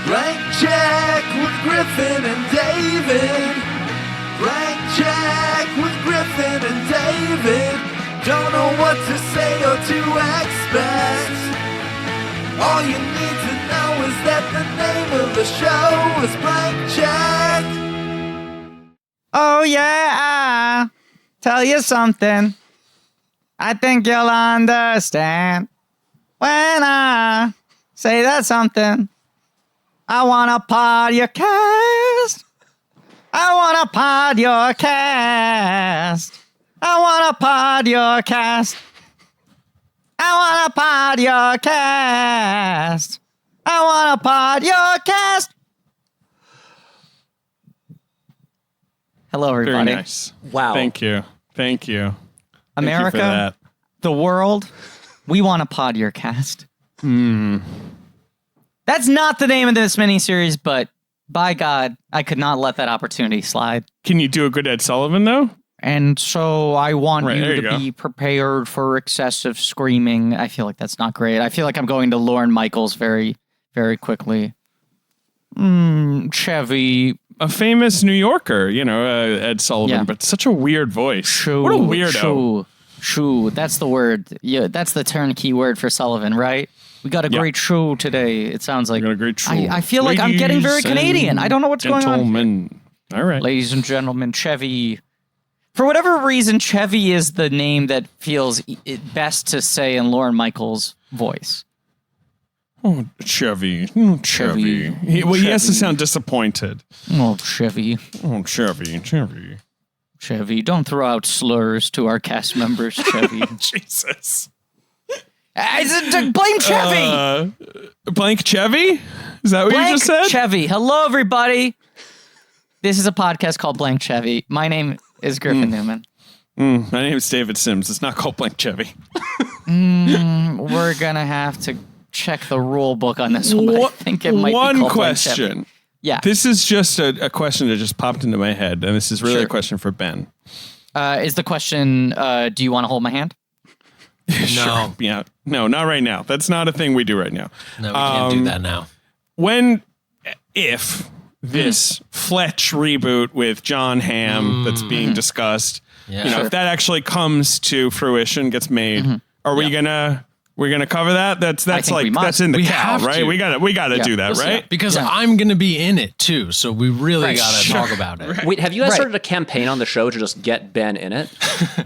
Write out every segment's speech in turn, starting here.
Blank check with Griffin and David. Blank check with Griffin and David. Don't know what to say or to expect. All you need to know is that the name of the show is Blank Check. Oh yeah, I'll tell you something. I think you'll understand when I say that something. I want a podcast. I want a podcast. I want a podcast. I want a podcast. I want a podcast. Hello, everybody. Very nice. Wow. Thank you. Thank you. America, Thank you for that. the world, we want a podcast. That's not the name of this miniseries, but by God, I could not let that opportunity slide. Can you do a good Ed Sullivan, though? And so I want Right, you there you to go. be prepared for excessive screaming. I feel like that's not great. I feel like I'm going to Lorne Michaels very, very quickly. Chevy. A famous New Yorker, Ed Sullivan, Yeah. but such a weird voice. Shoo, What a weirdo. Shoo. That's the word. Yeah, that's the turnkey word for Sullivan, right? We got a great show today. It sounds like We got a great show. I feel like I'm getting very Ladies Canadian. and I don't know what's going on. Gentlemen. All right. Ladies and gentlemen, Chevy. For whatever reason, Chevy is the name that feels best to say in Lorne Michaels' voice. Oh, Chevy. Oh, Chevy. He has to Chevy. sound disappointed. Oh, Chevy. Oh, Chevy. Chevy, don't throw out slurs to our cast members, Chevy. Jesus. Blame Chevy! Blank Chevy? Is that what you just said? Chevy. Hello, everybody. This is a podcast called Blank Chevy. My name is Griffin Newman. My name is David Sims. It's not called Blank Chevy. We're going to have to check the rule book on this one, but I think it might be One called Blank Chevy. question. Yeah. This is just a question that just popped into my head, and this is really Sure. a question for Ben. Is the question, do you want to hold my hand? Sure. Yeah. No, not right now. That's not a thing we do right now. No, we can't do that now. If this Fletch reboot with John Hamm that's being discussed, Yeah. if that actually comes to fruition, gets made, are we we're gonna cover that? That's think we like must. that's in the We cow, have right? to. We gotta do that, right? Because Yeah. I'm going to be in it too, so we really got to Sure. talk about it. Wait, have you guys Right. started a campaign on the show to just get Ben in it?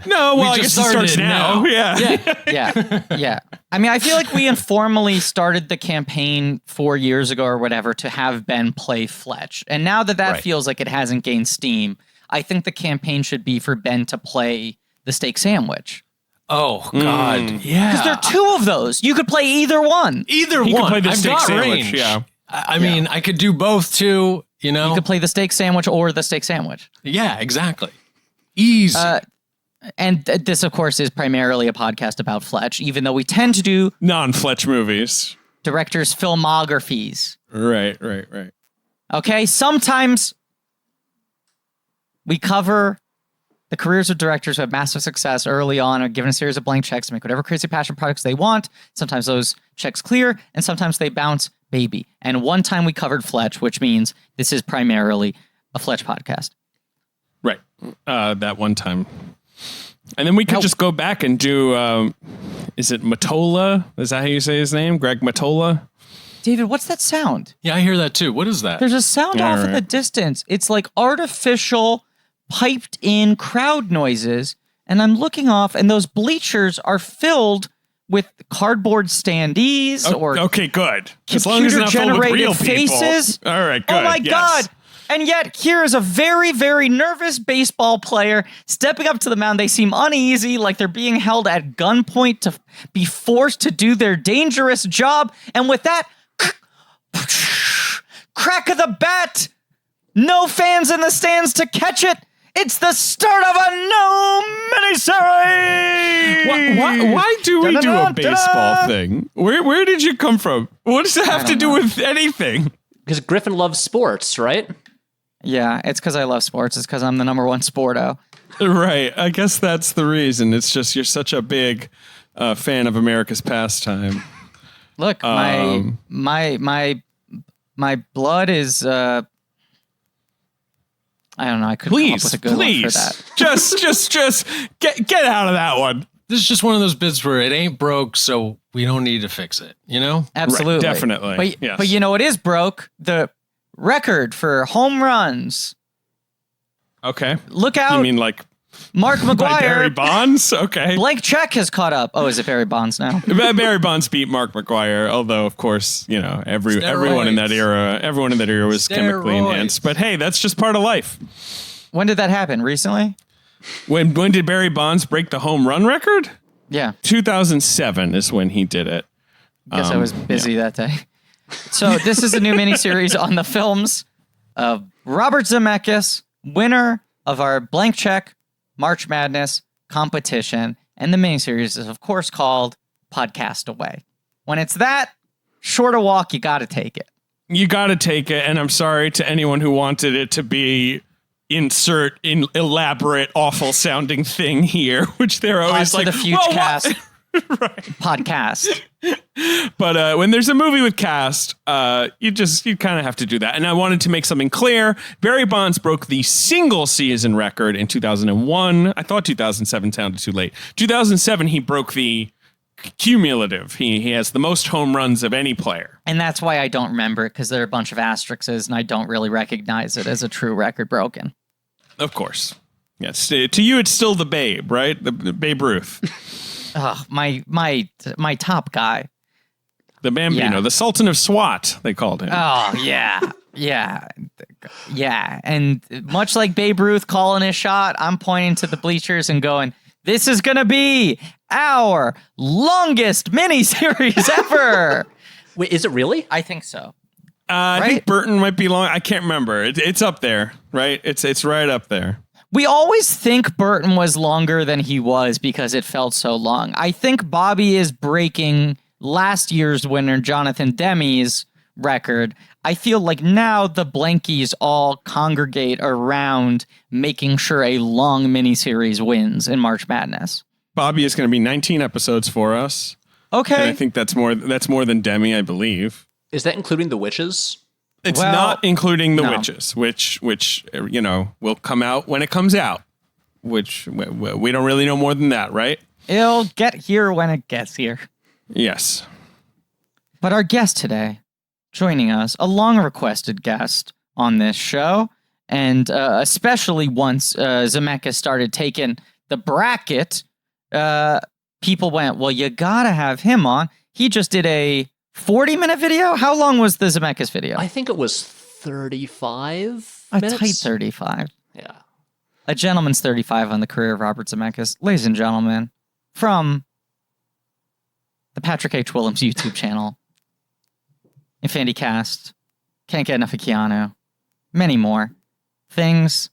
No, well, I just guess it starts started now. now. Yeah. Yeah. I mean, I feel like we informally started the campaign 4 years ago or whatever to have Ben play Fletch. And now that Right. feels like it hasn't gained steam, I think the campaign should be for Ben to play the steak sandwich. Oh, God. Yeah. Because there are two of those. You could play either one. Either He one. could play the I've steak got sandwich. range. Yeah. I mean, I could do both too, You could play the steak sandwich or the steak sandwich. Yeah, exactly. Easy. And this, of course, is primarily a podcast about Fletch, even though we tend to do Non-Fletch movies. directors' filmographies. Right. Okay? Sometimes we cover the careers of directors who have massive success early on are given a series of blank checks to make whatever crazy passion projects they want. Sometimes those checks clear, and sometimes they bounce baby. And one time we covered Fletch, which means this is primarily a Fletch podcast. Right. That one time. And then we could just go back and do, is it Matola? Is that how you say his name? Greg Matola? David, what's that sound? yeah, I hear that too. What is that? There's a sound All off in right. the distance. It's like artificial, piped in crowd noises. And I'm looking off, and those bleachers are filled with cardboard standees or Okay, good. As long as it's not filled with computer-generated real people. faces. All right, good. Oh my yes. God. And yet, here is a very, very nervous baseball player stepping up to the mound. They seem uneasy, like they're being held at gunpoint to be forced to do their dangerous job. And with that, crack of the bat, no fans in the stands to catch it. It's the start of a new miniseries. Why do we do a Da-da-da-da-da. baseball thing? Where did you come from? What does it have to do with anything? Because Griffin loves sports, right? Yeah, it's because I love sports. It's because I'm the number one sporto. Right. I guess that's the reason. It's just you're such a big fan of America's pastime. Look, my My blood is. I don't know. I couldn't come up with a good one for that. just get out of that one. This is just one of those bits where it ain't broke, so we don't need to fix it, you know? Absolutely. Right, definitely. But, yes. but you know what is broke? The record for home runs. Okay. Look out. You mean like Mark by Barry McGuire. Bonds? Okay. Blank check has caught up. Oh, is it Barry Bonds now? Barry Bonds beat Mark McGuire, although of course, you know, everyone in that era was chemically enhanced. But hey, that's just part of life. When did that happen? Recently? When did Barry Bonds break the home run record? Yeah. 2007 is when he did it. Guess I was busy that day. So this is a new miniseries on the films of Robert Zemeckis, winner of our Blank Check March Madness competition. And the miniseries is, of course, called Podcast Away. When it's that short a walk, you got to take it. You got to take it. And I'm sorry to anyone who wanted it to be insert in elaborate, awful sounding thing here, which they're always like, the Fuge Cast right. podcast. But when there's a movie with cast, you kind of have to do that. And I wanted to make something clear. Barry Bonds broke the single season record in 2001. I thought 2007 sounded too late. 2007, he broke the cumulative. He has the most home runs of any player. And that's why I don't remember it, because there are a bunch of asterisks and I don't really recognize it as a true record broken. Of course. Yes. To you, it's still the Babe, right? The Babe Ruth. My top guy. The Bambino, the Sultan of SWAT, they called him. Oh, yeah. Yeah. And much like Babe Ruth calling his shot, I'm pointing to the bleachers and going, this is going to be our longest miniseries ever. Wait, is it really? I think so. I think Burton might be long. I can't remember. It's up there, right? It's right up there. We always think Burton was longer than he was because it felt so long. I think Bobby is breaking last year's winner, Jonathan Demme's record. I feel like now the Blankies all congregate around making sure a long miniseries wins in March Madness. Bobby is going to be 19 episodes for us. Okay. And I think that's more than Demi, I believe. Is that including the witches? It's not including the witches, which you know will come out when it comes out. Which we don't really know more than that, right? It'll get here when it gets here. Yes. But our guest today, joining us, a long-requested guest on this show, and especially once Zemeckis started taking the bracket, people went, well, you gotta have him on. He just did a 40-minute video? How long was the Zemeckis video? I think it was 35 a minutes. tight 35. Yeah. A gentleman's 35 on the career of Robert Zemeckis. Ladies and gentlemen, from the Patrick H. Willems YouTube channel, Infinity Cast, Can't Get Enough of Keanu, many more things,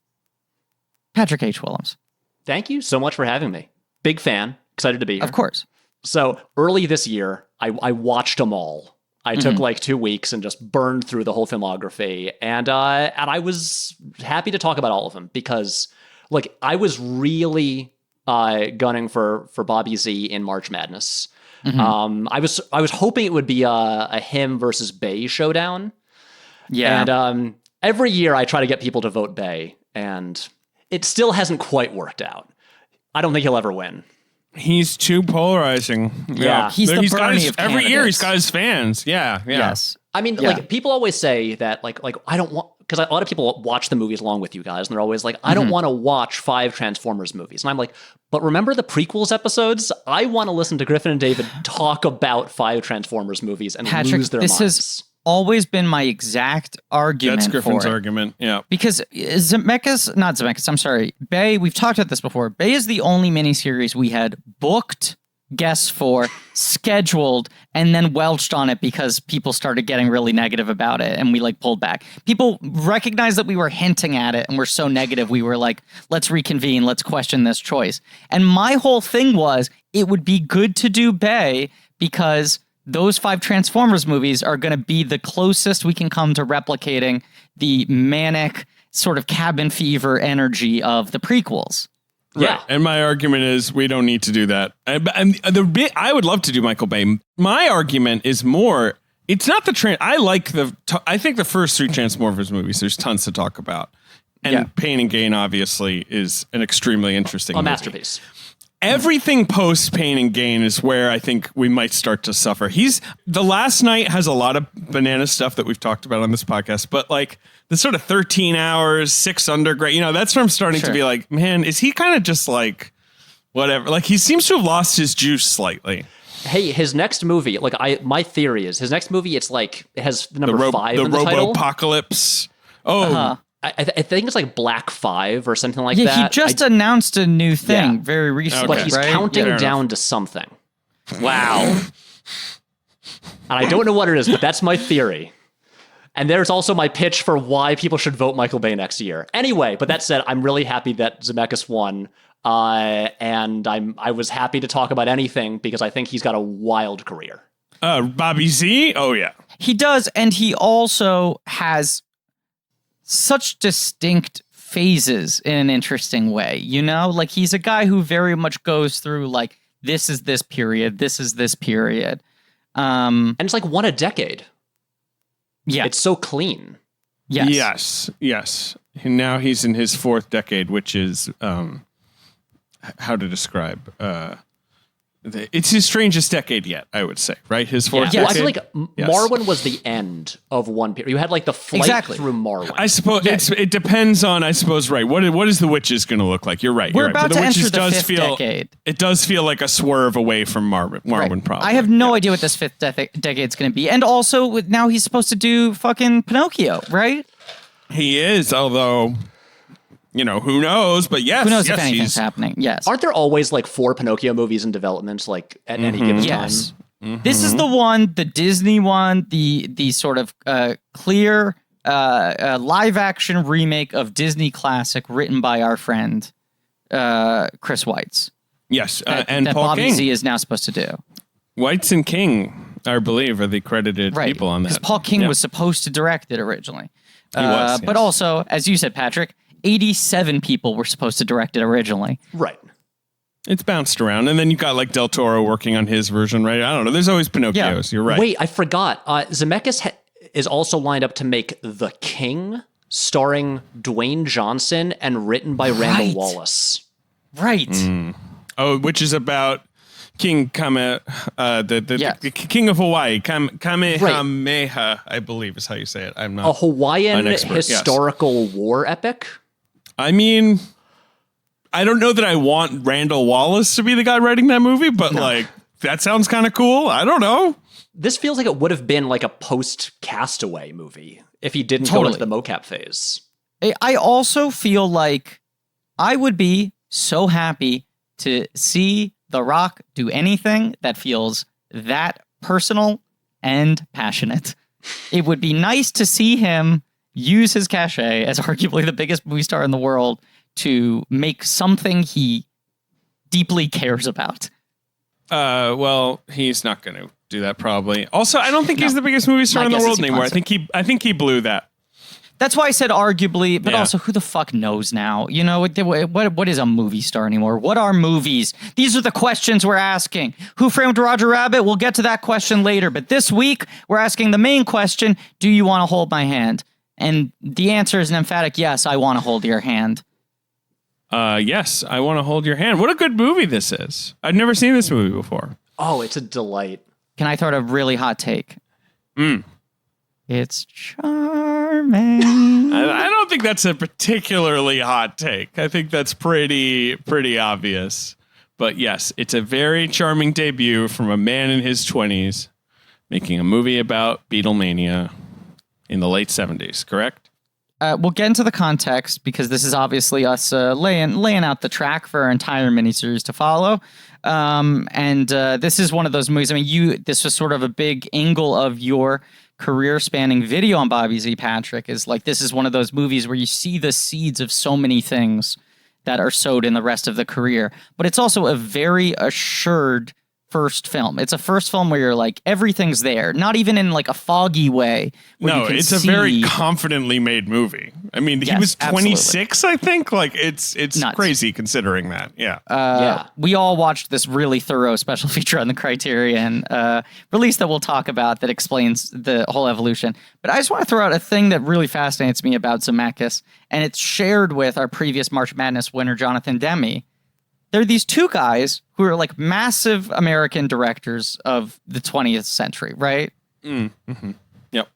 Patrick H. Willems. Thank you so much for having me. Big fan. Excited to be here. Of course. So early this year, I watched them all. I took like 2 weeks and just burned through the whole filmography. And I was happy to talk about all of them because like I was really gunning for Bobby Z in March Madness. Mm-hmm. I was hoping it would be a him versus Bay showdown. Yeah. And every year I try to get people to vote Bay, and it still hasn't quite worked out. I don't think he'll ever win. He's too polarizing. Yeah. He's the Bernie of every year he's candidates. got his fans. Yeah. Yes. I mean, like people always say that like I don't want, because a lot of people watch the movies along with you guys, and they're always like, I don't want to watch 5 Transformers movies. And I'm like, but remember the prequels episodes? I want to listen to Griffin and David talk about 5 Transformers movies and Patrick, lose their this minds. has always been my exact argument. That's Griffin's for it. argument. Yeah. Because not Zemeckis, I'm sorry. Bay, we've talked about this before. Bay is the only miniseries we had booked guests for, scheduled, and then welched on it because people started getting really negative about it and we like pulled back. People recognized that we were hinting at it and we're so negative. We were like, let's reconvene, let's question this choice. And my whole thing was it would be good to do Bay because those 5 Transformers movies are going to be the closest we can come to replicating the manic sort of cabin fever energy of the prequels. Yeah. Right. And my argument is we don't need to do that. And I would love to do Michael Bay. My argument is more, It's not the I think the first three Transformers movies, there's tons to talk about. And Pain and Gain, obviously, is an extremely interesting movie. masterpiece. Everything post Pain and Gain is where I think we might start to suffer. The Last Night has a lot of banana stuff that we've talked about on this podcast, but like the sort of 13 hours, 6 Underground, that's where I'm starting to be like, man, is he kind of just like whatever? Like he seems to have lost his juice slightly. Hey, his next movie, my theory is his next movie, it has the number 5 in the title. Robo-apocalypse. Oh, I think it's like Black 5 or something like Yeah, that. he just announced a new thing very recently, But he's counting down to something. Wow. And I don't know what it is, but that's my theory. And there's also my pitch for why people should vote Michael Bay next year. Anyway, but that said, I'm really happy that Zemeckis won. And I was happy to talk about anything because I think he's got a wild career. Bobby Z? Oh, yeah. He does, and he also has such distinct phases in an interesting way, Like he's a guy who very much goes through like, this is this period, this is this period. And it's like one a decade. Yeah. It's so clean. Yes. Yes. And now he's in his 4th decade, which is how to describe it's his strangest decade yet, I would say, right? His 4th decade. Well, I feel like Marwen was the end of one period. You had like the flight through Marwen. I suppose it depends on, I suppose, right. What is the Witches going to look like? You're right. We're about but to the enter Witches the 5th decade. It does feel like a swerve away from Marwen, probably. I have no idea what this 5th decade's going to be. And also, now he's supposed to do fucking Pinocchio, right? He is, although... who knows? But yes, who knows if anything's happening? Yes. Aren't there always like 4 Pinocchio movies in development, like at any given time? Yes. Mm-hmm. This is the one, the Disney one, the sort of clear live action remake of Disney classic written by our friend Chris Weitz. Yes, and Paul Bobby King. Z is now supposed to do. Weitz and King, I believe, are the credited people on that. Because Paul King was supposed to direct it originally. He was, But also, as you said, Patrick, 87 people were supposed to direct it originally. Right. It's bounced around. And then you got like Del Toro working on his version, right? I don't know. There's always Pinocchios. Yeah. You're right. Wait, I forgot. Zemeckis is also lined up to make The King, starring Dwayne Johnson and written by Randall Wallace. Right. Oh, which is about King the King of Hawaii, Kamehameha, I believe is how you say it. I'm not a Hawaiian historical war epic. I mean, I don't know that I want Randall Wallace to be the guy writing that movie, but like that sounds kind of cool. I don't know. This feels like it would have been like a post-Castaway movie if he didn't go into the mocap phase. I also feel like I would be so happy to see The Rock do anything that feels that personal and passionate. It would be nice to see him use his cachet as arguably the biggest movie star in the world to make something he deeply cares about. Well, he's not going to do that probably. Also, I don't think he's the biggest movie star in the world anymore. I think he blew that. That's why I said arguably, but also who the fuck knows now? What is a movie star anymore? What are movies? These are the questions we're asking. Who Framed Roger Rabbit? We'll get to that question later. But this week, we're asking the main question, do you want to hold my hand? And the answer is an emphatic yes, I want to hold your hand. Yes, I want to hold your hand. What a good movie this is. I've never seen this movie before. Oh, it's a delight. Can I throw out a really hot take? It's charming. I don't think that's a particularly hot take. I think that's pretty obvious. But yes, it's a very charming debut from a man in his 20s making a movie about Beatlemania in the late 70s, correct? We'll get into the context because this is obviously us laying out the track for our entire miniseries to follow. This is one of those movies. I mean, this was sort of a big angle of your career-spanning video on Bobby Z, Patrick, is like this is one of those movies where you see the seeds of so many things that are sowed in the rest of the career. But it's also a very assured first film. It's a first film where you're like, everything's there, not even in like a foggy way. No, it's a very confidently made movie. I mean, he was 26, I think. Like, it's nuts. crazy considering that. Yeah. We all watched this really thorough special feature on the Criterion release that we'll talk about that explains the whole evolution. But I just want to throw out a thing that really fascinates me about Zemeckis, and it's shared with our previous March Madness winner, Jonathan Demme. There are these two guys who are like massive American directors of the 20th century, right? Mm-hmm. Yep.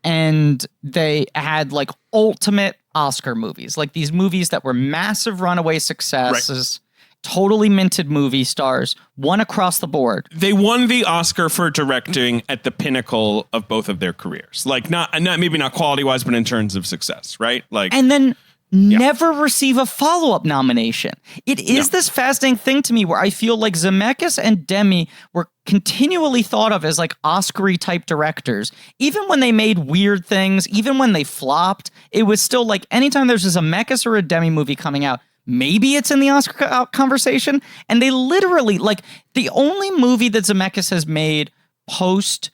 And they had like ultimate Oscar movies, like these movies that were massive runaway successes, totally minted movie stars, won across the board. They won the Oscar for directing at the pinnacle of both of their careers. Like not maybe not quality wise, but in terms of success, right? Like, and then never receive a follow-up nomination. It is this fascinating thing to me where I feel like Zemeckis and Demme were continually thought of as like Oscar-y type directors. Even when they made weird things, even when they flopped, it was still like anytime there's a Zemeckis or a Demme movie coming out, maybe it's in the Oscar conversation. And they literally, like, the only movie that Zemeckis has made post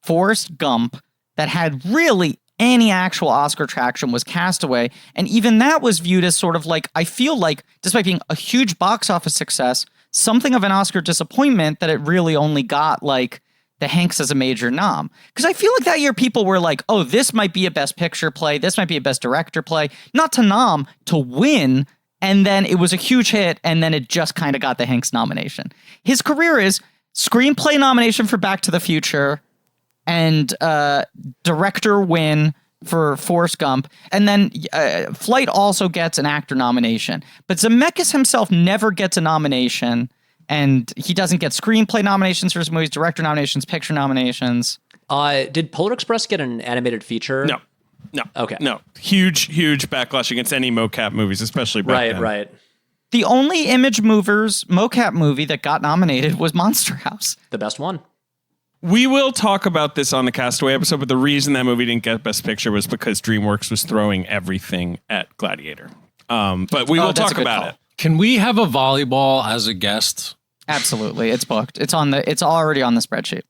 Forrest Gump that had really any actual Oscar traction was Castaway. And even that was viewed as sort of like, I feel like, despite being a huge box office success, something of an Oscar disappointment that it really only got like the Hanks as a major nom. Because I feel like that year people were like, oh, this might be a Best Picture play. This might be a Best Director play. Not to nom, to win. And then it was a huge hit. And then it just kind of got the Hanks nomination. His career is screenplay nomination for Back to the Future, and director win for Forrest Gump, and then Flight also gets an actor nomination. But Zemeckis himself never gets a nomination, and he doesn't get screenplay nominations for his movies, director nominations, picture nominations. Did Polar Express get an animated feature? No. Okay. No. Huge backlash against any mocap movies, especially back then. Right. The only Image Movers mocap movie that got nominated was Monster House. The best one. We will talk about this on the Castaway episode, but the reason that movie didn't get Best Picture was because DreamWorks was throwing everything at Gladiator. But we will talk about it. Can we have a volleyball as a guest? Absolutely. It's booked. It's already on the spreadsheet.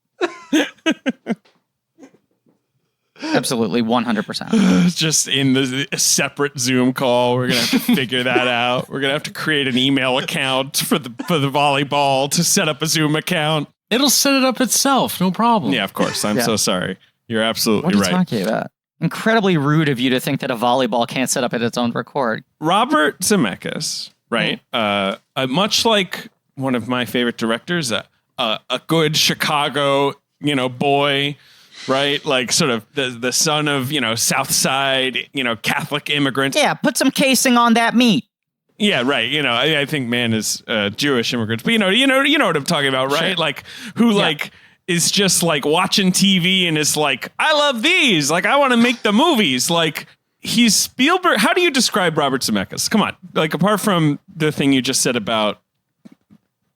Absolutely, 100%. It's just in a separate Zoom call. We're going to have to figure that out. We're going to have to create an email account for the volleyball to set up a Zoom account. It'll set it up itself, no problem. Yeah, of course. I'm so sorry. You're absolutely right. What are you talking about? Incredibly rude of you to think that a volleyball can't set up at its own record. Robert Zemeckis, right? Much like one of my favorite directors, a good Chicago, boy, right? Like sort of the son of, South Side, Catholic immigrant. Yeah, put some casing on that meat. Yeah, right. I think man is Jewish immigrants, but you know what I'm talking about, right? Sure. Like who is just like watching TV and is like, I love these. Like I want to make the movies. Like he's Spielberg. How do you describe Robert Zemeckis? Come on. Like apart from the thing you just said about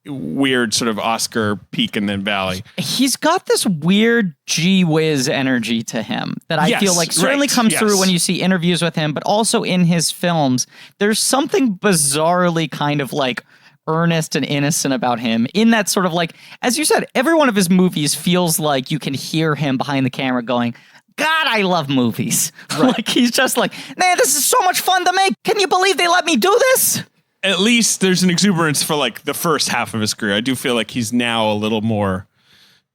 weird sort of Oscar peak and then valley. He's got this weird gee whiz energy to him that I feel like certainly comes through when you see interviews with him, but also in his films. There's something bizarrely kind of like earnest and innocent about him in that sort of like, as you said, every one of his movies feels like you can hear him behind the camera going, God, I love movies. Right. Like he's just like, man, this is so much fun to make. Can you believe they let me do this? At least there's an exuberance for like the first half of his career. I do feel like he's now a little more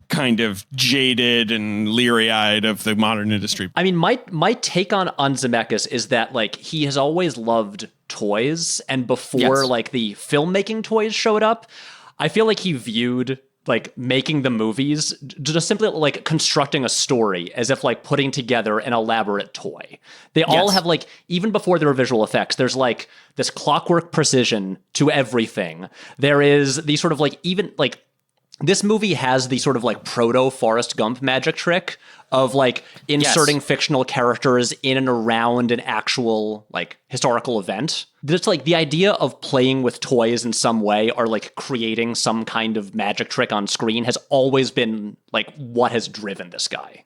kind of jaded and leery-eyed of the modern industry. I mean, my take on Zemeckis is that like he has always loved toys, and before like the filmmaking toys showed up, I feel like he viewed like making the movies, just simply like constructing a story as if like putting together an elaborate toy. They all have like, even before there were visual effects, there's like this clockwork precision to everything. There is the sort of like, even like this movie has the sort of like proto Forrest Gump magic trick of like inserting fictional characters in and around an actual like historical event. It's like the idea of playing with toys in some way or like creating some kind of magic trick on screen has always been like what has driven this guy.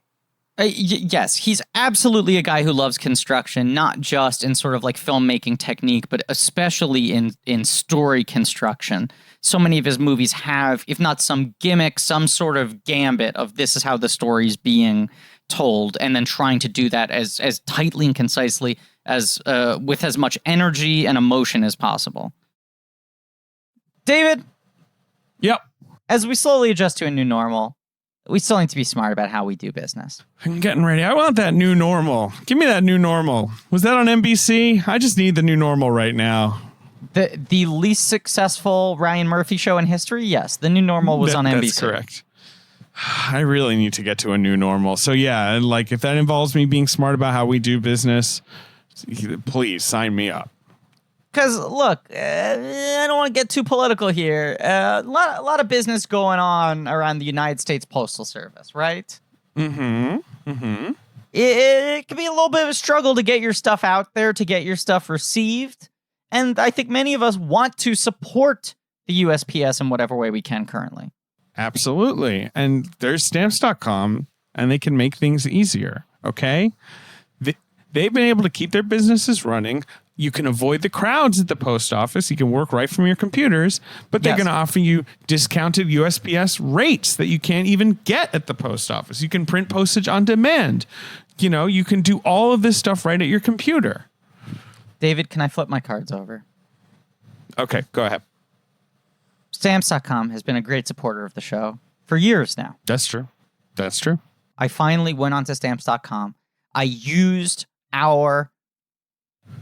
Yes, he's absolutely a guy who loves construction, not just in sort of like filmmaking technique, but especially in story construction. So many of his movies have, if not some gimmick, some sort of gambit of this is how the story's being told, and then trying to do that as tightly and concisely as with as much energy and emotion as possible. David? Yep. As we slowly adjust to a new normal, we still need to be smart about how we do business. I'm getting ready. I want that new normal. Give me that new normal. Was that on NBC? I just need the new normal right now. The least successful Ryan Murphy show in history? Yes, the new normal was on NBC. That's correct. I really need to get to a new normal. So yeah, like if that involves me being smart about how we do business, please sign me up. Because look, I don't want to get too political here. A lot of business going on around the United States Postal Service, right? Mm-hmm. Mm-hmm. It can be a little bit of a struggle to get your stuff out there, to get your stuff received. And I think many of us want to support the USPS in whatever way we can currently. Absolutely. And there's stamps.com, and they can make things easier, okay? They've been able to keep their businesses running. You can avoid the crowds at the post office. You can work right from your computers, but they're going to offer you discounted USPS rates that you can't even get at the post office. You can print postage on demand. You know, you can do all of this stuff right at your computer. David, can I flip my cards over? Okay, go ahead. Stamps.com has been a great supporter of the show for years now. That's true. That's true. I finally went onto Stamps.com. I used our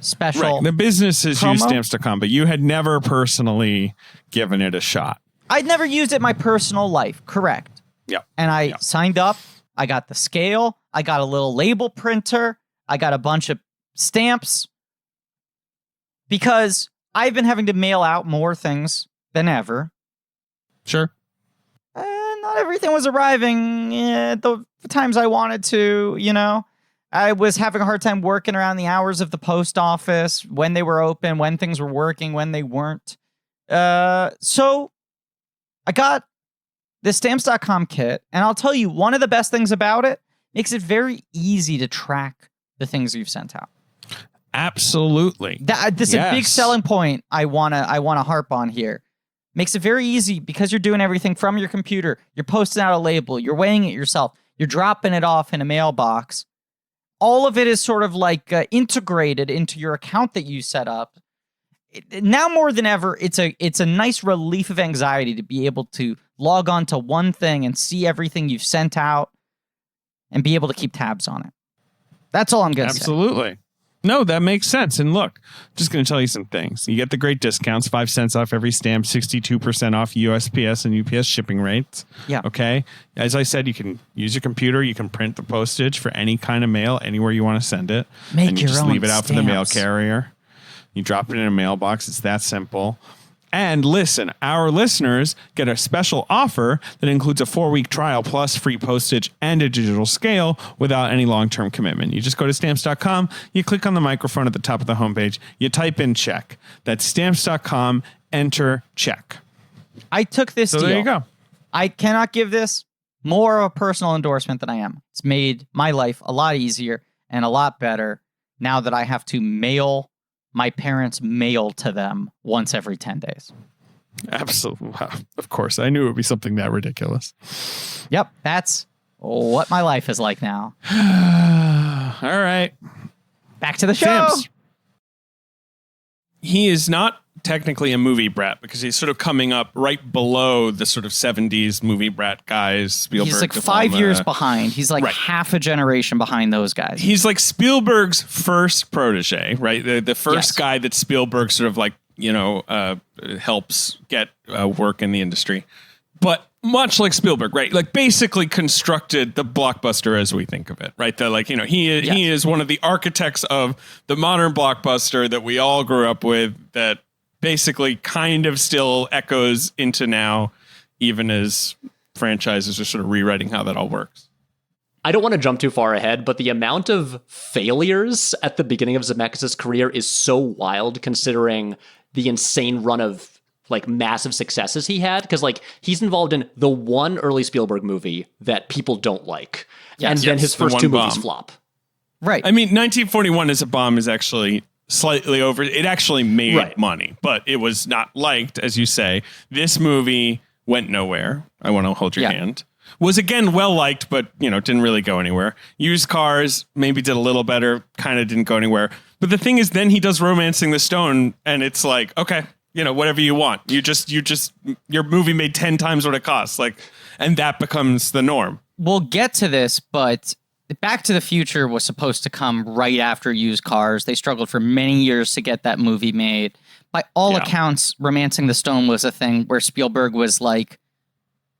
special. Right. The businesses promo. use Stamps.com, but you had never personally given it a shot. I'd never used it in my personal life. Correct. Yep. And I signed up. I got the scale. I got a little label printer. I got a bunch of stamps. Because I've been having to mail out more things than ever. Sure. Not everything was arriving at the times I wanted to, you know. I was having a hard time working around the hours of the post office, when they were open, when things were working, when they weren't. So I got the Stamps.com kit, and I'll tell you, one of the best things about it, makes it very easy to track the things you've sent out. Absolutely. This is a big selling point I wanna harp on here. Makes it very easy because you're doing everything from your computer. You're posting out a label. You're weighing it yourself. You're dropping it off in a mailbox. All of it is sort of like integrated into your account that you set up. Now more than ever, it's a nice relief of anxiety to be able to log on to one thing and see everything you've sent out and be able to keep tabs on it. That's all I'm going to say. Absolutely. No, that makes sense. And look, just going to tell you some things. You get the great discounts, 5 cents off every stamp, 62% off USPS and UPS shipping rates. Yeah. Okay. As I said, you can use your computer. You can print the postage for any kind of mail anywhere you want to send it. Make and you your just own leave it out for the mail stamps. carrier. You drop it in a mailbox. It's that simple. And listen, our listeners get a special offer that includes a 4-week trial plus free postage and a digital scale without any long-term commitment. You just go to stamps.com, you click on the microphone at the top of the homepage, you type in check. That's stamps.com, enter check. I took this So deal. there you go. I cannot give this more of a personal endorsement than I am. It's made my life a lot easier and a lot better now that I have to mail my parents' mail to them once every 10 days. Absolutely. Of course. I knew it would be something that ridiculous. Yep, that's what my life is like now. All right. Back to the show. Stamps. He is not technically a movie brat because he's sort of coming up right below the sort of 70s movie brat guys. Spielberg, He's like De 5 Palma. years behind. He's like half a generation behind those guys. He's like Spielberg's first protege, right? The first Yes. guy that Spielberg sort of like, helps get work in the industry. But much like Spielberg, right? Like basically constructed the blockbuster as we think of it, right? He is one of the architects of the modern blockbuster that we all grew up with that basically kind of still echoes into now, even as franchises are sort of rewriting how that all works. I don't want to jump too far ahead, but the amount of failures at the beginning of Zemeckis' career is so wild considering the insane run of like massive successes he had, because like he's involved in the one early Spielberg movie that people don't like, and then his the first one two movies bomb. flop. Right. I mean, 1941 as a bomb is actually slightly over. It actually made money, but it was not liked, as you say. This movie went nowhere. I Want to Hold Your Hand. Was again well liked, but didn't really go anywhere. Used Cars maybe did a little better, kind of didn't go anywhere. But the thing is, then he does Romancing the Stone, and it's like, okay, whatever you want. Your movie made 10 times what it costs, and that becomes the norm. We'll get to this, but Back to the Future was supposed to come right after Used Cars. They struggled for many years to get that movie made. By all accounts, Romancing the Stone was a thing where Spielberg was like,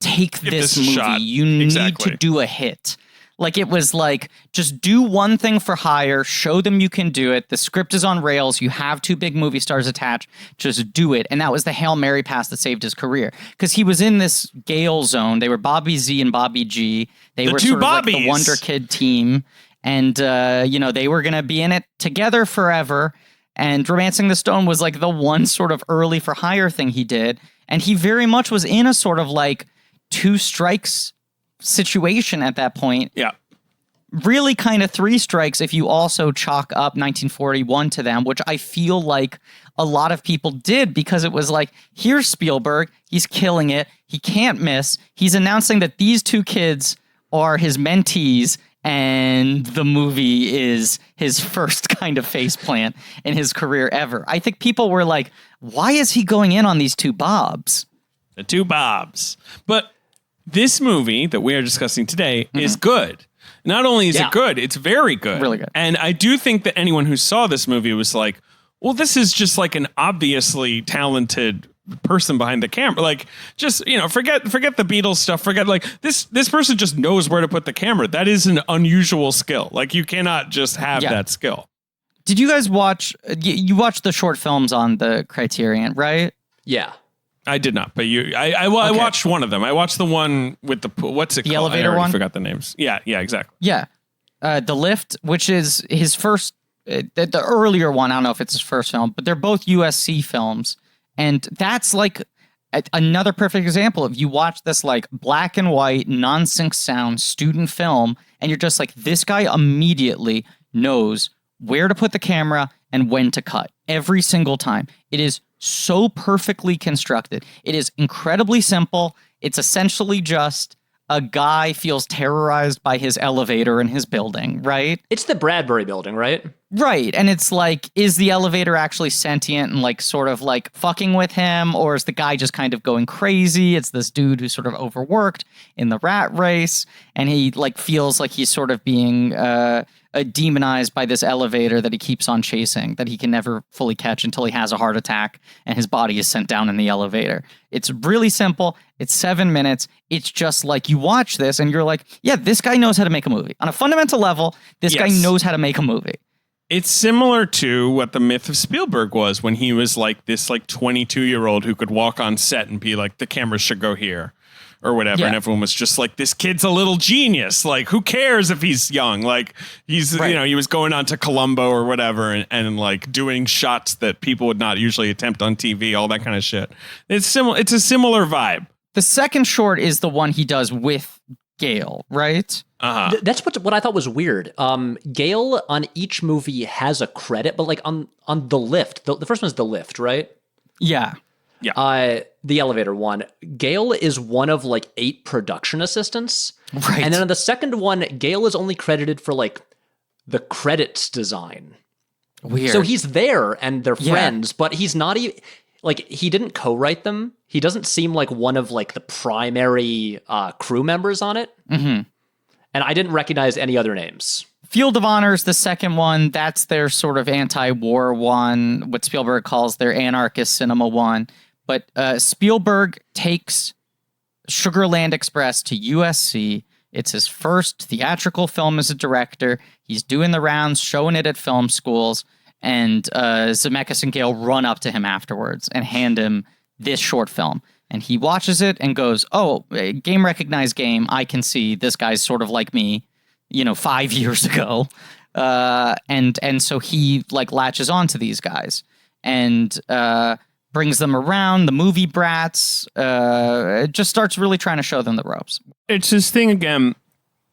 take this movie. Shot. You need to do a hit. Like, it was like, just do one thing for hire, show them you can do it. The script is on rails. You have 2 big movie stars attached. Just do it. And that was the Hail Mary pass that saved his career. Because he was in this Gale zone. They were Bobby Z and Bobby G. They were sort of like the Wonder Kid team. And, they were going to be in it together forever. And Romancing the Stone was like the one sort of early for hire thing he did. And he very much was in a sort of like 2 strikes situation at that point. Yeah. Really kind of 3 strikes if you also chalk up 1941 to them, which I feel like a lot of people did, because it was like, here's Spielberg, he's killing it, he can't miss, he's announcing that these 2 kids are his mentees, and the movie is his first kind of faceplant in his career ever. I think people were like, why is he going in on these 2 Bobs? The 2 Bobs. But this movie that we are discussing today is good. Not only is it good, it's very good. Really good. And I do think that anyone who saw this movie was like, well, this is just like an obviously talented person behind the camera. Like, just, forget the Beatles stuff. Forget, like, this person just knows where to put the camera. That is an unusual skill. Like, you cannot just have that skill. Did you guys watch, you watched the short films on the Criterion, right? Yeah. I did not, but I watched one of them. I watched the one with what's it called? The elevator I already one? forgot the names. Yeah, exactly. Yeah. The Lift, which is his first, the earlier one, I don't know if it's his first film, but they're both USC films. And that's like another perfect example of, you watch this like black and white, non-sync sound student film, and you're just like, this guy immediately knows where to put the camera and when to cut every single time. It is so perfectly constructed. It is incredibly simple. It's essentially just a guy feels terrorized by his elevator in his building, right? It's the Bradbury building, right? Right. And it's like, is the elevator actually sentient and like sort of like fucking with him? Or is the guy just kind of going crazy? It's this dude who's sort of overworked in the rat race, and he like feels like he's sort of being demonized by this elevator that he keeps on chasing, that he can never fully catch until he has a heart attack and his body is sent down in the elevator. It's really simple. It's 7 minutes. It's just like, you watch this and you're like, yeah, this guy knows how to make a movie. On a fundamental level, this guy knows how to make a movie. It's similar to what the myth of Spielberg was when he was like this like 22-year-old who could walk on set and be like, the camera should go here or whatever. Yeah. And everyone was just like, this kid's a little genius. Like, who cares if he's young? Like, he's, he was going on to Columbo or whatever and like doing shots that people would not usually attempt on TV, all that kind of shit. It's similar. It's a similar vibe. The second short is the one he does with Gale, right? Uh-huh. That's what I thought was weird. Gale on each movie has a credit, but like on The Lift, the first one's The Lift, right? Yeah. The elevator one, Gale is one of like 8 production assistants. Right. And then on the second one, Gale is only credited for like the credits design. Weird. So he's there and they're friends, but he's not even like, he didn't co-write them. He doesn't seem like one of like the primary crew members on it. Mm-hmm. And I didn't recognize any other names. Field of Honor is the second one. That's their sort of anti-war one, what Spielberg calls their anarchist cinema one. But Spielberg takes Sugarland Express to USC. It's his first theatrical film as a director. He's doing the rounds, showing it at film schools. And Zemeckis and Gale run up to him afterwards and hand him this short film. And he watches it and goes, oh, game recognized game. I can see this guy's sort of like me, 5 years ago. And so he like latches on to these guys. And brings them around, the movie brats, it just starts really trying to show them the ropes. It's his thing again.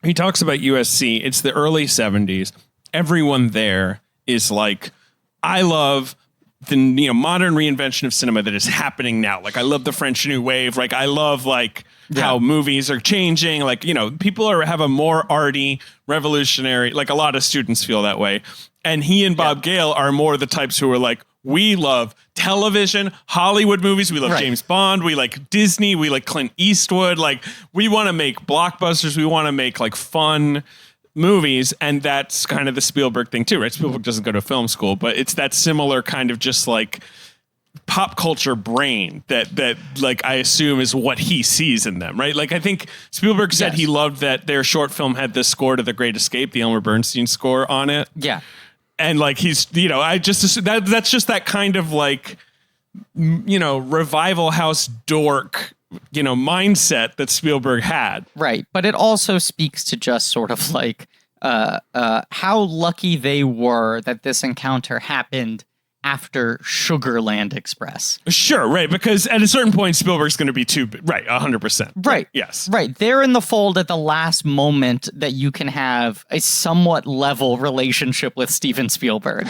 He talks about USC. It's the early 70s. Everyone there is like, I love the modern reinvention of cinema that is happening now. Like, I love the French New Wave. Like, I love how movies are changing. Like, people have a more arty, revolutionary, like a lot of students feel that way. And he and Bob Gale are more the types who are like, we love television, Hollywood movies. We love James Bond. We like Disney. We like Clint Eastwood. Like, we want to make blockbusters. We want to make like fun movies. And that's kind of the Spielberg thing too, right? Spielberg doesn't go to film school, but it's that similar kind of just like pop culture brain that like I assume is what he sees in them, right? Like, I think Spielberg said he loved that their short film had the score to The Great Escape, the Elmer Bernstein score on it. Yeah. And like, he's, I just assume that's just that kind of like, revival house dork, mindset that Spielberg had. Right. But it also speaks to just sort of like how lucky they were that this encounter happened after Sugarland Express. Sure, right, because at a certain point, Spielberg's going to be too big. Right, 100%. Right. Yes. Right. They're in the fold at the last moment that you can have a somewhat level relationship with Steven Spielberg.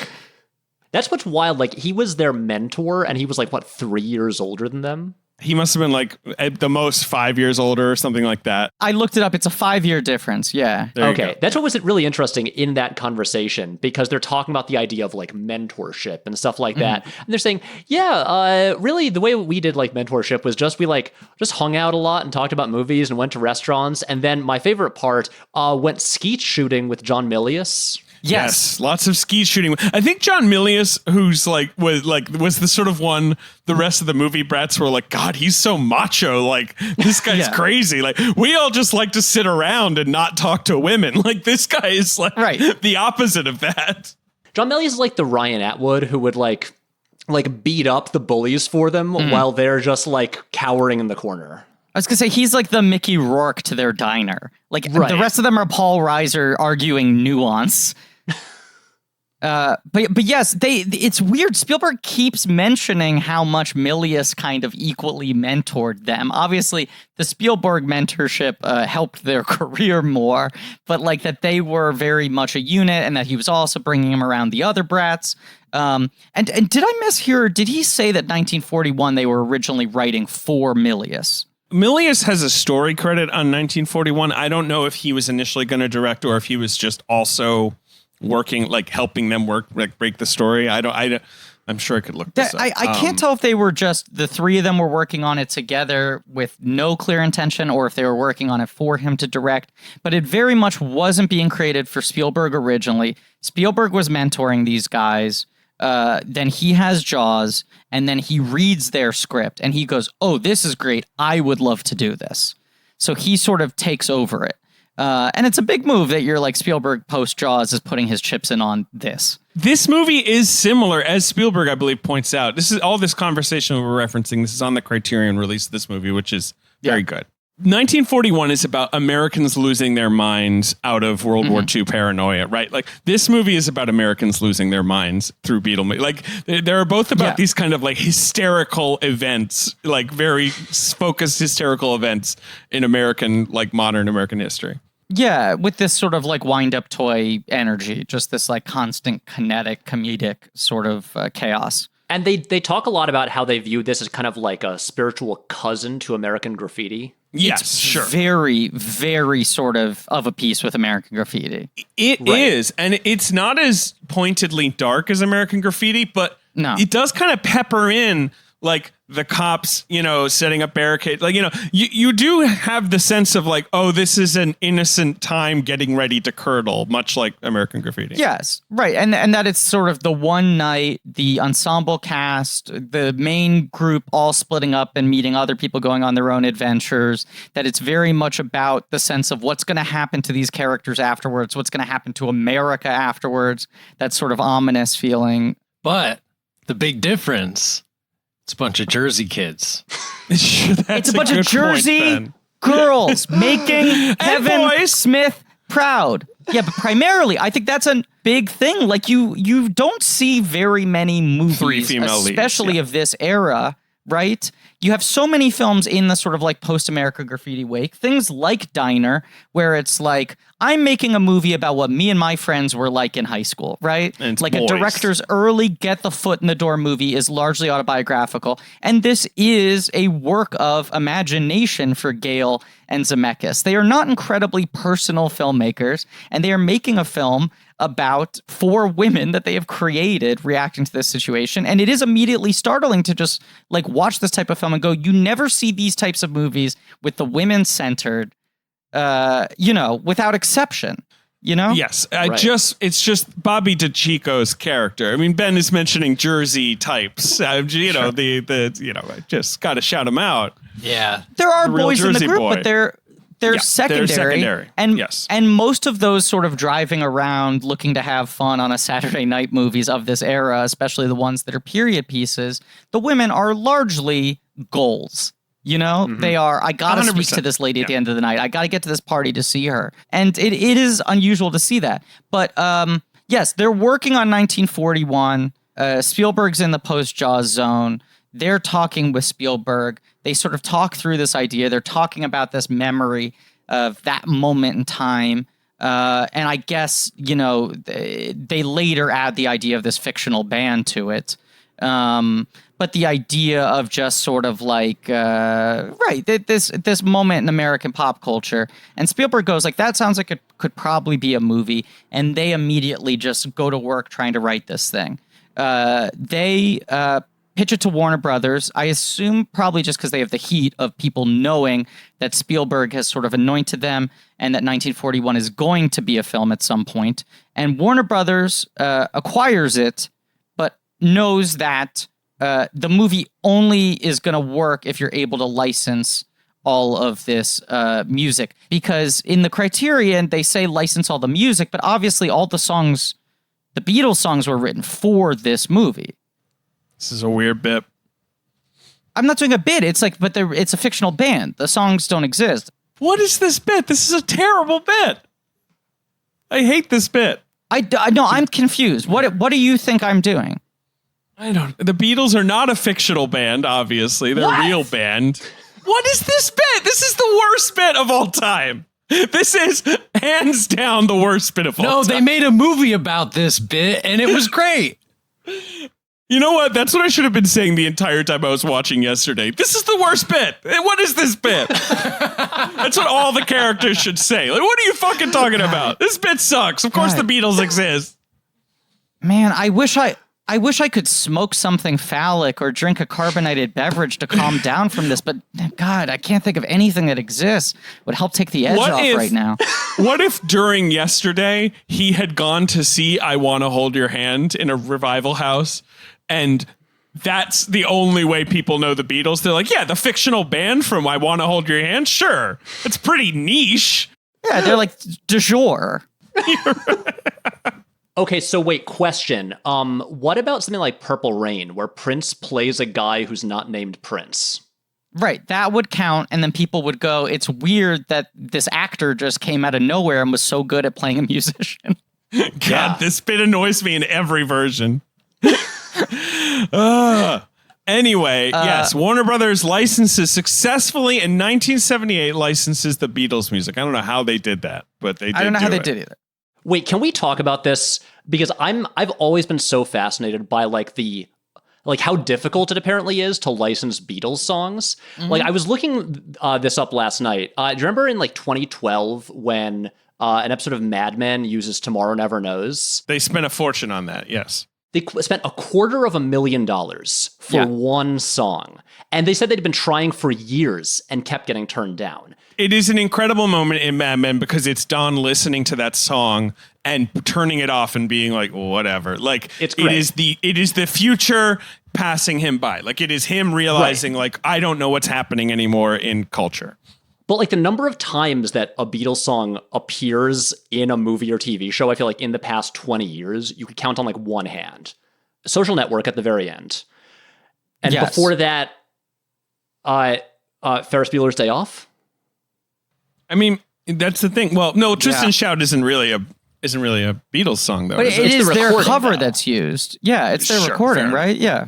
That's what's wild. Like, he was their mentor, and he was like, 3 years older than them? He must have been like at the most 5 years older or something like that. I looked it up. It's a 5-year difference. Yeah. Okay. That's what was really interesting in that conversation, because they're talking about the idea of like mentorship and stuff like that. And they're saying, really the way we did like mentorship was just, we like just hung out a lot and talked about movies and went to restaurants. And then my favorite part, went skeet shooting with John Milius. Yes. Lots of skeet shooting. I think John Milius, who's was the sort of one the rest of the movie brats were like, God, he's so macho. Like, this guy's crazy. Like, we all just like to sit around and not talk to women. Like, this guy is like the opposite of that. John Milius is like the Ryan Atwood who would like beat up the bullies for them while they're just like cowering in the corner. I was going to say, he's like the Mickey Rourke to their diner. Like, the rest of them are Paul Reiser arguing nuance. But yes, it's weird. Spielberg keeps mentioning how much Milius kind of equally mentored them. Obviously, the Spielberg mentorship helped their career more, but like that they were very much a unit, and that he was also bringing him around the other brats. And did I mishear? Did he say that 1941 they were originally writing for Milius? Milius has a story credit on 1941. I don't know if he was initially going to direct or if he was just also working, like helping them work, like break the story. I'm sure I could look this up. I can't tell if they were just, the three of them were working on it together with no clear intention, or if they were working on it for him to direct, but it very much wasn't being created for Spielberg originally. Spielberg was mentoring these guys. Then he has Jaws, and then he reads their script and he goes, oh, this is great. I would love to do this. So he sort of takes over it. And it's a big move that you're like, Spielberg post Jaws is putting his chips in on this. This movie is similar, as Spielberg, I believe, points out. This is all this conversation we're referencing. This is on the Criterion release of this movie, which is very good. 1941 is about Americans losing their minds out of World War II paranoia, right? Like, this movie is about Americans losing their minds through Beatles. Like, they are both about these kind of like hysterical events, like very focused hysterical events in American, like modern American history. Yeah, with this sort of like wind-up toy energy, just this like constant kinetic, comedic sort of chaos. And they talk a lot about how they view this as kind of like a spiritual cousin to American Graffiti. Yes, sure. Very, very sort of a piece with American Graffiti. It is, and it's not as pointedly dark as American Graffiti, but it does kind of pepper in like the cops, setting up barricades. Like, you do have the sense of like, oh, this is an innocent time getting ready to curdle, much like American Graffiti. Yes, right. And that it's sort of the one night, the ensemble cast, the main group all splitting up and meeting other people going on their own adventures, that it's very much about the sense of what's going to happen to these characters afterwards, what's going to happen to America afterwards, that sort of ominous feeling. But the big difference, it's a bunch of Jersey kids. It's a bunch of Jersey girls making Kevin Smith proud. Yeah, but primarily, I think that's a big thing. Like you don't see very many movies, Three female leads, especially of this era, right? You have so many films in the sort of like post-America graffiti wake, things like Diner, where it's like, I'm making a movie about what me and my friends were like in high school, right? And it's like boys. a director's early get the foot in the door movie is largely autobiographical. And this is a work of imagination for Gale and Zemeckis. They are not incredibly personal filmmakers, and they are making a film about 4 women that they have created reacting to this situation. And it is immediately startling to just like watch this type of film and go, you never see these types of movies with the women centered, without exception, Yes. It's just Bobby DeCicco's character. I mean, Ben is mentioning Jersey types. I just got to shout him out. Yeah. There are The real boys in the Jersey group, boy. but they're secondary. They're secondary. And yes. and most of those sort of driving around looking to have fun on a Saturday night movies of this era, especially the ones that are period pieces, the women are largely goals. They are, I gotta speak 100%. to this lady at the end of the night. I gotta get to this party to see her. And it is unusual to see that. But yes, they're working on 1941. Spielberg's in the post-Jaws zone. They're talking with Spielberg. They sort of talk through this idea. They're talking about this memory of that moment in time. And I guess, they later add the idea of this fictional band to it. But the idea of just sort of like, this moment in American pop culture. And Spielberg goes like, that sounds like it could probably be a movie. And they immediately just go to work trying to write this thing. They pitch it to Warner Brothers. I assume probably just because they have the heat of people knowing that Spielberg has sort of anointed them and that 1941 is going to be a film at some point. And Warner Brothers acquires it, but knows that the movie only is going to work if you're able to license all of this music. Because in the Criterion, they say license all the music, but obviously all the songs, the Beatles songs were written for this movie. This is a weird bit. I'm not doing a bit. It's like, but it's a fictional band. The songs don't exist. What is this bit? This is a terrible bit. I hate this bit. No, I'm confused. What do you think I'm doing? I don't. The Beatles are not a fictional band, obviously. They're a real band. What is this bit? This is the worst bit of all time. This is hands down the worst bit of all time. No, they made a movie about this bit, and it was great. You know what? That's what I should have been saying the entire time I was watching yesterday. This is the worst bit. What is this bit? That's what all the characters should say. Like, what are you fucking talking about? This bit sucks. Of course the Beatles exist. Man, I wish I could smoke something phallic or drink a carbonated beverage to calm down from this, but God, I can't think of anything that exists would help take the edge off right now. What if during yesterday he had gone to see I Wanna Hold Your Hand in a revival house, and that's the only way people know the Beatles? They're like, yeah, the fictional band from I Wanna Hold Your Hand? Sure. It's pretty niche. Yeah, they're like du jour. Okay, so wait, question. What about something like Purple Rain, where Prince plays a guy who's not named Prince? Right, that would count, and then people would go, it's weird that this actor just came out of nowhere and was so good at playing a musician. God, this bit annoys me in every version. Anyway, yes, Warner Brothers licenses successfully in 1978 licenses the Beatles music. I don't know how they did that, but they did. I don't know how they it. did either. Wait, can we talk about this? Because I've always been so fascinated by how difficult it apparently is to license Beatles songs. Mm-hmm. Like, I was looking this up last night. Do you remember in 2012 when an episode of Mad Men uses Tomorrow Never Knows? They spent a fortune on that. Yes. They spent $250,000 for one song. And they said they'd been trying for years and kept getting turned down. It is an incredible moment in Mad Men because it's Don listening to that song and turning it off and being like, whatever. Like, it's great. It is the future passing him by. Like, it is him realizing, like, I don't know what's happening anymore in culture. But the number of times that a Beatles song appears in a movie or TV show, I feel like in the past 20 years, you could count on one hand. Social Network at the very end. And before that, Ferris Bueller's Day Off. I mean, That's the thing. Well, no, Tristan Shout isn't really a Beatles song though. But it is the their recording, cover though. that's used. Yeah, it's their Sure, recording, fair. right? Yeah.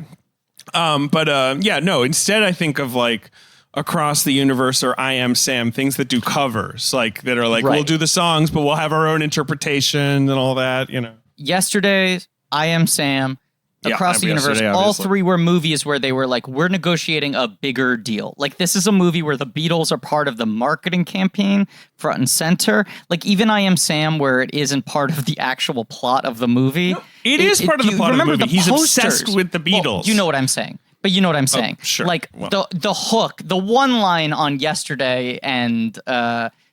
Instead I think of like Across the Universe or I Am Sam, things that do covers, like that are like, Right. we'll do the songs, but we'll have our own interpretation and all that, you know. Yesterday, I Am Sam, Yeah, Across the Universe, Yesterday, all obviously. three were movies where they were like, we're negotiating a bigger deal. Like, this is a movie where the Beatles are part of the marketing campaign, front and center. Like, even I Am Sam, where it isn't part of the actual plot of the movie. It is part of the you plot of the remember movie. He's posters? obsessed with the Beatles. Well, you know what I'm saying. But you know what I'm saying. Sure. Like, Well. the hook, the one line on Yesterday and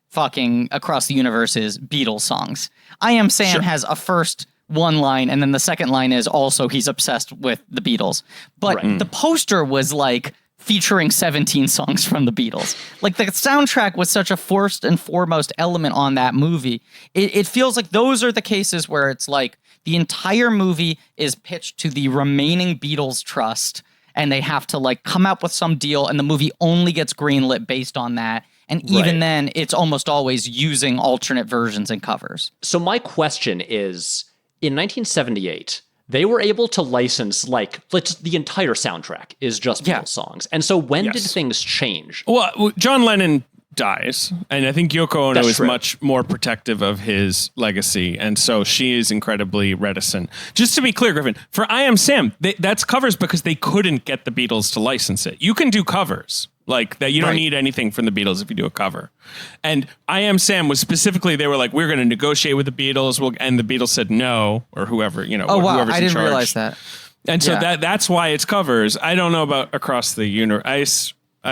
fucking Across the Universe is Beatles songs. I Am Sam has a first one line, and then the second line is also he's obsessed with the Beatles. But the poster was like featuring 17 songs from the Beatles. Like, the soundtrack was such a first and foremost element on that movie. It feels like those are the cases where it's like the entire movie is pitched to the remaining Beatles trust, and they have to like come up with some deal, and the movie only gets greenlit based on that. And even then, it's almost always using alternate versions and covers. So my question is, in 1978, they were able to license like the entire soundtrack is just Beatles songs. And so when did things change? Well, John Lennon dies, and I think Yoko Ono That's is true. much more protective of his legacy, and so she is incredibly reticent. Just to be clear, Griffin, for I Am Sam, that's covers because they couldn't get the Beatles to license it. You can do covers like that. You don't need anything from the Beatles if you do a cover. And I Am Sam was specifically, they were like, we're going to negotiate with the Beatles, and the Beatles said no, or whoever, you know. Oh, wow. whoever's I in didn't charge. realize that. And so Yeah. that's why it's covers. I don't know about Across the Universe. No,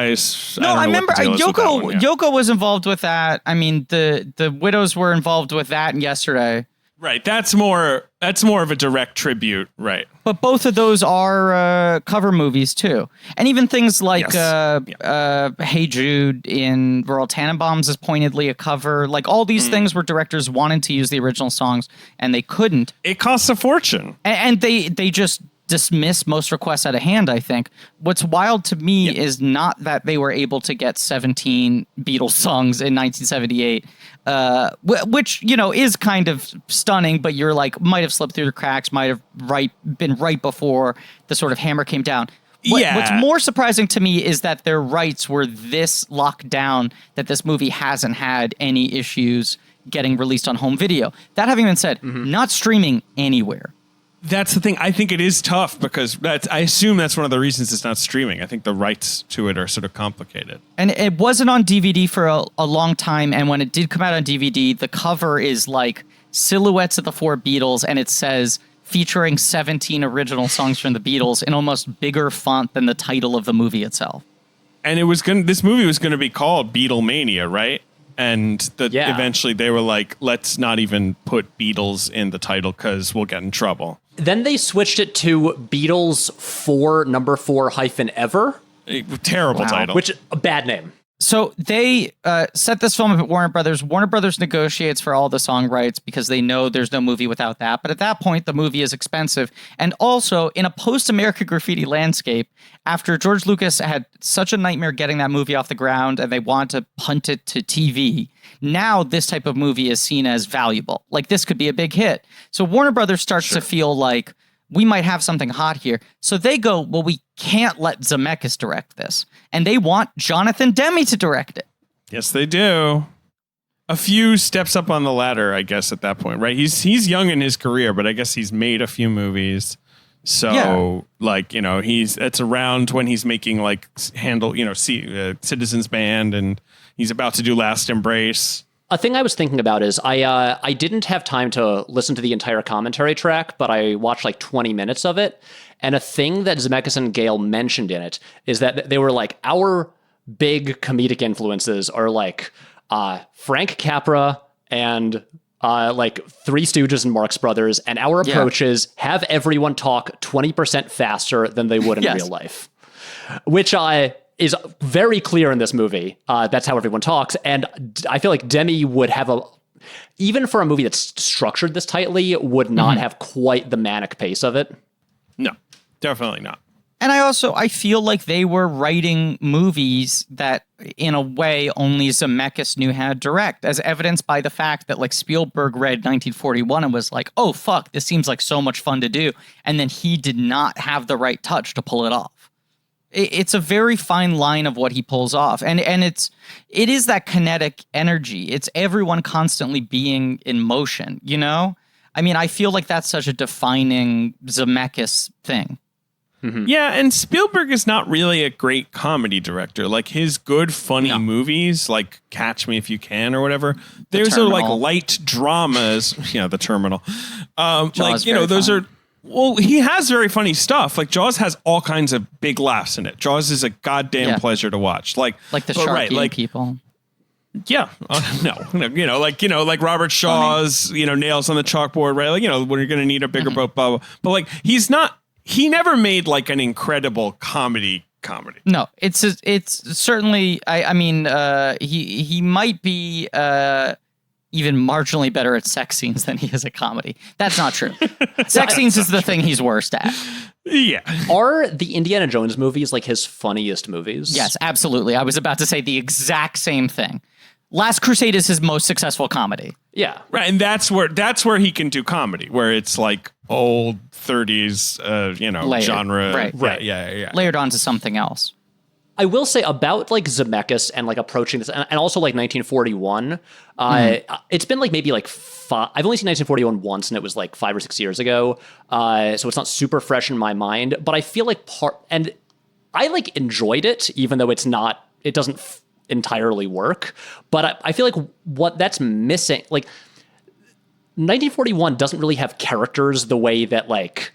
I remember Yoko was involved with that. I mean, the Widows were involved with that and Yesterday. Right. That's more of a direct tribute. Right. But both of those are cover movies too. And even things like Hey Jude in Royal Tannenbaums is pointedly a cover. Like, all these things where directors wanted to use the original songs and they couldn't. It costs a fortune. And they just dismiss most requests out of hand, I think. What's wild to me is not that they were able to get 17 Beatles songs in 1978, which, you know, is kind of stunning, but you're like, might have slipped through the cracks, might have been right before the sort of hammer came down. What's more surprising to me is that their rights were this locked down that this movie hasn't had any issues getting released on home video. That having been said, not streaming anywhere. That's the thing. I think it is tough because I assume that's one of the reasons it's not streaming. I think the rights to it are sort of complicated. And it wasn't on DVD for a long time. And when it did come out on DVD, the cover is like silhouettes of the four Beatles, and it says featuring 17 original songs from the Beatles in almost bigger font than the title of the movie itself. And this movie was going to be called Beatlemania, right? And eventually they were like, let's not even put Beatles in the title because we'll get in trouble. Then they switched it to Beatles 4 number 4 hyphen ever. Terrible title. Which, a bad name. So they set this film up at Warner Brothers. Warner Brothers negotiates for all the song rights because they know there's no movie without that. But at that point, the movie is expensive. And also, in a post-American Graffiti landscape, after George Lucas had such a nightmare getting that movie off the ground and they want to punt it to TV, now this type of movie is seen as valuable. Like, this could be a big hit. So Warner Brothers starts to feel like, we might have something hot here. So they go, well, we can't let Zemeckis direct this. And they want Jonathan Demme to direct it. Yes, they do. A few steps up on the ladder, I guess, at that point, right? He's young in his career, but I guess he's made a few movies. So, like, you know, it's around when he's making, like, Citizens Band, and he's about to do Last Embrace. A thing I was thinking about is I didn't have time to listen to the entire commentary track, but I watched like 20 minutes of it. And a thing that Zemeckis and Gale mentioned in it is that they were like, our big comedic influences are like Frank Capra and like Three Stooges and Marx Brothers. And our approach is have everyone talk 20% faster than they would in real life, which is very clear in this movie. That's how everyone talks. And I feel like Demme would have even for a movie that's structured this tightly, would not have quite the manic pace of it. No, definitely not. And I feel like they were writing movies that, in a way, only Zemeckis knew how to direct, as evidenced by the fact that like Spielberg read 1941 and was like, "Oh fuck, this seems like so much fun to do," and then he did not have the right touch to pull it off. It's a very fine line of what he pulls off, and it is that kinetic energy. It's everyone constantly being in motion. You know, I mean, I feel like that's such a defining Zemeckis thing. Mm-hmm. Yeah, and Spielberg is not really a great comedy director. Like his good, funny movies, like Catch Me If You Can or whatever, those are like light dramas. The Terminal. Like, those are. Well, he has very funny stuff. Like Jaws has all kinds of big laughs in it. Jaws is a goddamn pleasure to watch. Like the shark people. Yeah, like Robert Shaw's, Nails on the Chalkboard, right? Like, when you're going to need a bigger boat, blah, blah. But like, he never made like an incredible comedy. No, it's certainly, I mean, he might be even marginally better at sex scenes than he is at comedy. That's not true. Sex scenes is the thing he's worst at. Yeah. Are the Indiana Jones movies like his funniest movies? Yes, absolutely. I was about to say the exact same thing. Last Crusade is his most successful comedy. Yeah. Right, and that's where he can do comedy, where it's like old 30s, layered, genre. Right. Yeah. Layered onto something else. I will say about like Zemeckis and like approaching this, and also like 1941. It's been like maybe like I've only seen 1941 once, and it was like 5 or 6 years ago. So it's not super fresh in my mind. But I feel like and I like enjoyed it, even though it doesn't entirely work. But I feel like what that's missing, like 1941 doesn't really have characters the way that like.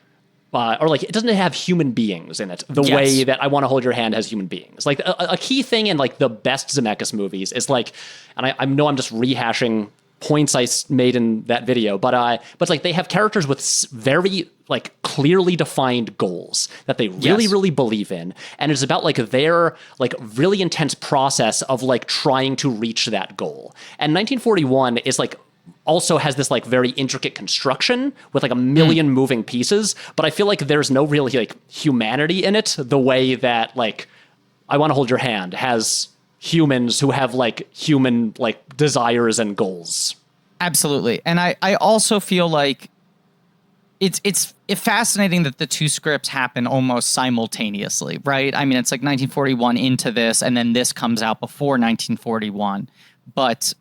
Or like it doesn't have human beings in it the way that I Want to Hold Your Hand has human beings. Like a key thing in like the best Zemeckis movies is like, and I know I'm just rehashing points I made in that video, but it's like they have characters with very like clearly defined goals that they really, really believe in. And it's about like their like really intense process of like trying to reach that goal. And 1941 is like, also has this like very intricate construction with like a million moving pieces, but I feel like there's no really like humanity in it the way that like I Want to Hold Your Hand has humans who have like human like desires and goals. Absolutely. And I also feel like it's fascinating that the two scripts happen almost simultaneously, right? I mean, it's like 1941 into this, and then this comes out before 1941. But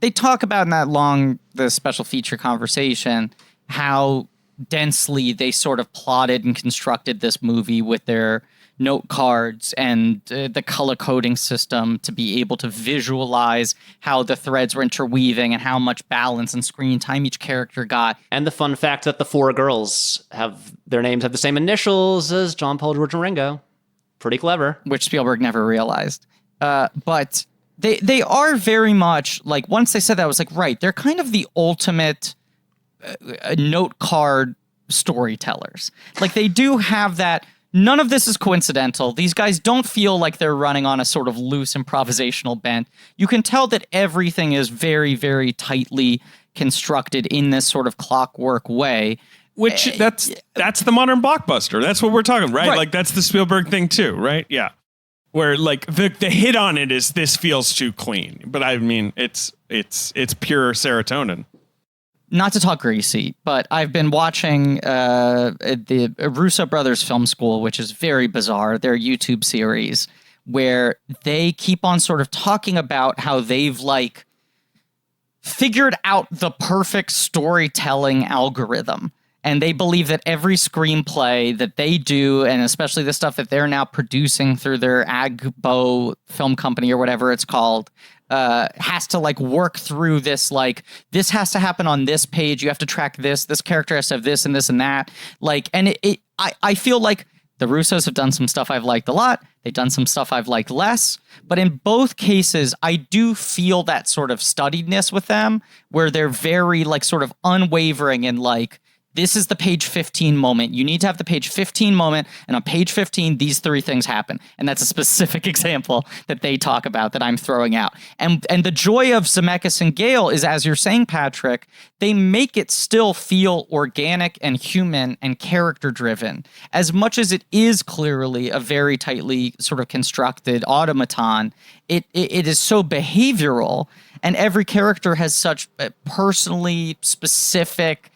they talk about in the special feature conversation, how densely they sort of plotted and constructed this movie with their note cards and the color coding system to be able to visualize how the threads were interweaving and how much balance and screen time each character got. And the fun fact that the 4 girls their names have the same initials as John, Paul, George, and Ringo. Pretty clever. Which Spielberg never realized. But they are very much like, once they said that, I was like, right, they're kind of the ultimate note card storytellers. Like they do have that. None of this is coincidental. These guys don't feel like they're running on a sort of loose improvisational bent. You can tell that everything is very, very tightly constructed in this sort of clockwork way. Which that's the modern blockbuster. That's what we're talking, right? Like that's the Spielberg thing too, right? Yeah. Where like the hit on it is this feels too clean, but I mean it's pure serotonin. Not to talk greasy, but I've been watching the Russo Brothers Film School, which is very bizarre. Their YouTube series where they keep on sort of talking about how they've like figured out the perfect storytelling algorithm. And they believe that every screenplay that they do, and especially the stuff that they're now producing through their Agbo film company or whatever it's called, has to like work through this, like this has to happen on this page. You have to track this character has to have this and this and that. Like, and I feel like the Russos have done some stuff I've liked a lot. They've done some stuff I've liked less. But in both cases, I do feel that sort of studiedness with them where they're very like sort of unwavering and like, this is the page 15 moment. You need to have the page 15 moment. And on page 15, these three things happen. And that's a specific example that they talk about that I'm throwing out. And the joy of Zemeckis and Gale is, as you're saying, Patrick, they make it still feel organic and human and character driven. As much as it is clearly a very tightly sort of constructed automaton, it is so behavioral, and every character has such personally specific,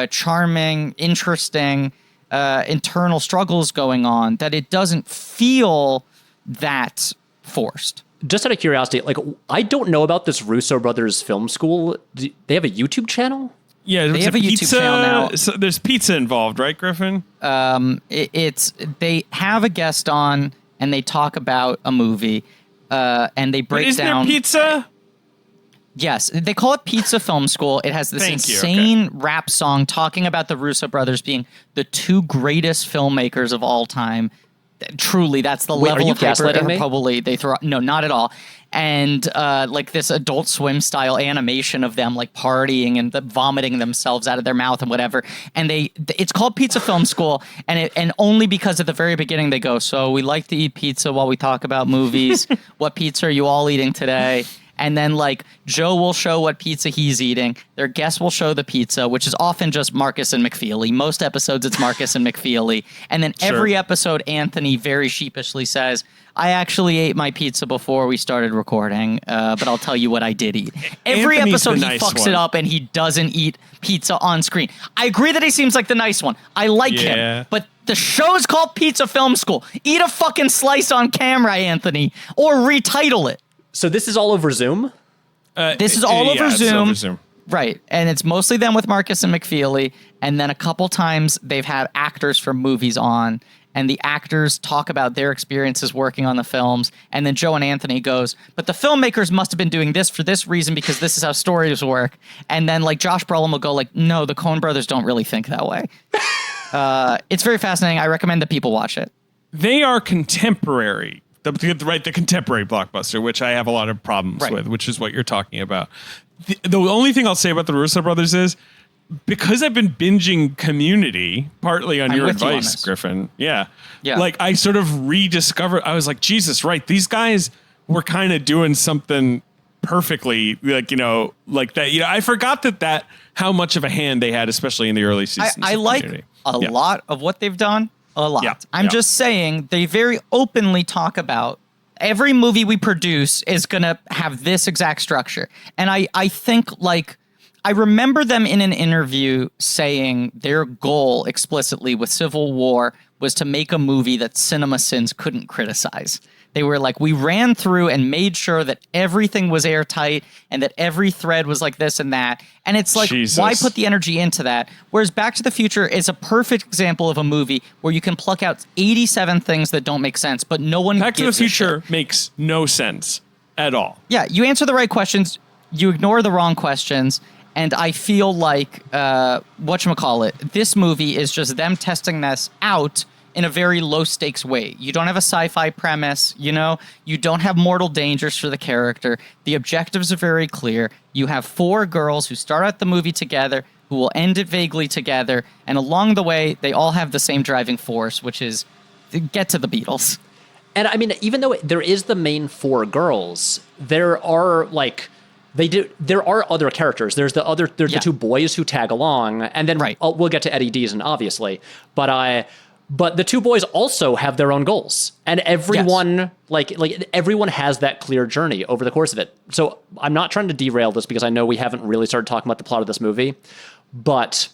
charming, interesting internal struggles going on that it doesn't feel that forced. Just out of curiosity, like, I don't know about this Russo brothers film school. They have a YouTube channel? Yeah, They have a YouTube channel now. So there's pizza involved, right, Griffin? They have a guest on and they talk about a movie and they break Isn't down. there pizza? Yes, they call it Pizza Film School. It has this insane rap song talking about the Russo brothers being the two greatest filmmakers of all time. Truly, that's the level of hyperbole they throw. No, not at all. And like this Adult Swim style animation of them like partying and vomiting themselves out of their mouth and whatever. And it's called Pizza Film School, and only because at the very beginning they go, so we like to eat pizza while we talk about movies. What pizza are you all eating today? And then, like, Joe will show what pizza he's eating. Their guest will show the pizza, which is often just Marcus and McFeely. Most episodes, it's Marcus and McFeely. And then every episode, Anthony very sheepishly says, I actually ate my pizza before we started recording, but I'll tell you what I did eat. Every episode, he fucks it up and he doesn't eat pizza on screen. I agree that he seems like the nice one. I like him. But the show is called Pizza Film School. Eat a fucking slice on camera, Anthony, or retitle it. So this is all over Zoom? This is all over Zoom. Over Zoom. Right. And it's mostly them with Marcus and McFeely. And then a couple times they've had actors from movies on, and the actors talk about their experiences working on the films. And then Joe and Anthony goes, but the filmmakers must have been doing this for this reason because this is how stories work. And then like Josh Brolin will go like, no, the Coen brothers don't really think that way. It's very fascinating. I recommend that people watch it. They are contemporary. The contemporary blockbuster, which I have a lot of problems with, which is what you're talking about. The only thing I'll say about the Russo brothers is, because I've been binging Community, partly on your advice, Griffin. Yeah. Like, I sort of rediscovered, I was like, Jesus, right, these guys were kind of doing something perfectly, like, like that. I forgot that how much of a hand they had, especially in the early seasons. I like Community. a lot of what they've done. A lot. I'm just saying they very openly talk about every movie we produce is going to have this exact structure. And I think, like, I remember them in an interview saying their goal explicitly with Civil War was to make a movie that CinemaSins couldn't criticize. They were like, we ran through and made sure that everything was airtight and that every thread was like this and that. And it's like, why put the energy into that? Whereas Back to the Future is a perfect example of a movie where you can pluck out 87 things that don't make sense, but no one Back to the gives a Future shit. makes no sense at all. Yeah, you answer the right questions, you ignore the wrong questions, and I feel like, whatchamacallit, this movie is just them testing this out in a very low stakes way. You don't have a sci-fi premise, you don't have mortal dangers for the character. The objectives are very clear. You have four girls who start out the movie together, who will end it vaguely together, and along the way, they all have the same driving force, which is get to the Beatles. And I mean, even though there is the main four girls, there are like there are other characters. There's the two boys who tag along, and then we'll get to Eddie Deezen, obviously, but the two boys also have their own goals, and everyone like everyone has that clear journey over the course of it. So I'm not trying to derail this because I know we haven't really started talking about the plot of this movie, but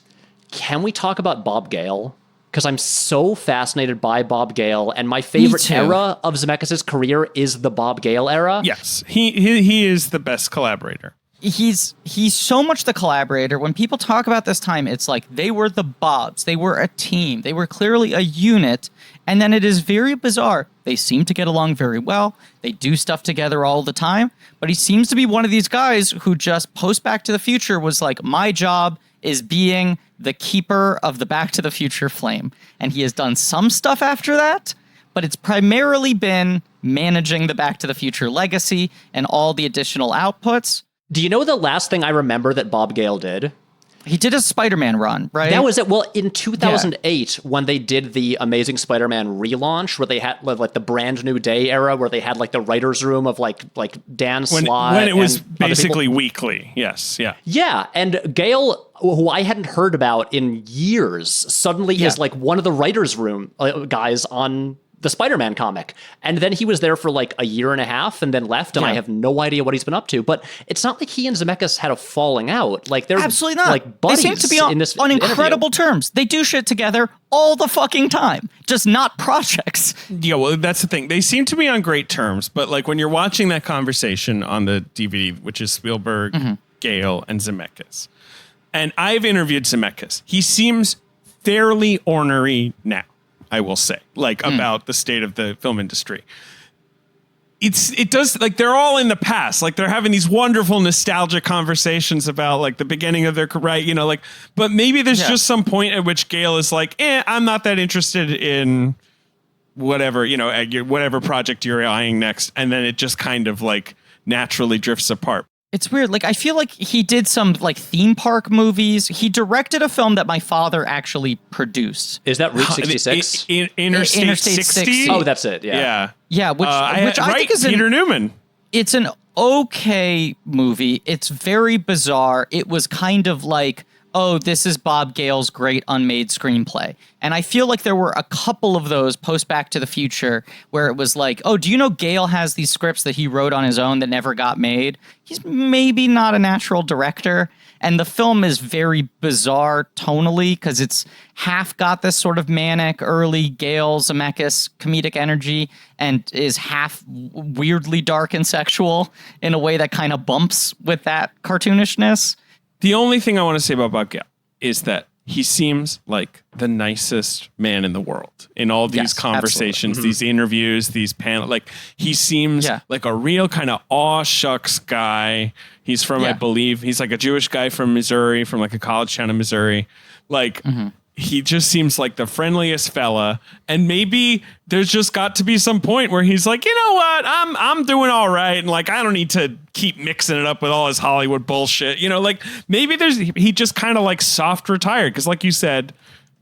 can we talk about Bob Gale? Because I'm so fascinated by Bob Gale, and my favorite era of Zemeckis' career is the Bob Gale era. Yes, he is the best collaborator. He's so much the collaborator. When people talk about this time, it's like they were the Bobs. They were a team. They were clearly a unit. And then it is very bizarre. They seem to get along very well. They do stuff together all the time. But he seems to be one of these guys who just post Back to the Future was like, my job is being the keeper of the Back to the Future flame. And he has done some stuff after that, but it's primarily been managing the Back to the Future legacy and all the additional outputs. Do you know the last thing I remember that Bob Gale did? He did a Spider-Man run, right? That was it. Well, in 2008, when they did the Amazing Spider-Man relaunch, where they had like the Brand New Day era, where they had like the writers' room of like Dan Slott, when it was and other basically people. weekly. Yes, yeah. Yeah, and Gale, who I hadn't heard about in years, suddenly is like one of the writers' room guys on the Spider-Man comic. And then he was there for like a year and a half and then left, and I have no idea what he's been up to. But it's not like he and Zemeckis had a falling out. Like they're absolutely not. like buddies. They seem to be on, in this on incredible interview. terms. They do shit together all the fucking time, just not projects. Yeah, well, that's the thing. They seem to be on great terms, but like when you're watching that conversation on the DVD, which is Spielberg, Gale, and Zemeckis, and I've interviewed Zemeckis, he seems fairly ornery now, I will say, like about the state of the film industry. It does, like, they're all in the past. Like, they're having these wonderful nostalgic conversations about like the beginning of their career, you know, like, but maybe there's just some point at which Gale is like, I'm not that interested in whatever, you know, whatever project you're eyeing next. And then it just kind of like naturally drifts apart. It's weird. Like, I feel like he did some like theme park movies. He directed a film that my father actually produced. Is that Route 66? Interstate 60? Oh, that's it. Yeah. Yeah, which I think is Peter Newman. It's an okay movie. It's very bizarre. It was kind of like, oh, this is Bob Gale's great unmade screenplay. And I feel like there were a couple of those post Back to the Future where it was like, oh, do you know Gale has these scripts that he wrote on his own that never got made? He's maybe not a natural director. And the film is very bizarre tonally because it's half got this sort of manic early Gale Zemeckis comedic energy and is half weirdly dark and sexual in a way that kind of bumps with that cartoonishness. The only thing I want to say about Bob Gale is that he seems like the nicest man in the world in all these conversations, these interviews, these panels. Like, he seems like a real kind of aw shucks guy. He's from, I believe, he's like a Jewish guy from Missouri, from like a college town in Missouri. Like, he just seems like the friendliest fella. And maybe there's just got to be some point where he's like, you know what, I'm doing all right. And like, I don't need to keep mixing it up with all his Hollywood bullshit. You know, like maybe he just kind of like soft retired. Cause like you said,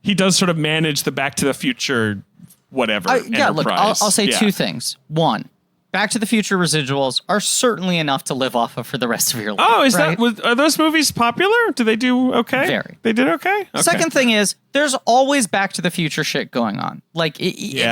he does sort of manage the Back to the Future, whatever. Look, I'll say two things. One, Back to the Future residuals are certainly enough to live off of for the rest of your life. Oh, are those movies popular? Do they do okay? Very. They did okay? Second thing is, there's always Back to the Future shit going on. Like,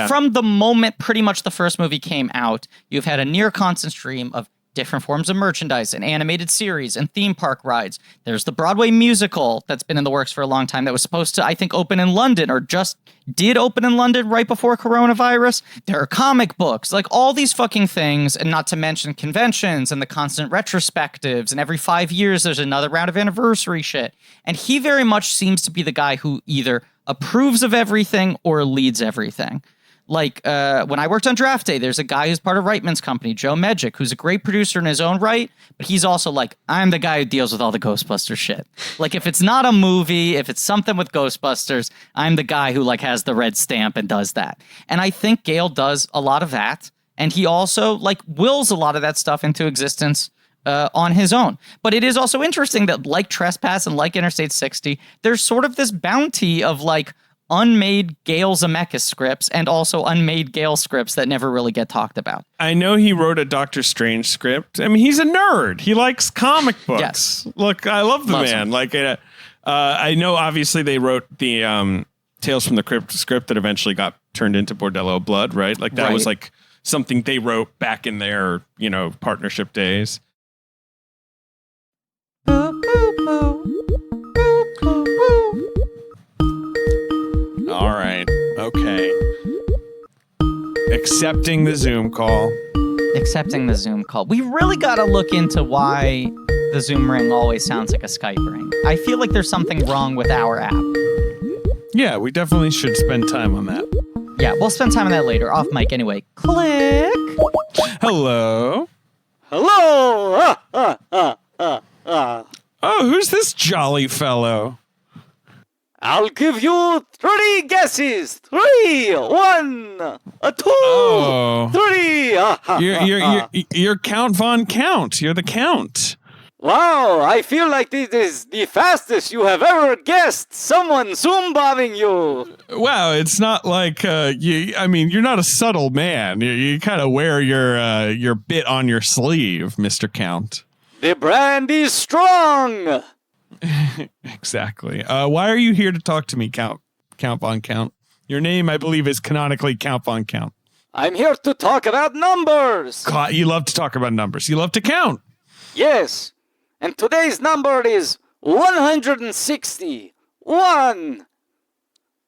from the moment pretty much the first movie came out, you've had a near constant stream of different forms of merchandise and animated series and theme park rides. There's the Broadway musical that's been in the works for a long time that was supposed to, I think, open in London or just did open in London right before coronavirus. There are comic books, like all these fucking things, and not to mention conventions and the constant retrospectives, and every 5 years there's another round of anniversary shit. And he very much seems to be the guy who either approves of everything or leads everything. Like, when I worked on Draft Day, there's a guy who's part of Reitman's company, Joe Medjic, who's a great producer in his own right, but he's also like, I'm the guy who deals with all the Ghostbusters shit. Like, if it's not a movie, if it's something with Ghostbusters, I'm the guy who, like, has the red stamp and does that. And I think Gale does a lot of that, and he also, like, wills a lot of that stuff into existence on his own. But it is also interesting that, like Trespass and like Interstate 60, there's sort of this bounty of, like, unmade Gale Zemeckis scripts and also unmade Gale scripts that never really get talked about. I know he wrote a Doctor Strange script. I mean, he's a nerd. He likes comic books. Yes. Look, I love the Loves man. him. Like, I know obviously they wrote the Tales from the Crypt script that eventually got turned into Bordello of Blood, right? Like that was like something they wrote back in their, you know, partnership days. All right. Okay. Accepting the Zoom call. Accepting the Zoom call. We really got to look into why the Zoom ring always sounds like a Skype ring. I feel like there's something wrong with our app. Yeah, we definitely should spend time on that. Yeah, we'll spend time on that later. Off mic anyway. Click. Hello. Hello! Oh, who's this jolly fellow? I'll give you 3 guesses. 3, 1, 2, Oh. 3. You're Count Von Count. You're the Count. Wow, I feel like this is the fastest you have ever guessed. Someone Zoom-bombing you. Wow, it's not like you're not a subtle man. You kind of wear your bit on your sleeve, Mr. Count. The brand is strong. Exactly. Why are you here to talk to me, Count Von Count? Your name, I believe, is canonically Count Von Count. I'm here to talk about numbers. God, you love to talk about numbers. You love to count. Yes. And today's number is 160. 1,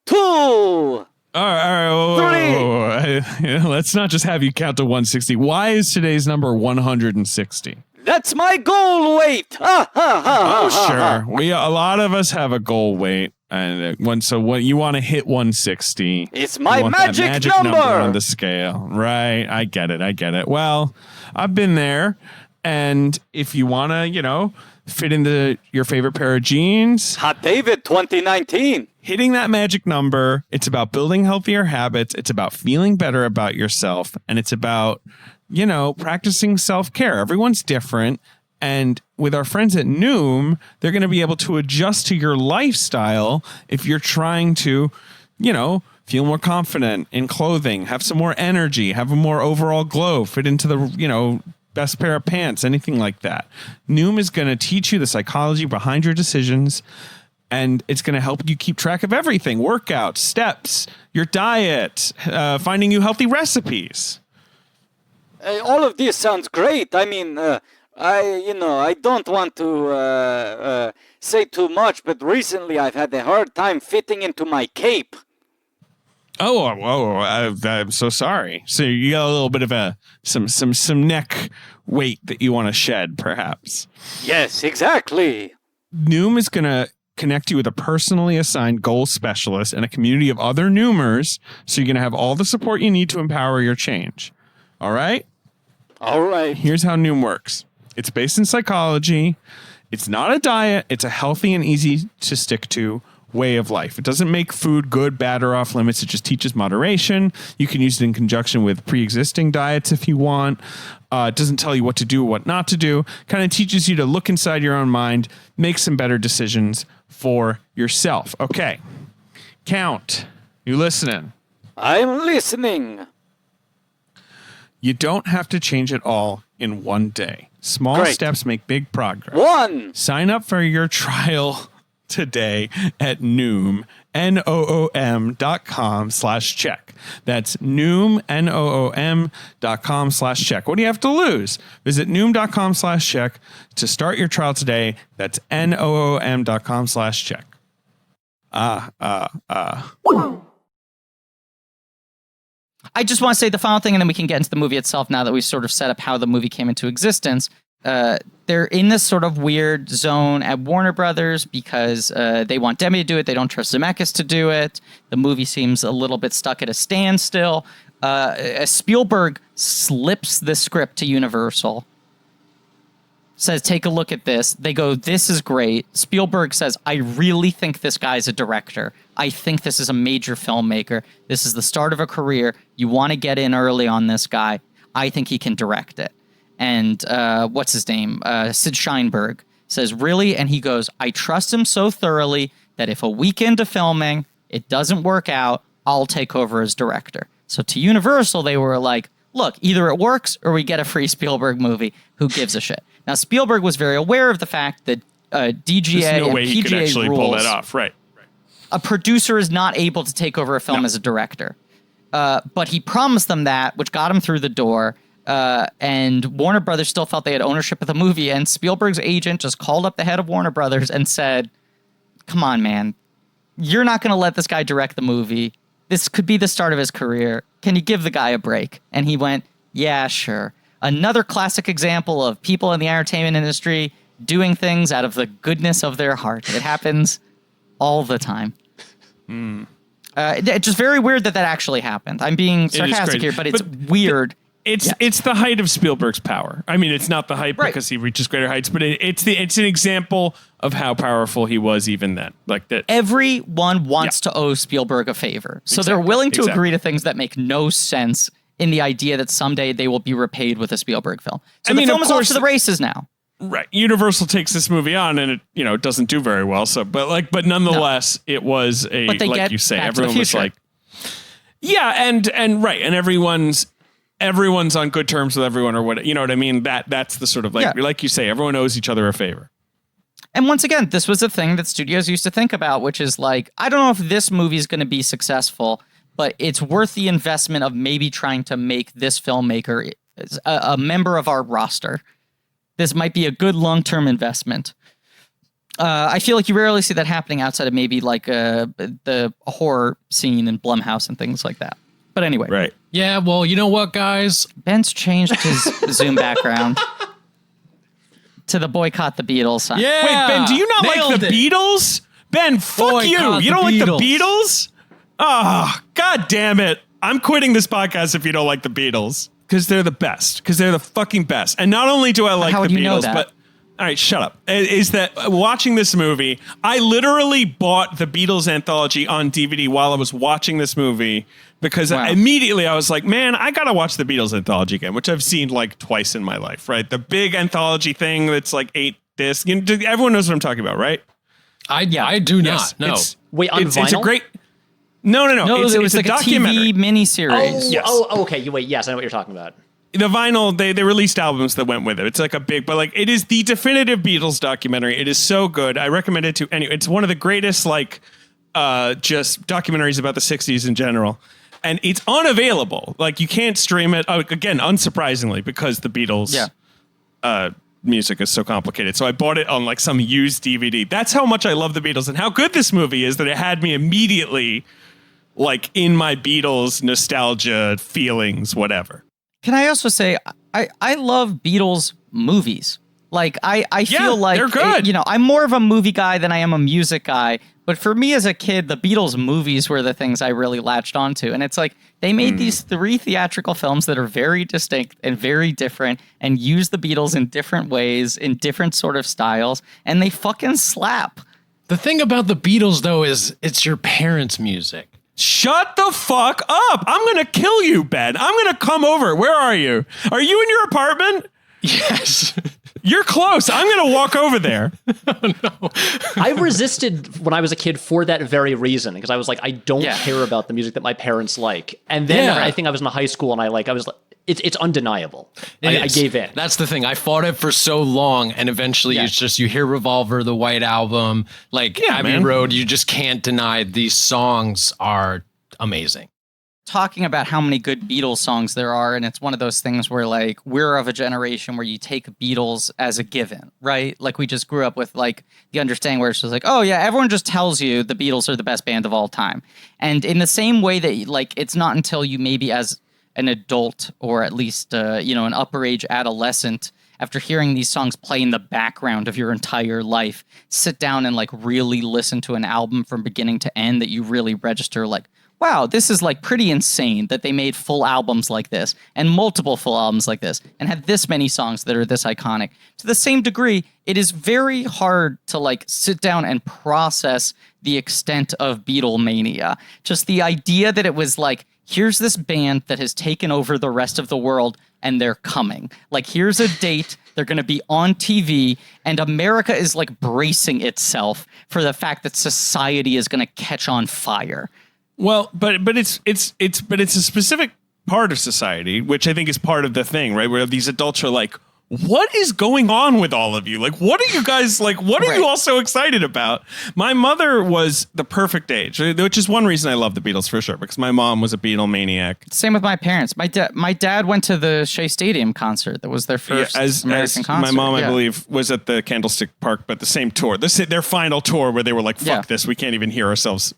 2. All right. Whoa. Let's not just have you count to 160. Why is today's number 160? That's my goal weight. Sure. A lot of us have a goal weight, and what you want to hit 160. It's my You want that magic number number on the scale. Right. I get it. Well, I've been there, and if you want to, fit into your favorite pair of jeans, Hot David 2019. hitting that magic number, it's about building healthier habits. It's about feeling better about yourself. And it's about, practicing self-care. Everyone's different. And with our friends at Noom, they're going to be able to adjust to your lifestyle if you're trying to, feel more confident in clothing, have some more energy, have a more overall glow, fit into the, best pair of pants, anything like that. Noom is going to teach you the psychology behind your decisions, and it's going to help you keep track of everything: workouts, steps, your diet, finding you healthy recipes. All of this sounds great. I mean, I don't want to say too much, but recently I've had a hard time fitting into my cape. I'm so sorry. So you got a little bit of some neck weight that you want to shed, perhaps. Yes, exactly. Noom is going to connect you with a personally assigned goal specialist and a community of other Noomers, so you're going to have all the support you need to empower your change. All right? All right. Here's how Noom works. It's based in psychology. It's not a diet. It's a healthy and easy to stick to way of life. It doesn't make food good, bad, or off limits. It just teaches moderation. You can use it in conjunction with pre-existing diets if you want. It doesn't tell you what to do or what not to do. Kind of teaches you to look inside your own mind, make some better decisions for yourself. Okay. Count. You listening? I'm listening. You don't have to change it all in one day. Small Great. steps make big progress. 1. Sign up for your trial today at Noom, Noom.com/check. That's Noom, Noom.com/check. What do you have to lose? Visit Noom.com/check to start your trial today. That's Noom.com/check. I just want to say the final thing, and then we can get into the movie itself now that we've sort of set up how the movie came into existence. They're in this sort of weird zone at Warner Brothers because they want Demi to do it. They don't trust Zemeckis to do it. The movie seems a little bit stuck at a standstill. Spielberg slips the script to Universal, says, take a look at this. They go, this is great. Spielberg says, I really think this guy's a director. I think this is a major filmmaker. This is the start of a career. You want to get in early on this guy. I think he can direct it. And what's his name? Sid Sheinberg says, really? And he goes, I trust him so thoroughly that if a week into filming, it doesn't work out, I'll take over as director. So to Universal, they were like, look, either it works or we get a free Spielberg movie. Who gives a shit? Now, Spielberg was very aware of the fact that DGA There's no and way he could PGA actually rules, pull that off. Right. a producer is not able to take over a film as a director. But he promised them that, which got him through the door. And Warner Brothers still felt they had ownership of the movie. And Spielberg's agent just called up the head of Warner Brothers and said, come on, man. You're not going to let this guy direct the movie. This could be the start of his career. Can you give the guy a break? And he went, yeah, sure. Another classic example of people in the entertainment industry doing things out of the goodness of their heart. It happens all the time. It's just very weird that actually happened. I'm being sarcastic here, but it's weird. It's the height of Spielberg's power. I mean, it's not the height because he reaches greater heights, but it's an example of how powerful he was even then. Like that. Everyone wants to owe Spielberg a favor, so they're willing to agree to things that make no sense in the idea that someday they will be repaid with a Spielberg film. So the film is off to the races now. Right. Universal takes this movie on and it doesn't do very well. So, but nonetheless, it was But they like get you say, Back to the everyone was Future. like, yeah. And right. And everyone's on good terms with everyone or what, you know what I mean? That's the sort of like you say, everyone owes each other a favor. And once again, this was a thing that studios used to think about, which is like, I don't know if this movie is going to be successful, but it's worth the investment of maybe trying to make this filmmaker a member of our roster. This might be a good long-term investment. I feel like you rarely see that happening outside of maybe like the horror scene in Blumhouse and things like that. But anyway. Right. Yeah, well, you know what, guys? Ben's changed his Zoom background to the boycott the Beatles sign. Yeah. Wait, Ben, do you not like Nailed the it. Beatles? Ben, fuck you. Boycott You the don't like the Beatles. Beatles? Ah, God damn it. I'm quitting this podcast if you don't like the Beatles. Because they're the best. Because they're the fucking best. And not only do I like How the would you know Beatles, that? but all right, shut up. Is that watching this movie, I literally bought the Beatles anthology on DVD while I was watching this movie because Wow. immediately I was like, man, I got to watch the Beatles anthology again, which I've seen like twice in my life, right? The big anthology thing that's like 8 discs. Everyone knows what I'm talking about, right? I do Yes, not. No. Wait, on It's a vinyl? great... No. No, It's it was a like a documentary. TV miniseries. Yes. Okay. Wait, yes, I know what you're talking about. The vinyl, they released albums that went with it. It's like a big, but like it is the definitive Beatles documentary. It is so good. I recommend it to anyone. It's one of the greatest just documentaries about the 60s in general. And it's unavailable. Like you can't stream it. Again, unsurprisingly, because the Beatles music is so complicated. So I bought it on like some used DVD. That's how much I love the Beatles and how good this movie is that it had me immediately like in my Beatles nostalgia feelings, whatever. Can I also say, I love Beatles movies. Like, I feel like, they're good. I'm more of a movie guy than I am a music guy. But for me as a kid, the Beatles movies were the things I really latched onto. And it's like, they made these 3 theatrical films that are very distinct and very different and use the Beatles in different ways, in different sort of styles. And they fucking slap. The thing about the Beatles, though, is it's your parents' music. Shut the fuck up. I'm going to kill you, Ben. I'm going to come over. Where are you? Are you in your apartment? Yes. You're close. I'm going to walk over there. I resisted when I was a kid for that very reason because I was like, I don't Yeah. care about the music that my parents like. And then Yeah. I think I was in high school and I was like, it's undeniable. It I is. gave in. That's the thing. I fought it for so long, and eventually Yeah. it's just you hear Revolver, the White Album, like Abbey man. Road. You just can't deny these songs are amazing. Talking about how many good Beatles songs there are, and it's one of those things where like we're of a generation where you take Beatles as a given, right? Like we just grew up with like the understanding where it's just like, oh yeah, everyone just tells you the Beatles are the best band of all time. And in the same way that like it's not until you maybe as an adult or at least an upper age adolescent, after hearing these songs play in the background of your entire life, sit down and like really listen to an album from beginning to end, that you really register like, wow, this is like pretty insane that they made full albums like this and multiple full albums like this and had this many songs that are this iconic. To the same degree, it is very hard to like sit down and process the extent of Beatlemania. Just the idea that it was like, here's this band that has taken over the rest of the world and they're coming. Like, here's a date. They're going to be on TV, and America is like bracing itself for the fact that society is going to catch on fire. Well, but it's a specific part of society, which I think is part of the thing, right? Where these adults are like, what is going on with all of you? Like, what are you guys like? What are you all so excited about? My mother was the perfect age, which is one reason I love the Beatles for sure, because my mom was a Beatle maniac. Same with my parents. My dad went to the Shea Stadium concert. That was their first American concert. My mom, I Yeah. believe, was at the Candlestick Park, but the same tour, their final tour where they were like, fuck this, we can't even hear ourselves,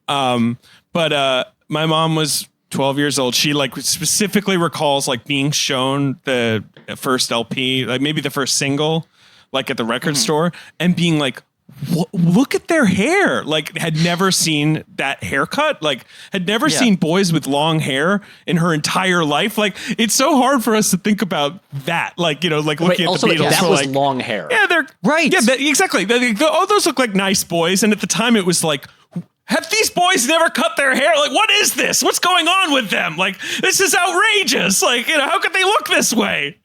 But my mom was 12 years old. She like specifically recalls like being shown the first LP, like maybe the first single, like at the record store, and being like, look at their hair. Like, had never seen that haircut, like had never seen boys with long hair in her entire life. Like, it's so hard for us to think about that. Like, like looking also, at the Beatles. that we're was like, long hair. yeah, they're Right. Yeah, exactly. Oh, those look like nice boys. And at the time it was like, have these boys never cut their hair? Like, what is this? What's going on with them? Like, this is outrageous. Like, how could they look this way?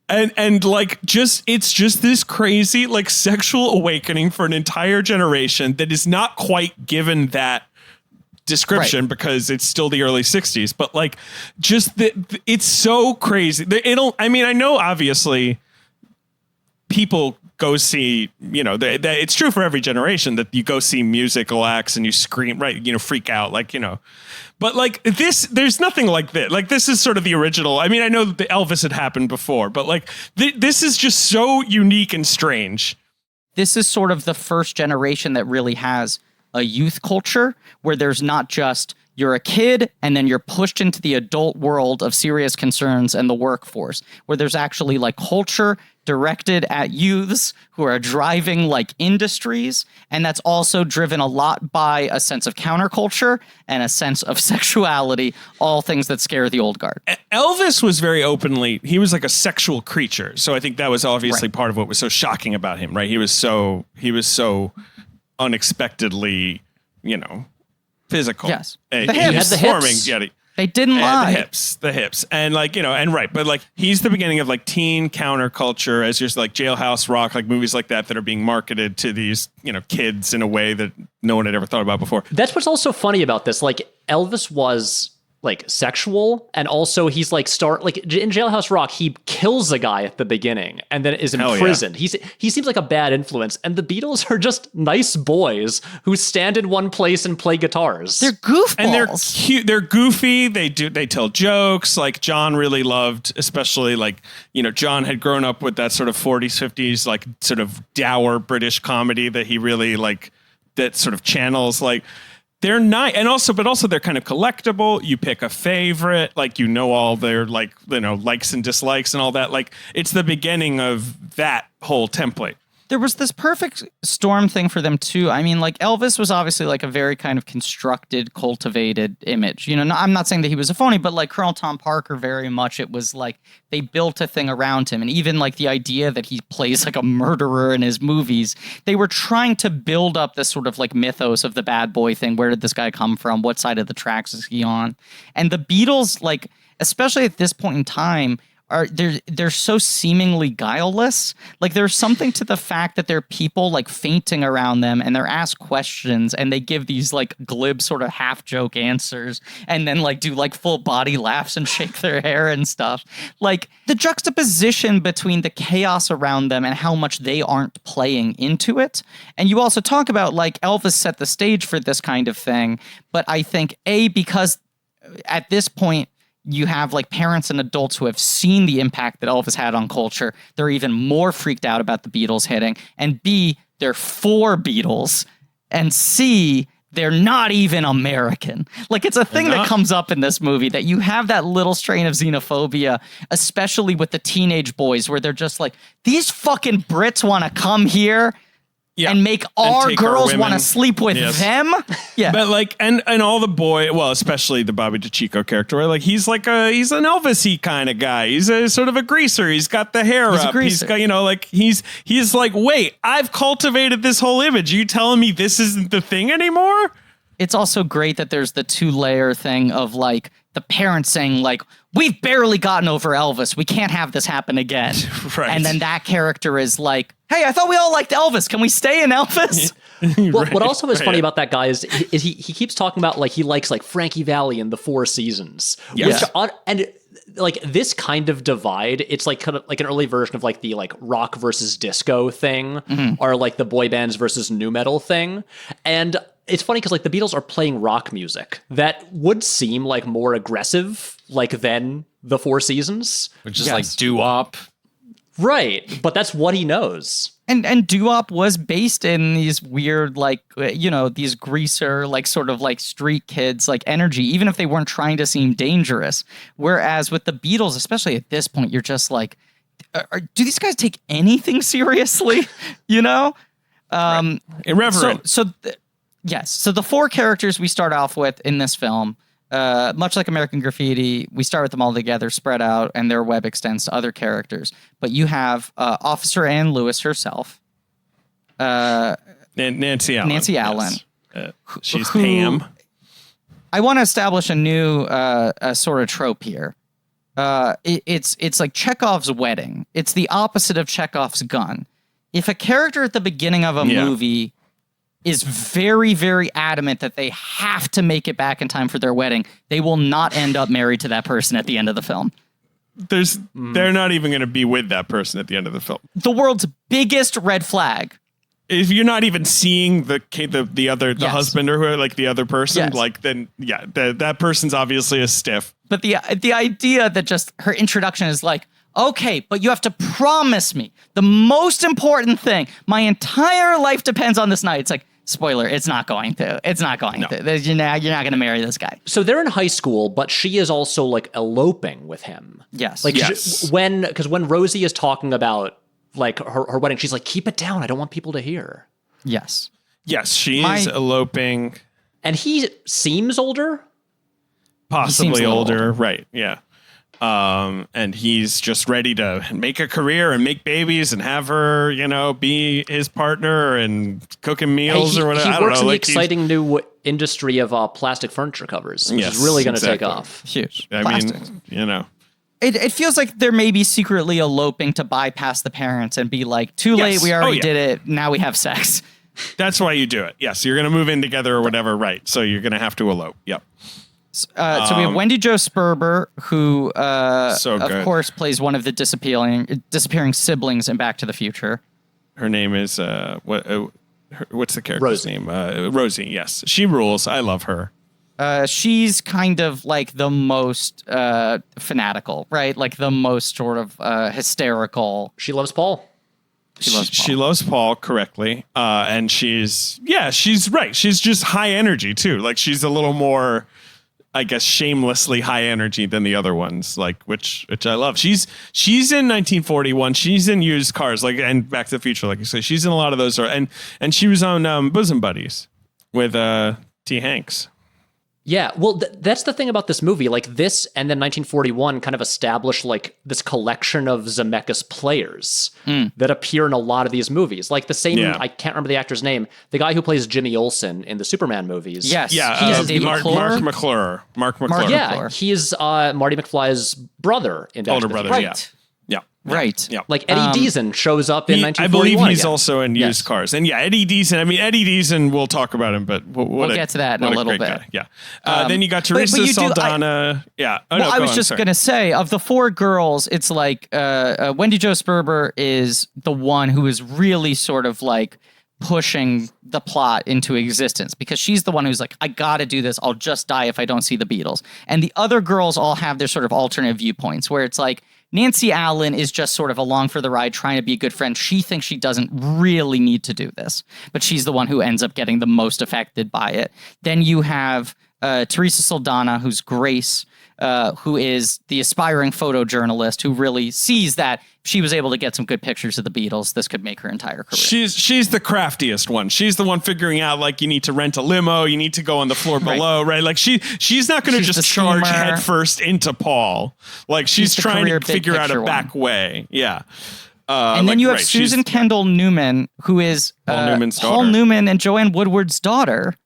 And like it's just this crazy like sexual awakening for an entire generation that is not quite given that description because it's still the early 60s, but like it's so crazy. I mean, I know obviously people go see, it's true for every generation that you go see musical acts and you scream, right? Freak out, but like there's nothing like this. Like this is sort of the original. I mean, I know that the Elvis had happened before, but like this is just so unique and strange. This is sort of the first generation that really has a youth culture where there's not just you're a kid and then you're pushed into the adult world of serious concerns and the workforce, where there's actually like culture directed at youths who are driving like industries. And that's also driven a lot by a sense of counterculture and a sense of sexuality, all things that scare the old guard. Elvis was very openly, he was like a sexual creature. So I think that was obviously part of what was so shocking about him, right? He was so unexpectedly, physical. Yes. He had the hips. They didn't lie. The hips. And like, and right. But like, he's the beginning of like teen counterculture as just like Jailhouse Rock, like movies like that are being marketed to these, kids in a way that no one had ever thought about before. That's what's also funny about this. Like Elvis was like sexual, and also he's like in Jailhouse Rock, he kills a guy at the beginning and then is imprisoned. Yeah. He seems like a bad influence, and the Beatles are just nice boys who stand in one place and play guitars. They're goofballs. And they're cute. They're goofy. They tell jokes. Like John really loved, especially like, John had grown up with that sort of 40s, 50s, like sort of dour British comedy that he really like, that sort of channels like. They're nice, but also they're kind of collectible. You pick a favorite, like all their like likes and dislikes and all that. Like it's the beginning of that whole template. There was this perfect storm thing for them too. I mean, like Elvis was obviously like a very kind of constructed, cultivated image. I'm not saying that he was a phony, but like Colonel Tom Parker, very much it was like they built a thing around him. And even like the idea that he plays like a murderer in his movies, they were trying to build up this sort of like mythos of the bad boy thing. Where did this guy come from? What side of the tracks is he on? And the Beatles, like, especially at this point in time, they're so seemingly guileless. Like there's something to the fact that there are people like fainting around them and they're asked questions and they give these like glib sort of half joke answers and then like do like full body laughs and shake their hair and stuff. Like the juxtaposition between the chaos around them and how much they aren't playing into it. And you also talk about like Elvis set the stage for this kind of thing. But I think because at this point, you have like parents and adults who have seen the impact that Elvis had on culture. They're even more freaked out about the Beatles hitting. And B, they're for Beatles. And C, they're not even American. Like it's a thing that comes up in this movie that you have that little strain of xenophobia, especially with the teenage boys where they're just like, these fucking Brits want to come here. Yeah. And make our girls want to sleep with them. Yeah. But like, and all the especially the Bobby DeCicco character, right? Like he's an Elvis-y kind of guy. He's a sort of a greaser. He's got the hair up. He's got, like he's like, wait, I've cultivated this whole image. Are you telling me this isn't the thing anymore? It's also great that there's the 2-layer thing of like the parents saying like, we've barely gotten over Elvis. We can't have this happen again. Right. And then that character is like, hey, I thought we all liked Elvis. Can we stay in Elvis? Well, what also is funny about that guy is he keeps talking about like he likes like Frankie Valli and the Four Seasons. Yes. And like this kind of divide, it's like kind of like an early version of like the like rock versus disco thing, or like the boy bands versus nu metal thing. And it's funny because like the Beatles are playing rock music that would seem like more aggressive like than the Four Seasons, which is like doo-wop. Right, but that's what he knows. And doo-wop was based in these weird, like, these greaser, like, sort of like street kids, like energy, even if they weren't trying to seem dangerous. Whereas with the Beatles, especially at this point, you're just like, do these guys take anything seriously? Right. Irreverent. Yes. So the 4 characters we start off with in this film, much like American Graffiti, we start with them all together, spread out, and their web extends to other characters. But you have Officer Ann Lewis herself. Nancy Allen. Nancy Allen. Yes. She's Pam. I want to establish a new sort of trope here. it's like Chekhov's wedding. It's the opposite of Chekhov's gun. If a character at the beginning of a movie is very, very adamant that they have to make it back in time for their wedding, they will not end up married to that person at the end of the film. They're not even going to be with that person at the end of the film. The world's biggest red flag. If you're not even seeing the husband or who, like the other person, like then that person's obviously a stiff. But the idea that just her introduction is like, okay, but you have to promise me the most important thing. My entire life depends on this night. It's like, spoiler, it's not going to. It's not going to. You're not going to marry this guy. So they're in high school, but she is also like eloping with him. Yes. Like when Rosie is talking about like her wedding, she's like, keep it down. I don't want people to hear. Yes. Yes, she is eloping. And he seems older? Possibly older. Right. Yeah. And he's just ready to make a career and make babies and have her, be his partner and cook him meals or whatever. He works in the exciting new industry of plastic furniture covers, which is really going to take off. Huge. Plastics. It feels like they're maybe secretly eloping to bypass the parents and be like, too late, we already did it, now we have sex. That's why you do it. Yes, you're going to move in together or whatever, right. So you're going to have to elope. Yep. So we have Wendy Jo Sperber, who, of course, plays one of the disappearing siblings in Back to the Future. Her name is, what's the character's name? Rosie, yes. She rules. I love her. She's kind of like the most fanatical, right? Like the most sort of hysterical. She loves Paul. She loves Paul correctly. And she's right. She's just high energy, too. Like, she's a little more, I guess, shamelessly high energy than the other ones, like which I love. She's in 1941. She's in Used Cars, like, and Back to the Future, like you say. She's in a lot of those, and she was on Bosom Buddies with T. Hanks. Yeah, well, that's the thing about this movie. Like this, and then 1941 kind of established like this collection of Zemeckis players that appear in a lot of these movies. Like the same, I can't remember the actor's name. The guy who plays Jimmy Olsen in the Superman movies. Yes, he's Mark McClure. Yeah, he is Marty McFly's brother in Back to the Future. Right. Right. Yeah. Like Eddie Deezen shows up in 1941. I believe he's also in Used Cars. And Eddie Deezen. I mean, Eddie Deezen, we'll talk about him, but we'll get to that in a little bit. Guy. Yeah. Then you got Teresa Saldana. I was just going to say, of the four girls, it's like Wendy Jo Sperber is the one who is really sort of like pushing the plot into existence because she's the one who's like, I got to do this. I'll just die if I don't see the Beatles. And the other girls all have their sort of alternate viewpoints where it's like, Nancy Allen is just sort of along for the ride, trying to be a good friend. She thinks she doesn't really need to do this, but she's the one who ends up getting the most affected by it. Then you have Teresa Saldana, who's Grace, who is the aspiring photojournalist who really sees that if she was able to get some good pictures of the Beatles, this could make her entire career. She's the craftiest one. She's the one figuring out, like, you need to rent a limo, you need to go on the floor below, right? Like, she's not going to just charge headfirst into Paul. Like, she's trying to figure out a back way. Yeah. And then you have Susan Kendall Newman, who is Paul Newman and Joanne Woodward's daughter,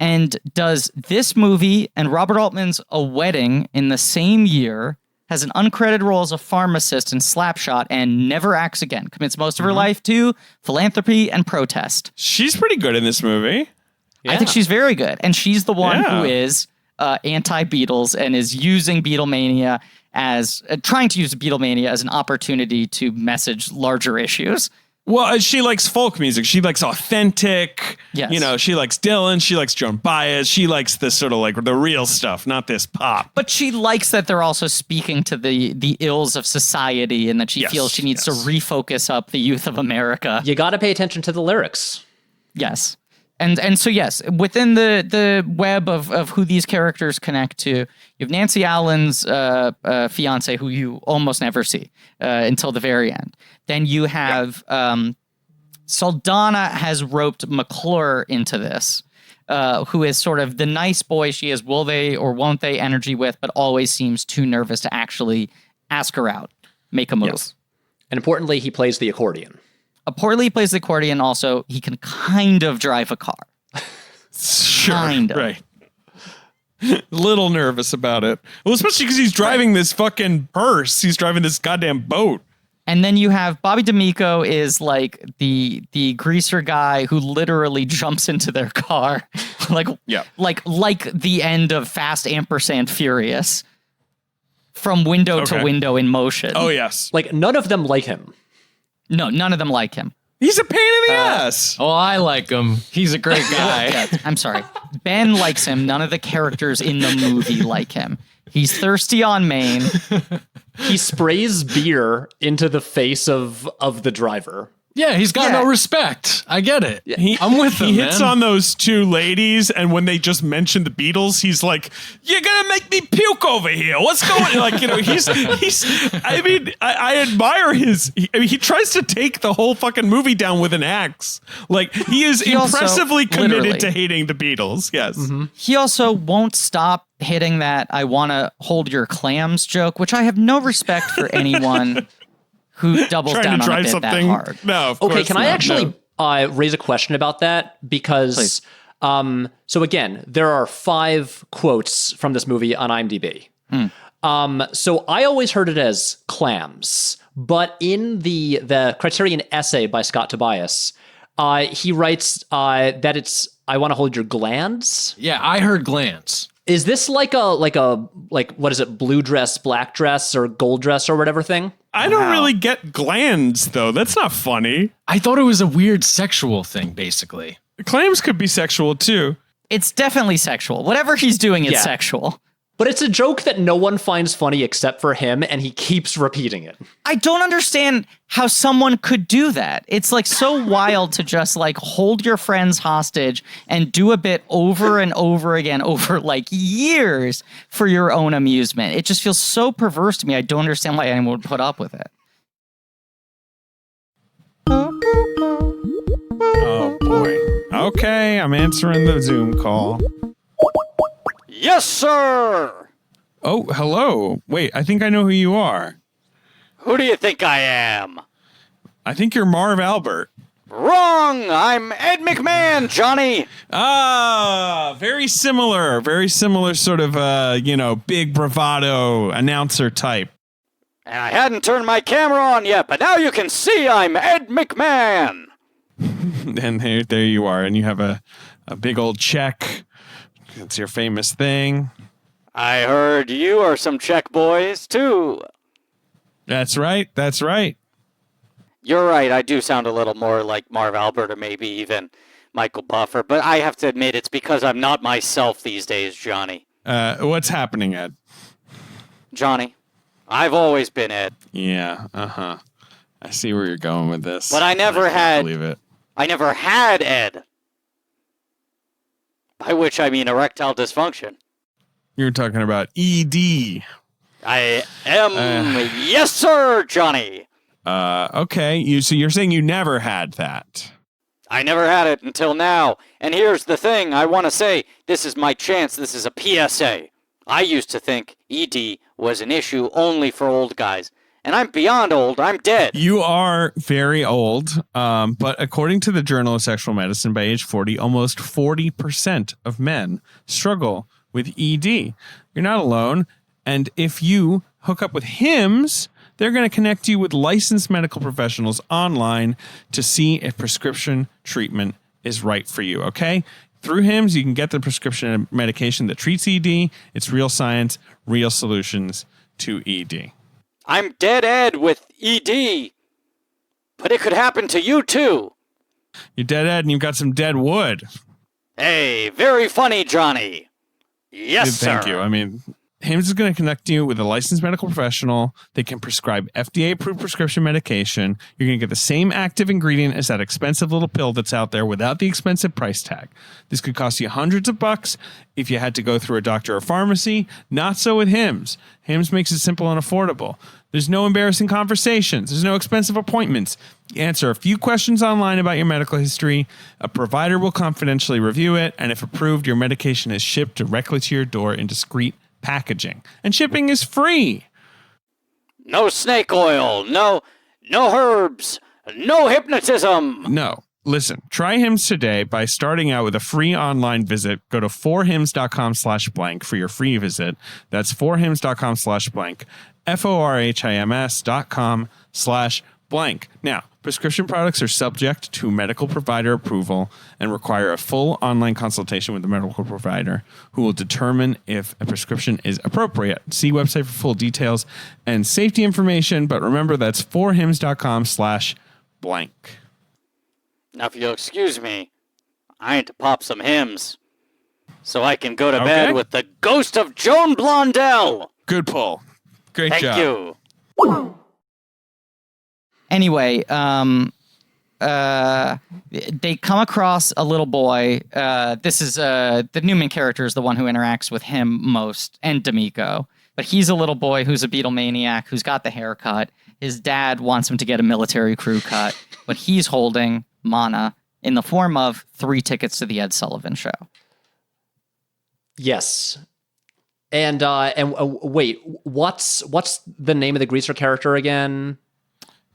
and does this movie and Robert Altman's A Wedding in the same year, has an uncredited role as a pharmacist in Slapshot, and never acts again. Commits most of her life to philanthropy and protest. She's pretty good in this movie. Yeah. I think she's very good. And she's the one who is anti-Beatles and is using Beatlemania as, trying to use Beatlemania as an opportunity to message larger issues. Well, she likes folk music. She likes authentic. Yes. She likes Dylan. She likes Joan Baez. She likes this sort of like the real stuff, not this pop. But she likes that they're also speaking to the ills of society and that she feels she needs to refocus up the youth of America. You got to pay attention to the lyrics. Yes. And so, yes, within the web of who these characters connect to, you have Nancy Allen's fiance, who you almost never see until the very end. Then you have Saldana has roped McClure into this, who is sort of the nice boy she has will they or won't they energy with, but always seems too nervous to actually ask her out, make a move. Yes. And importantly, he plays the accordion. He plays the accordion also. He can kind of drive a car. Sure. Kind of. Right. Little nervous about it. Well, especially because he's driving this fucking hearse. He's driving this goddamn boat. And then you have Bobby D'Amico is like the greaser guy who literally jumps into their car, like the end of Fast & Furious, from window to window in motion. Oh yes, like none of them like him. No, none of them like him. He's a pain in the ass. Oh, I like him. He's a great guy. Yeah, I'm sorry. Ben likes him. None of the characters in the movie like him. He's thirsty on Maine. He sprays beer into the face of the driver. Yeah, he's got no respect. I get it. I'm with him. He hits man. on those two ladies, and when they just mention the Beatles, he's like, "You're gonna make me puke over here. What's going on?" Like, you know, he's. I mean, I admire his. He tries to take the whole fucking movie down with an axe. Like, he is impressively committed to hating the Beatles. Yes. Mm-hmm. He also won't stop hitting that "I want to hold your clams" joke, which I have no respect for anyone who doubles down on a bit that hard. No, of okay, course can I actually raise a question about that? Because, so again, there are 5 quotes from this movie on IMDb. So I always heard it as clams, but in the Criterion essay by Scott Tobias, he writes that it's "I want to hold your glands." Yeah, I heard glands. Is this like what is it, blue dress, black dress, or gold dress, or whatever thing? I don't really get glands, though. That's not funny. I thought it was a weird sexual thing, basically. Clams could be sexual, too. It's definitely sexual. Whatever he's doing is sexual. But it's a joke that no one finds funny except for him, and he keeps repeating it. I don't understand how someone could do that. It's like so wild to just like hold your friends hostage and do a bit over and over again over like years for your own amusement. It just feels so perverse to me. I don't understand why anyone would put up with it. Oh, boy. Okay, I'm answering the Zoom call. Yes, sir. Oh, hello. Wait, I think I know who you are. Who do you think I am? I think you're Marv Albert. Wrong. I'm Ed McMahon, Johnny. Ah, very similar sort of, big bravado announcer type. And I hadn't turned my camera on yet, but now you can see I'm Ed McMahon. And there you are, and you have a big old check. It's your famous thing. I heard you are some Czech boys, too. That's right. You're right, I do sound a little more like Marv Albert or maybe even Michael Buffer, but I have to admit it's because I'm not myself these days, Johnny. What's happening, Ed? Johnny, I've always been Ed. Yeah, uh-huh. I see where you're going with this. But I never had... believe it. I never had Ed. By which I mean erectile dysfunction. You're talking about ED. I am... yes, sir, Johnny. Okay. So you're saying you never had that? I never had it until now. And here's the thing. I want to say, this is my chance. This is a PSA. I used to think ED was an issue only for old guys. And I'm beyond old. I'm dead. You are very old, but according to the Journal of Sexual Medicine, by age 40, almost 40% of men struggle with ED. You're not alone. And if you hook up with HIMS, they're going to connect you with licensed medical professionals online to see if prescription treatment is right for you, okay? Through HIMS, you can get the prescription medication that treats ED. It's real science, real solutions to ED. I'm dead Ed with ED. But it could happen to you, too. You're dead Ed and you've got some dead wood. Hey, very funny, Johnny. Yes, sir. Thank you. I mean, HIMS is going to connect you with a licensed medical professional. They can prescribe FDA-approved prescription medication. You're going to get the same active ingredient as that expensive little pill that's out there without the expensive price tag. This could cost you hundreds of bucks if you had to go through a doctor or pharmacy. Not so with HIMS. HIMS makes it simple and affordable. There's no embarrassing conversations. There's no expensive appointments. You answer a few questions online about your medical history. A provider will confidentially review it, and if approved, your medication is shipped directly to your door in discreet packaging. And shipping is free. No snake oil, no herbs, no hypnotism. No. Listen, try Hims today by starting out with a free online visit. Go to forhims.com/blank for your free visit. That's forhims.com/blank. forhims.com/blank. Now, prescription products are subject to medical provider approval and require a full online consultation with the medical provider who will determine if a prescription is appropriate. See website for full details and safety information, but remember that's forhims.com/blank. Now, if you'll excuse me, I need to pop some hymns so I can go to bed with the ghost of Joan Blondell. Good pull. Great job. Thank you. Anyway, they come across a little boy. This is the Newman character is the one who interacts with him most, and D'Amico. But he's a little boy who's a Beatlemaniac, who's got the haircut. His dad wants him to get a military crew cut, but he's holding mana in the form of 3 tickets to the Ed Sullivan show. Yes. And wait, what's the name of the greaser character again?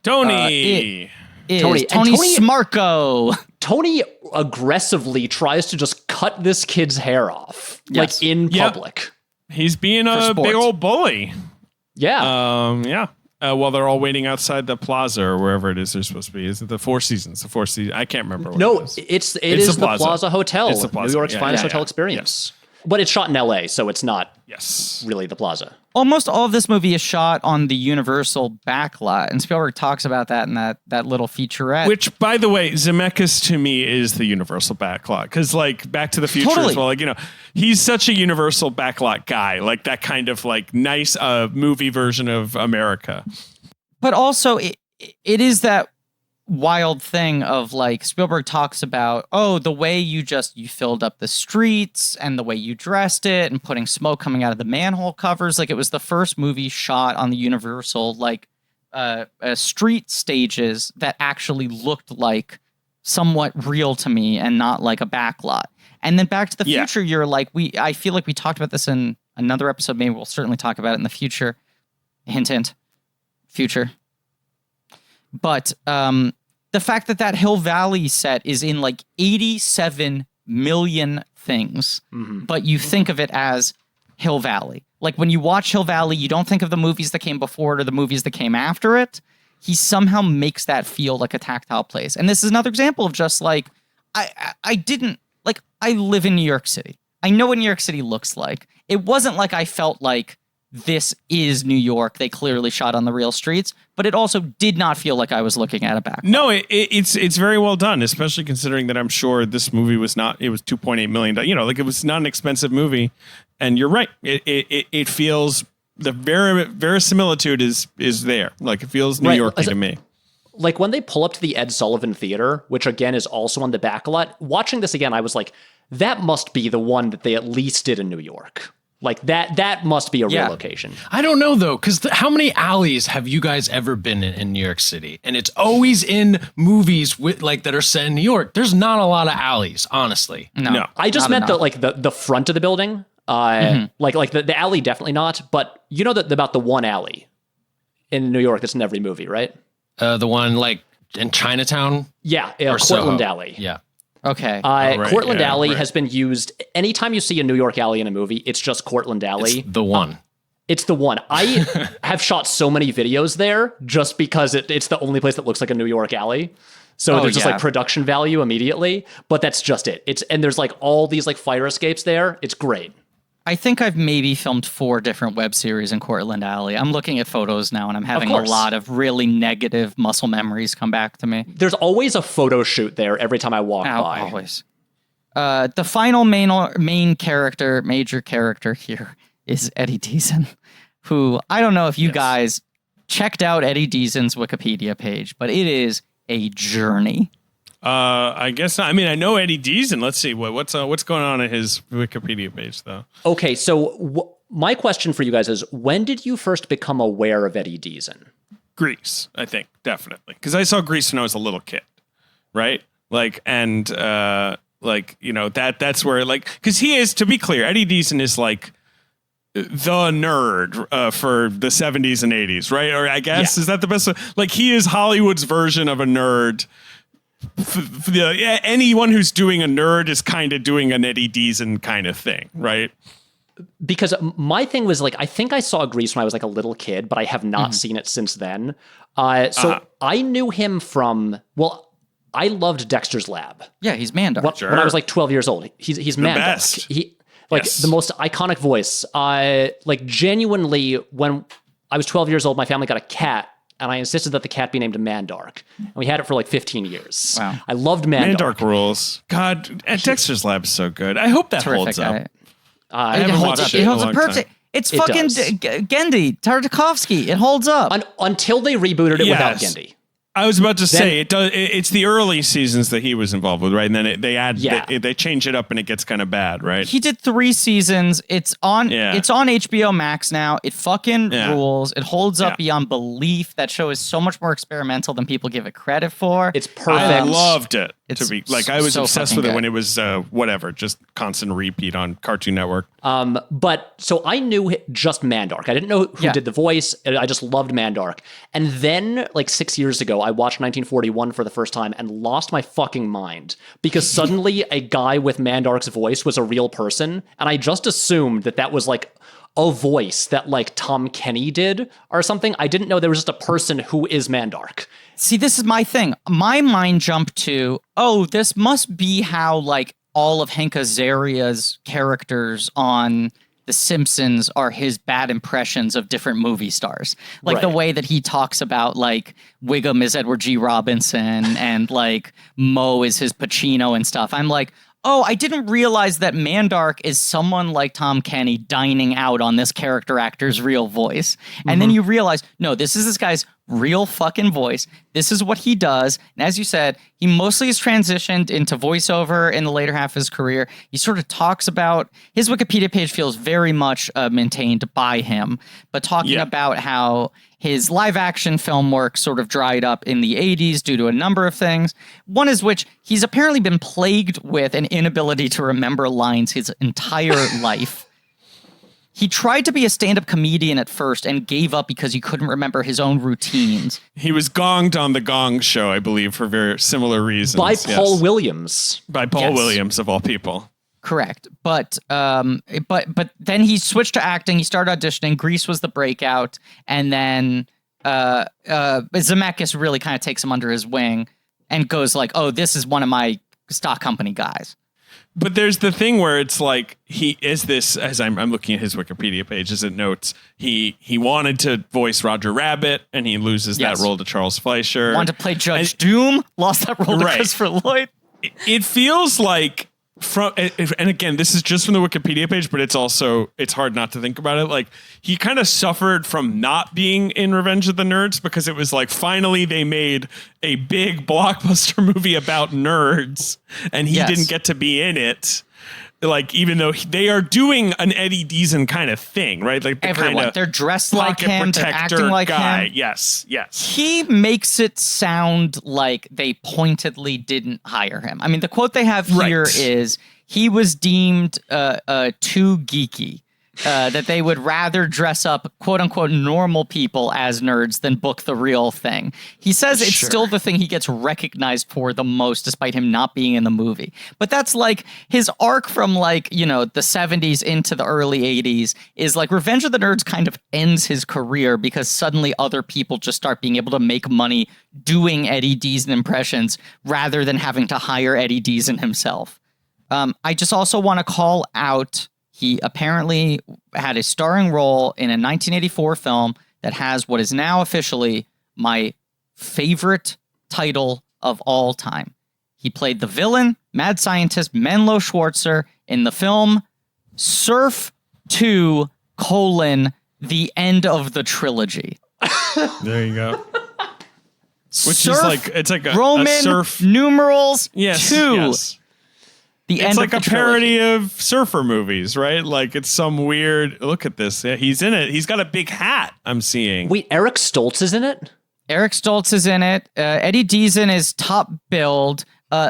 Tony. Tony Smarko. Tony aggressively tries to just cut this kid's hair off, like in public. He's being a big old bully. Yeah. While they're all waiting outside the plaza or wherever it is they're supposed to be. Is it the Four Seasons? I can't remember what it is. It is the Plaza Hotel. It's the Plaza. New York's finest hotel experience. But it's shot in LA, so it's not really the Plaza. Almost all of this movie is shot on the Universal backlot, and Spielberg talks about that in that little featurette. Which, by the way, Zemeckis to me is the Universal backlot. Because, like, Back to the Future as well. Like, he's such a Universal backlot guy. Like, that kind of, like, nice movie version of America. But also, it is that wild thing of, like, Spielberg talks about, the way you filled up the streets and the way you dressed it and putting smoke coming out of the manhole covers. Like, it was the first movie shot on the Universal, like, street stages that actually looked like somewhat real to me and not like a backlot. And then Back to the Future, you're like, I feel like we talked about this in another episode. Maybe we'll certainly talk about it in the future. Hint, hint. Future. But the fact that Hill Valley set is in like 87 million things, but you think of it as Hill Valley. Like when you watch Hill Valley, you don't think of the movies that came before it or the movies that came after it. He somehow makes that feel like a tactile place. And this is another example of just like, I live in New York City. I know what New York City looks like. It wasn't like I felt like this is New York. They clearly shot on the real streets, but it also did not feel like I was looking at a back. No, it's very well done, especially considering that I'm sure this movie was $2.8 million. It was not an expensive movie. And you're right. It feels the verisimilitude is there. Like it feels New York-y to me. Like when they pull up to the Ed Sullivan Theater, which again is also on the backlot, watching this again, I was like, that must be the one that they at least did in New York. Like that must be a real location. I don't know though, because how many alleys have you guys ever been in New York City? And it's always in movies with like that are set in New York. There's not a lot of alleys, honestly. No. I just meant the front of the building. Like the alley, definitely not. But you know about the one alley in New York that's in every movie, right? The one like in Chinatown. Yeah, or Cortlandt Soho. Alley. Yeah. Okay. Cortlandt Alley has been used. Anytime you see a New York alley in a movie, it's just Cortlandt Alley. It's the one. It's the one. I have shot so many videos there just because it's the only place that looks like a New York alley. So there's just like production value immediately, but that's just it. And there's like all these like fire escapes there. It's great. I think I've maybe filmed 4 different web series in Cortlandt Alley. I'm looking at photos now and I'm having a lot of really negative muscle memories come back to me. There's always a photo shoot there every time I walk by. Always. The final major character here is Eddie Deezen, who I don't know if you guys checked out Eddie Deezen's Wikipedia page, but it is a journey. I guess not. I mean, I know Eddie Deezen. Let's see what's going on at his Wikipedia page, though. Okay, so my question for you guys is: when did you first become aware of Eddie Deezen? Grease, I think, definitely, because I saw Grease when I was a little kid, right? Like, and that's where because he is, to be clear, Eddie Deezen is like the nerd for the 70s and 80s, right? Or I guess is that the best? Like, he is Hollywood's version of a nerd. anyone who's doing a nerd is kind of doing an Eddie Deezen kind of thing, right? Because my thing was like, I think I saw Grease when I was like a little kid, but I have not seen it since then. So I knew him from, well, I loved Dexter's Lab. Yeah, he's Mandark. When I was like 12 years old. He's Mandark. Best. The most iconic voice. Like genuinely, when I was 12 years old, my family got a cat, and I insisted that the cat be named Mandark. And we had it for like 15 years. Wow. I loved Mandark. Mandark rules. God, Dexter's Lab is so good. I hope that holds up. I It haven't holds watched up. it. It holds up perfect. It's It fucking does. Gendy, Tartakovsky. It holds up. Until they rebooted it without Yes. Gendy. I was about to say it does. It's the early seasons that he was involved with, right? And then they change it up, and it gets kind of bad, right? He did 3 seasons. It's on. Yeah. It's on HBO Max now. It fucking Yeah. rules. It holds up Yeah. beyond belief. That show is so much more experimental than people give it credit for. It's I perfect. loved it. It's To be like, I was so obsessed fucking with it good. when it was whatever, just constant repeat on Cartoon Network. But so I knew just Mandark. I didn't know who Yeah. did the voice. I just loved Mandark. And then, like 6 years ago, I watched 1941 for the first time and lost my fucking mind because suddenly a guy with Mandark's voice was a real person, and I just assumed that was like a voice that like Tom Kenny did or something. I didn't know there was just a person who is Mandark. See, this is my thing. My mind jumped to, oh, this must be how like all of Hank Azaria's characters on The Simpsons are his bad impressions of different movie stars. Like the Right. way that he talks about like Wiggum is Edward G. Robinson and like Moe is his Pacino and stuff. I'm like, oh, I didn't realize that Mandark is someone like Tom Kenny dining out on this character actor's real voice. And then you realize, no, this is this guy's real fucking voice. This is what he does. And as you said, he mostly has transitioned into voiceover in the later half of his career. He sort of talks about, his Wikipedia page feels very much maintained by him, but talking about how his live action film work sort of dried up in the 80s due to a number of things. One is which he's apparently been plagued with an inability to remember lines his entire life. He tried to be a stand-up comedian at first and gave up because he couldn't remember his own routines. He was gonged on the Gong Show, I believe, for very similar reasons. By yes. Paul Williams. By Paul Yes. Williams, of all people. Correct. But then he switched to acting. He started auditioning. Grease was the breakout. And then Zemeckis really kind of takes him under his wing and goes like, oh, this is one of my stock company guys. But there's the thing where it's like he is this, as I'm looking at his Wikipedia page, as it notes, he wanted to voice Roger Rabbit and he loses Yes. that role to Charles Fleischer. Wanted to play Judge Doom, lost that role to Right. Christopher Lloyd. It feels like and again, this is just from the Wikipedia page, but it's hard not to think about it. Like he kind of suffered from not being in Revenge of the Nerds because it was like finally they made a big blockbuster movie about nerds and he Yes. didn't get to be in it. Like, even though they are doing an Eddie Deezen kind of thing, right? Like the Everyone, kind of they're dressed like pocket him, they're protector acting like guy. him. Yes. He makes it sound like they pointedly didn't hire him. I mean, the quote they have here Right. is he was deemed too geeky, that they would rather dress up quote unquote normal people as nerds than book the real thing. He says it's still the thing he gets recognized for the most, despite him not being in the movie. But that's like his arc from like, you know, the 70s into the early 80s is like Revenge of the Nerds kind of ends his career because suddenly other people just start being able to make money doing Eddie Deezen impressions rather than having to hire Eddie Deezen himself. I just also want to call out, he apparently had a starring role in a 1984 film that has what is now officially my favorite title of all time. He played the villain, mad scientist Menlo Schwartzer, in the film Surf 2: The End of the Trilogy. There you go. Which Surf, is like, it's like a Roman surf. numerals Yes. 2. Yes. The It's end like of a the trilogy. parody of surfer movies, right? Like it's some weird. Look at this. Yeah, he's in it. He's got a big hat. I'm seeing. Wait, Eric Stoltz is in it? Eric Stoltz is in it. Eddie Deezen is top billed.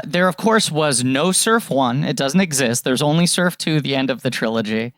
There, of course, was no Surf 1. It doesn't exist. There's only Surf 2, the end of the trilogy.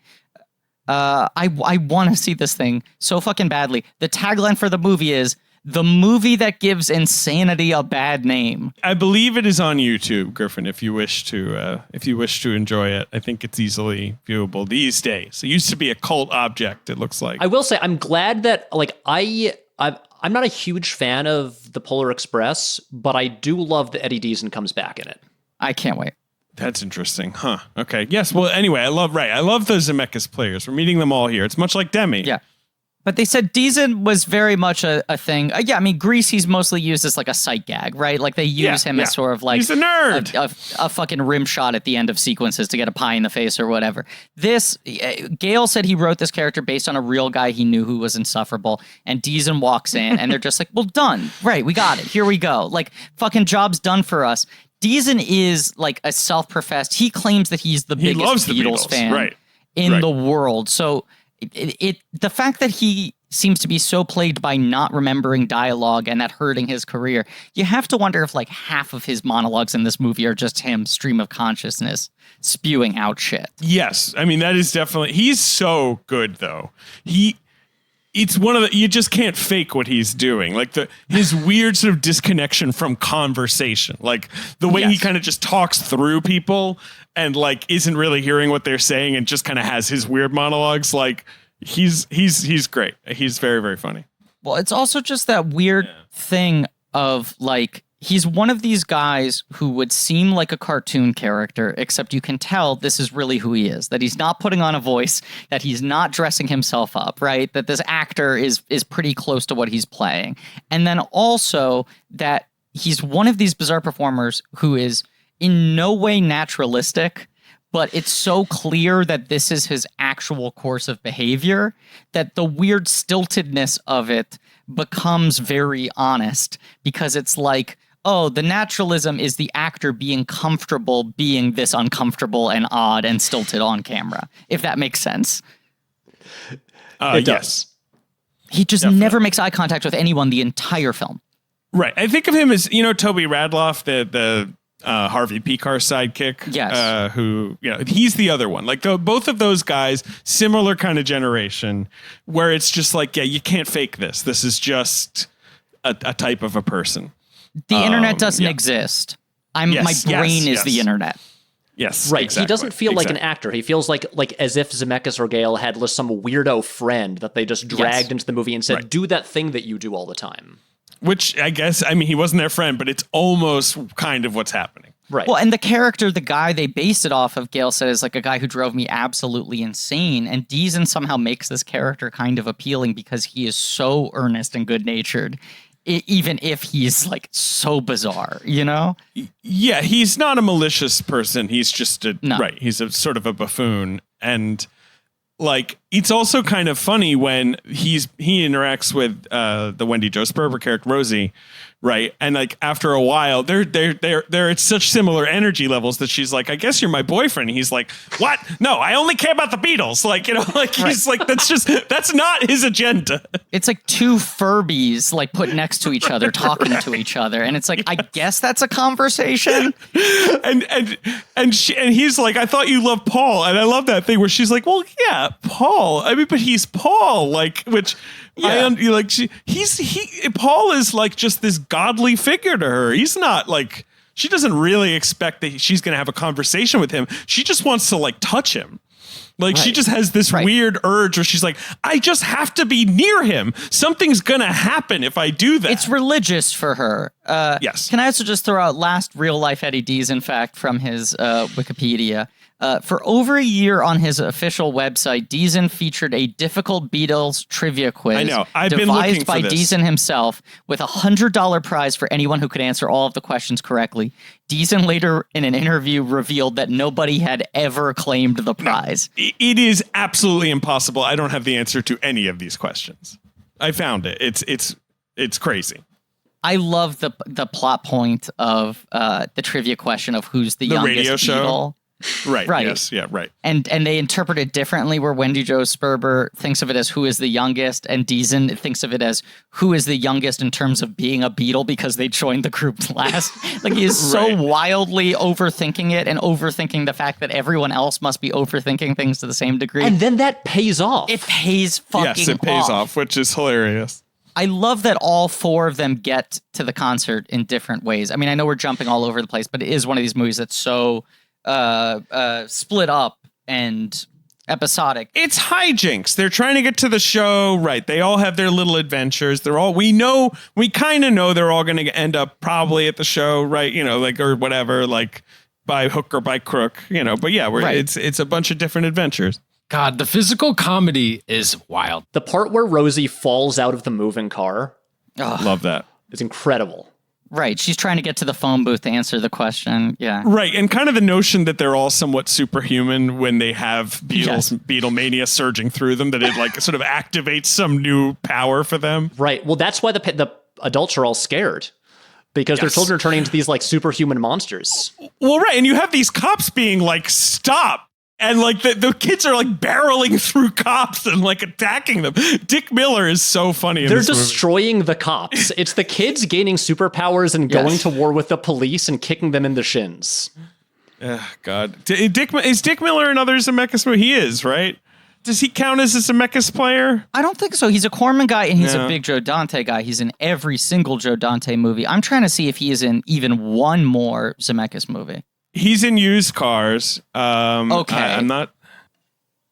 I want to see this thing so fucking badly. The tagline for the movie is, the movie that gives insanity a bad name. I believe it is on YouTube, Griffin. If you wish to enjoy it, I think it's easily viewable these days. It used to be a cult object. It looks like. I will say I'm glad that I'm not a huge fan of the Polar Express, but I do love that Eddie Deezen comes back in it. I can't wait. That's interesting, huh? Okay. Yes. Well, anyway, I love the Zemeckis players. We're meeting them all here. It's much like Demi. Yeah. But they said Deezen was very much a thing. Yeah, I mean, Grease, he's mostly used as like a sight gag, right? Like they use him as sort of like he's a nerd. A fucking rim shot at the end of sequences to get a pie in the face or whatever. This, Gale said he wrote this character based on a real guy he knew who was insufferable. And Deezen walks in and they're just like, well, done. Right, we got it. Here we go. Like, fucking job's done for us. Deezen is like a self-professed, he claims that he's the biggest Beatles fan in the world. So the fact that he seems to be so plagued by not remembering dialogue and that hurting his career, you have to wonder if like half of his monologues in this movie are just him stream of consciousness spewing out shit. Yes. I mean, that is definitely, he's so good though. It's one of the, you just can't fake what he's doing. Like his weird sort of disconnection from conversation, like the way he kind of just talks through people and like isn't really hearing what they're saying and just kind of has his weird monologues. Like he's great. He's very, very funny. Well, it's also just that weird thing of like, he's one of these guys who would seem like a cartoon character, except you can tell this is really who he is, that he's not putting on a voice, that he's not dressing himself up, right? That this actor is pretty close to what he's playing. And then also that he's one of these bizarre performers who is in no way naturalistic, but it's so clear that this is his actual course of behavior that the weird stiltedness of it becomes very honest, because it's like, oh, the naturalism is the actor being comfortable being this uncomfortable and odd and stilted on camera, if that makes sense. It does. He just never makes eye contact with anyone the entire film. Right. I think of him as, Toby Radloff, the Harvey Pekar sidekick. Yes. Who, he's the other one. Like both of those guys, similar kind of generation, where it's just like, you can't fake this. This is just a type of a person. The internet doesn't exist. My brain is the internet. Yes, right. Exactly, he doesn't feel like an actor. He feels like as if Zemeckis or Gale had some weirdo friend that they just dragged into the movie and said, do that thing that you do all the time. Which I guess, he wasn't their friend, but it's almost kind of what's happening. Right. Well, and the character, the guy they based it off of, Gale said, is like a guy who drove me absolutely insane. And Deezen somehow makes this character kind of appealing because he is so earnest and good-natured. Even if he's like so bizarre, Yeah, he's not a malicious person. He's just he's a sort of a buffoon. And like, it's also kind of funny when he interacts with the Wendy Jo Sperber character, Rosie, right? And like after a while, they're at such similar energy levels that she's like, I guess you're my boyfriend. And he's like, what? No, I only care about the Beatles. Like, he's like, that's not his agenda. It's like two Furbies like put next to each other, talking to each other. And it's like, I guess that's a conversation. And he's like, I thought you loved Paul. And I love that thing where she's like, well, yeah, Paul. I mean, but he's Paul, like, which Paul is like just this godly figure to her. He's not like, she doesn't really expect that she's going to have a conversation with him. She just wants to like touch him. Like she just has this weird urge where she's like, I just have to be near him. Something's going to happen if I do that. It's religious for her. Yes. Can I also just throw out last real life Eddie Deezen fact from his Wikipedia? For over a year on his official website, Deezen featured a difficult Beatles trivia quiz. I know. I've been looking devised by for this. Deezen himself with a $100 prize for anyone who could answer all of the questions correctly. Deezen later in an interview revealed that nobody had ever claimed the prize. No, it is absolutely impossible. I don't have the answer to any of these questions. I found it. It's crazy. I love the plot point of the trivia question of who's the youngest radio show. Beatle. Right. Yes. Yeah. Right. And they interpret it differently, where Wendy Jo Sperber thinks of it as who is the youngest, and Deezen thinks of it as who is the youngest in terms of being a Beatle because they joined the group last. Like, he is so wildly overthinking it and overthinking the fact that everyone else must be overthinking things to the same degree. And then that pays off. It pays fucking off. Yes, it pays off, which is hilarious. I love that all four of them get to the concert in different ways. I mean, I know we're jumping all over the place, but it is one of these movies that's so split up and episodic. It's hijinks. They're trying to get to the show, right? They all have their little adventures. We kind of know they're all going to end up probably at the show, right? You know, like, or whatever, like by hook or by crook, you know. But yeah, it's a bunch of different adventures. God, the physical comedy is wild. The part where Rosie falls out of the moving car Love that. is incredible. Right. She's trying to get to the phone booth to answer the question. Yeah. Right. And kind of the notion that they're all somewhat superhuman when they have Beatlemania surging through them, that it like sort of activates some new power for them. Right. Well, that's why the adults are all scared. Because their children are turning into these like superhuman monsters. Well, right. And you have these cops being like, stop. And like the kids are like barreling through cops and like attacking them. Dick Miller is so funny. They're destroying the cops. It's the kids gaining superpowers and going to war with the police and kicking them in the shins. God. Is Dick Miller another Zemeckis movie? He is, right? Does he count as a Zemeckis player? I don't think so. He's a Corman guy and he's a big Joe Dante guy. He's in every single Joe Dante movie. I'm trying to see if he is in even one more Zemeckis movie. He's in Used Cars. Okay. I'm not.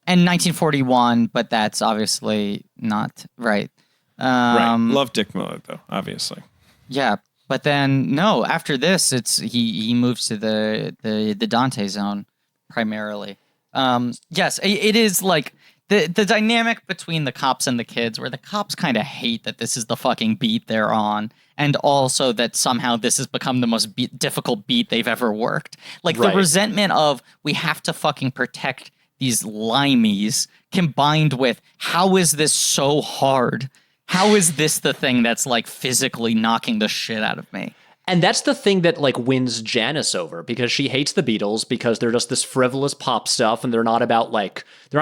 And 1941, but that's obviously not right. Right. Love Dick Miller, though, obviously. Yeah. But then, no, after this, it's he moves to the Dante zone primarily. Yes, it is like the dynamic between the cops and the kids, where the cops kind of hate that this is the fucking beat they're on. And also that somehow this has become the most difficult beat they've ever worked. Like the resentment of we have to fucking protect these limeys combined with how is this so hard? How is this the thing that's like physically knocking the shit out of me? And that's the thing that like wins Janice over, because she hates the Beatles because they're just this frivolous pop stuff and they're not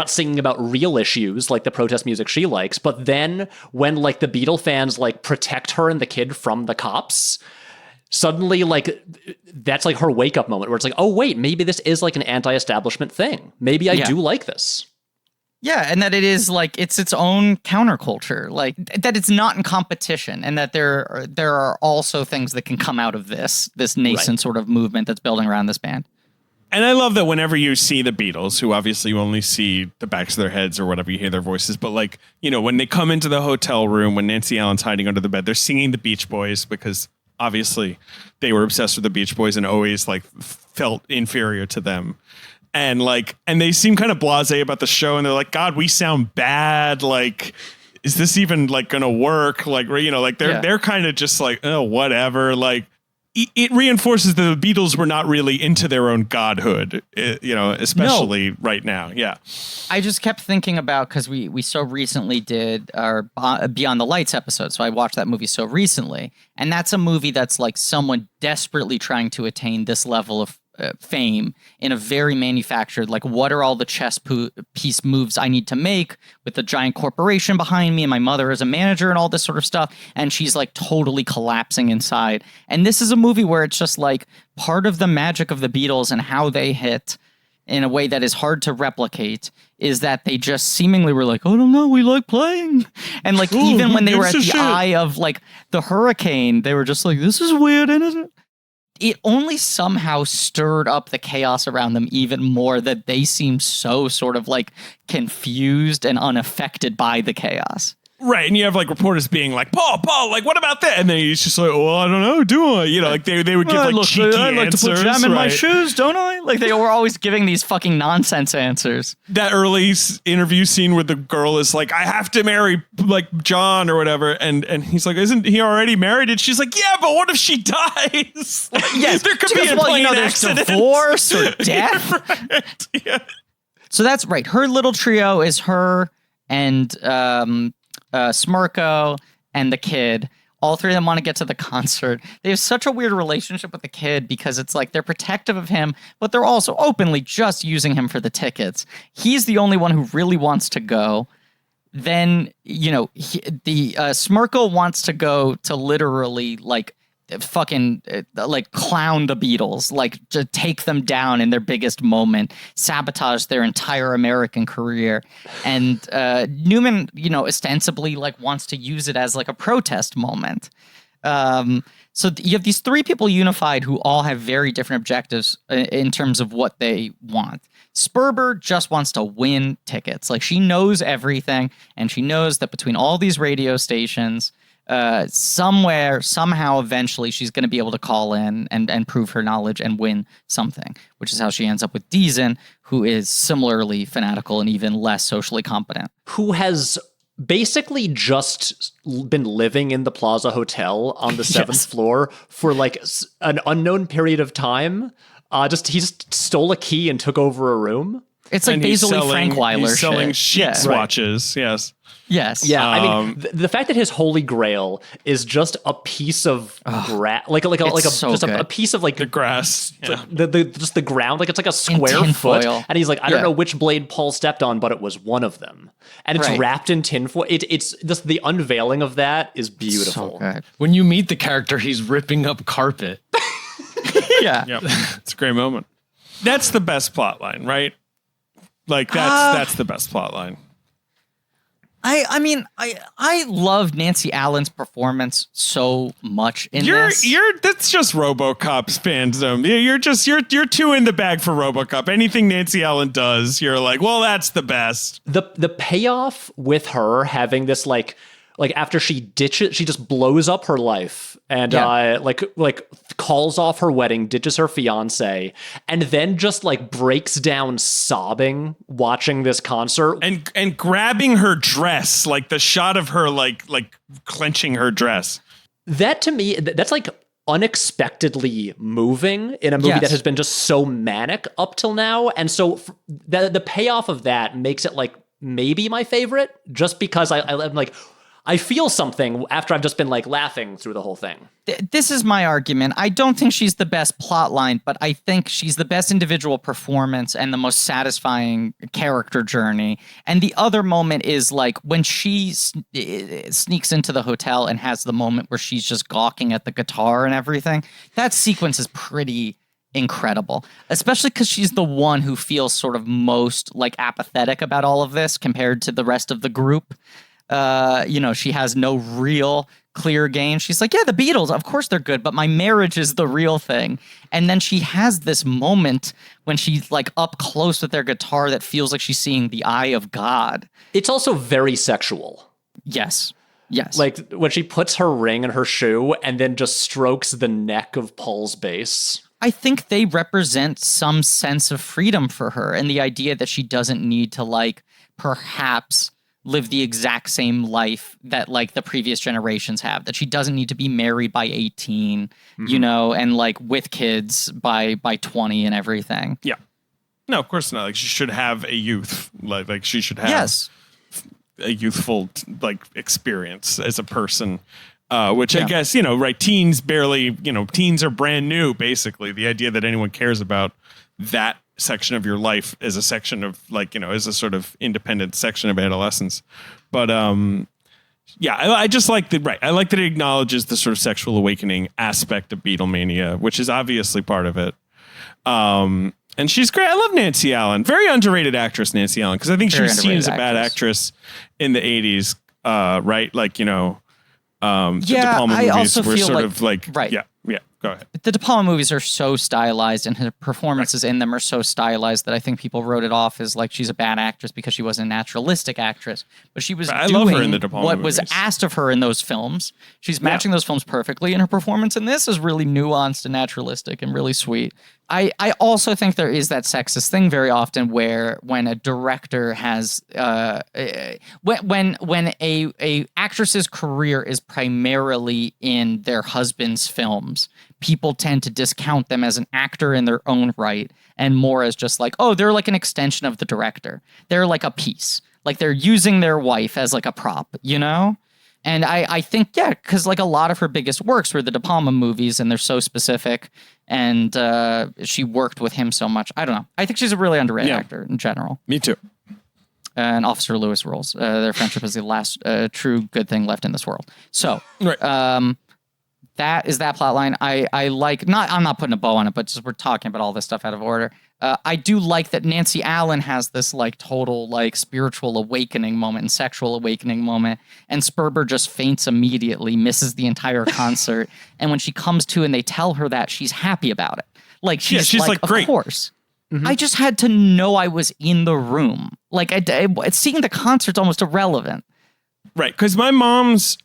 singing about real issues like the protest music she likes. But then when like the Beatle fans like protect her and the kid from the cops, suddenly like that's like her wake up moment where it's like, oh wait, maybe this is like an anti-establishment thing. Maybe I do like this. Yeah, and that it is like it's its own counterculture, like that it's not in competition, and that there are also things that can come out of this nascent sort of movement that's building around this band. And I love that whenever you see the Beatles, who obviously you only see the backs of their heads or whatever, you hear their voices, but like, you know, when they come into the hotel room, when Nancy Allen's hiding under the bed, they're singing the Beach Boys because obviously they were obsessed with the Beach Boys and always like felt inferior to them. And they seem kind of blasé about the show, and they're like, God, we sound bad. Like, is this even like going to work? Like, you know, like they're kind of just like, oh, whatever. Like, it reinforces that the Beatles were not really into their own godhood, you know, especially right now. Yeah. I just kept thinking about, because we so recently did our Beyond the Lights episode. So I watched that movie so recently. And that's a movie that's like someone desperately trying to attain this level of fame in a very manufactured, like, what are all the chess piece moves I need to make with the giant corporation behind me and my mother as a manager and all this sort of stuff. And she's like totally collapsing inside. And this is a movie where it's just like part of the magic of the Beatles and how they hit in a way that is hard to replicate is that they just seemingly were like, oh, no, no, we like playing. And like, even when they were at the eye of like the hurricane, they were just like, this is weird, isn't it? It only somehow stirred up the chaos around them even more, that they seemed so sort of like confused and unaffected by the chaos. Right, and you have like reporters being like, Paul, like, what about that? And then he's just like, well, I don't know, do I? You know, like they would give like cheeky I like answers. To put jam in my shoes, don't I? Like they were always giving these fucking nonsense answers. That early interview scene where the girl is like, I have to marry like John or whatever, and he's like, isn't he already married? And she's like, yeah, but what if she dies? Yes, there could be a plane accident, divorce or death. Right. Yeah. So that's right. Her little trio is her and Smirko and the kid. All three of them want to get to the concert. They have such a weird relationship with the kid because it's like they're protective of him, but they're also openly just using him for the tickets. He's the only one who really wants to go. Then, you know, the Smirko wants to go to literally like fucking like clown the Beatles, like to take them down in their biggest moment, sabotage their entire American career. And Newman, ostensibly like wants to use it as like a protest moment. So you have these three people unified who all have very different objectives in terms of what they want. Sperber just wants to win tickets. Like, she knows everything, and she knows that between all these radio stations, somewhere, somehow, eventually, she's going to be able to call in and prove her knowledge and win something, which is how she ends up with Deezen, who is similarly fanatical and even less socially competent. Who has basically just been living in the Plaza Hotel on the 7th floor for like an unknown period of time. He just stole a key and took over a room. It's like basically Frankweiler he's selling shit. sheet swatches. Yes. Yes. Yeah, I mean, the fact that his holy grail is just a piece of grass, a piece of like the grass, just the ground, like it's like a square foot, and he's like, I don't know which blade Paul stepped on, but it was one of them, and it's wrapped in tinfoil. It's just the unveiling of that is beautiful. So good. When you meet the character, he's ripping up carpet. Yeah, it's a great moment. That's the best plot line, right? Like that's the best plot line. I mean, I love Nancy Allen's performance so much in this. That's just RoboCop's fandom. You're too in the bag for RoboCop. Anything Nancy Allen does, you're like, well, that's the best. The payoff with her having this like after she just blows up her life and like calls off her wedding, ditches her fiance, and then just like breaks down sobbing watching this concert and grabbing her dress, like the shot of her like clenching her dress. That to me, that's like unexpectedly moving in a movie that has been just so manic up till now, and so the payoff of that makes it like maybe my favorite, just because I'm like, I feel something after I've just been like laughing through the whole thing. This is my argument. I don't think she's the best plot line, but I think she's the best individual performance and the most satisfying character journey. And the other moment is like when she sneaks into the hotel and has the moment where she's just gawking at the guitar and everything. That sequence is pretty incredible, especially because she's the one who feels sort of most like apathetic about all of this compared to the rest of the group. She has no real clear game. She's like, yeah, the Beatles, of course they're good, but my marriage is the real thing. And then she has this moment when she's like up close with their guitar that feels like she's seeing the eye of God. It's also very sexual. Yes. Like when she puts her ring in her shoe and then just strokes the neck of Paul's bass. I think they represent some sense of freedom for her and the idea that she doesn't need to like perhaps live the exact same life that like the previous generations have, that she doesn't need to be married by 18, and like with kids by 20 and everything. Yeah. No, of course not. Like she should have a youth, like she should have a youthful like experience as a person, which I guess, right. Teens are brand new. Basically the idea that anyone cares about that section of your life as a section of as a sort of independent section of adolescence. But I just like I like that it acknowledges the sort of sexual awakening aspect of Beatlemania, which is obviously part of it. And she's great. I love Nancy Allen. Very underrated actress, Nancy Allen, because I think she was seen as a bad actress in the 80s, right? The De Palma movies were sort of like go ahead. The De Palma movies are so stylized and her performances in them are so stylized that I think people wrote it off as like she's a bad actress because she wasn't a naturalistic actress. But she was doing what was asked of her in those films. She's matching those films perfectly, and her performance in this is really nuanced and naturalistic and really sweet. I also think there is that sexist thing very often where when a director has when a actress's career is primarily in their husband's films, people tend to discount them as an actor in their own right and more as just like, oh, they're like an extension of the director. They're like a piece. Like they're using their wife as like a prop, And I think, because like a lot of her biggest works were the De Palma movies, and they're so specific, and she worked with him so much. I don't know. I think she's a really underrated actor in general. Me too. And Officer Lewis rules. Their friendship is the last true good thing left in this world. So, that is that plot line. I like, I'm not putting a bow on it, but just we're talking about all this stuff out of order. I do like that Nancy Allen has this like total like spiritual awakening moment and sexual awakening moment, and Sperber just faints immediately, misses the entire concert, and when she comes to and they tell her that, she's happy about it. Like she's like great. Of course. I just had to know I was in the room. Like seeing the concert's almost irrelevant. Right, because my mom's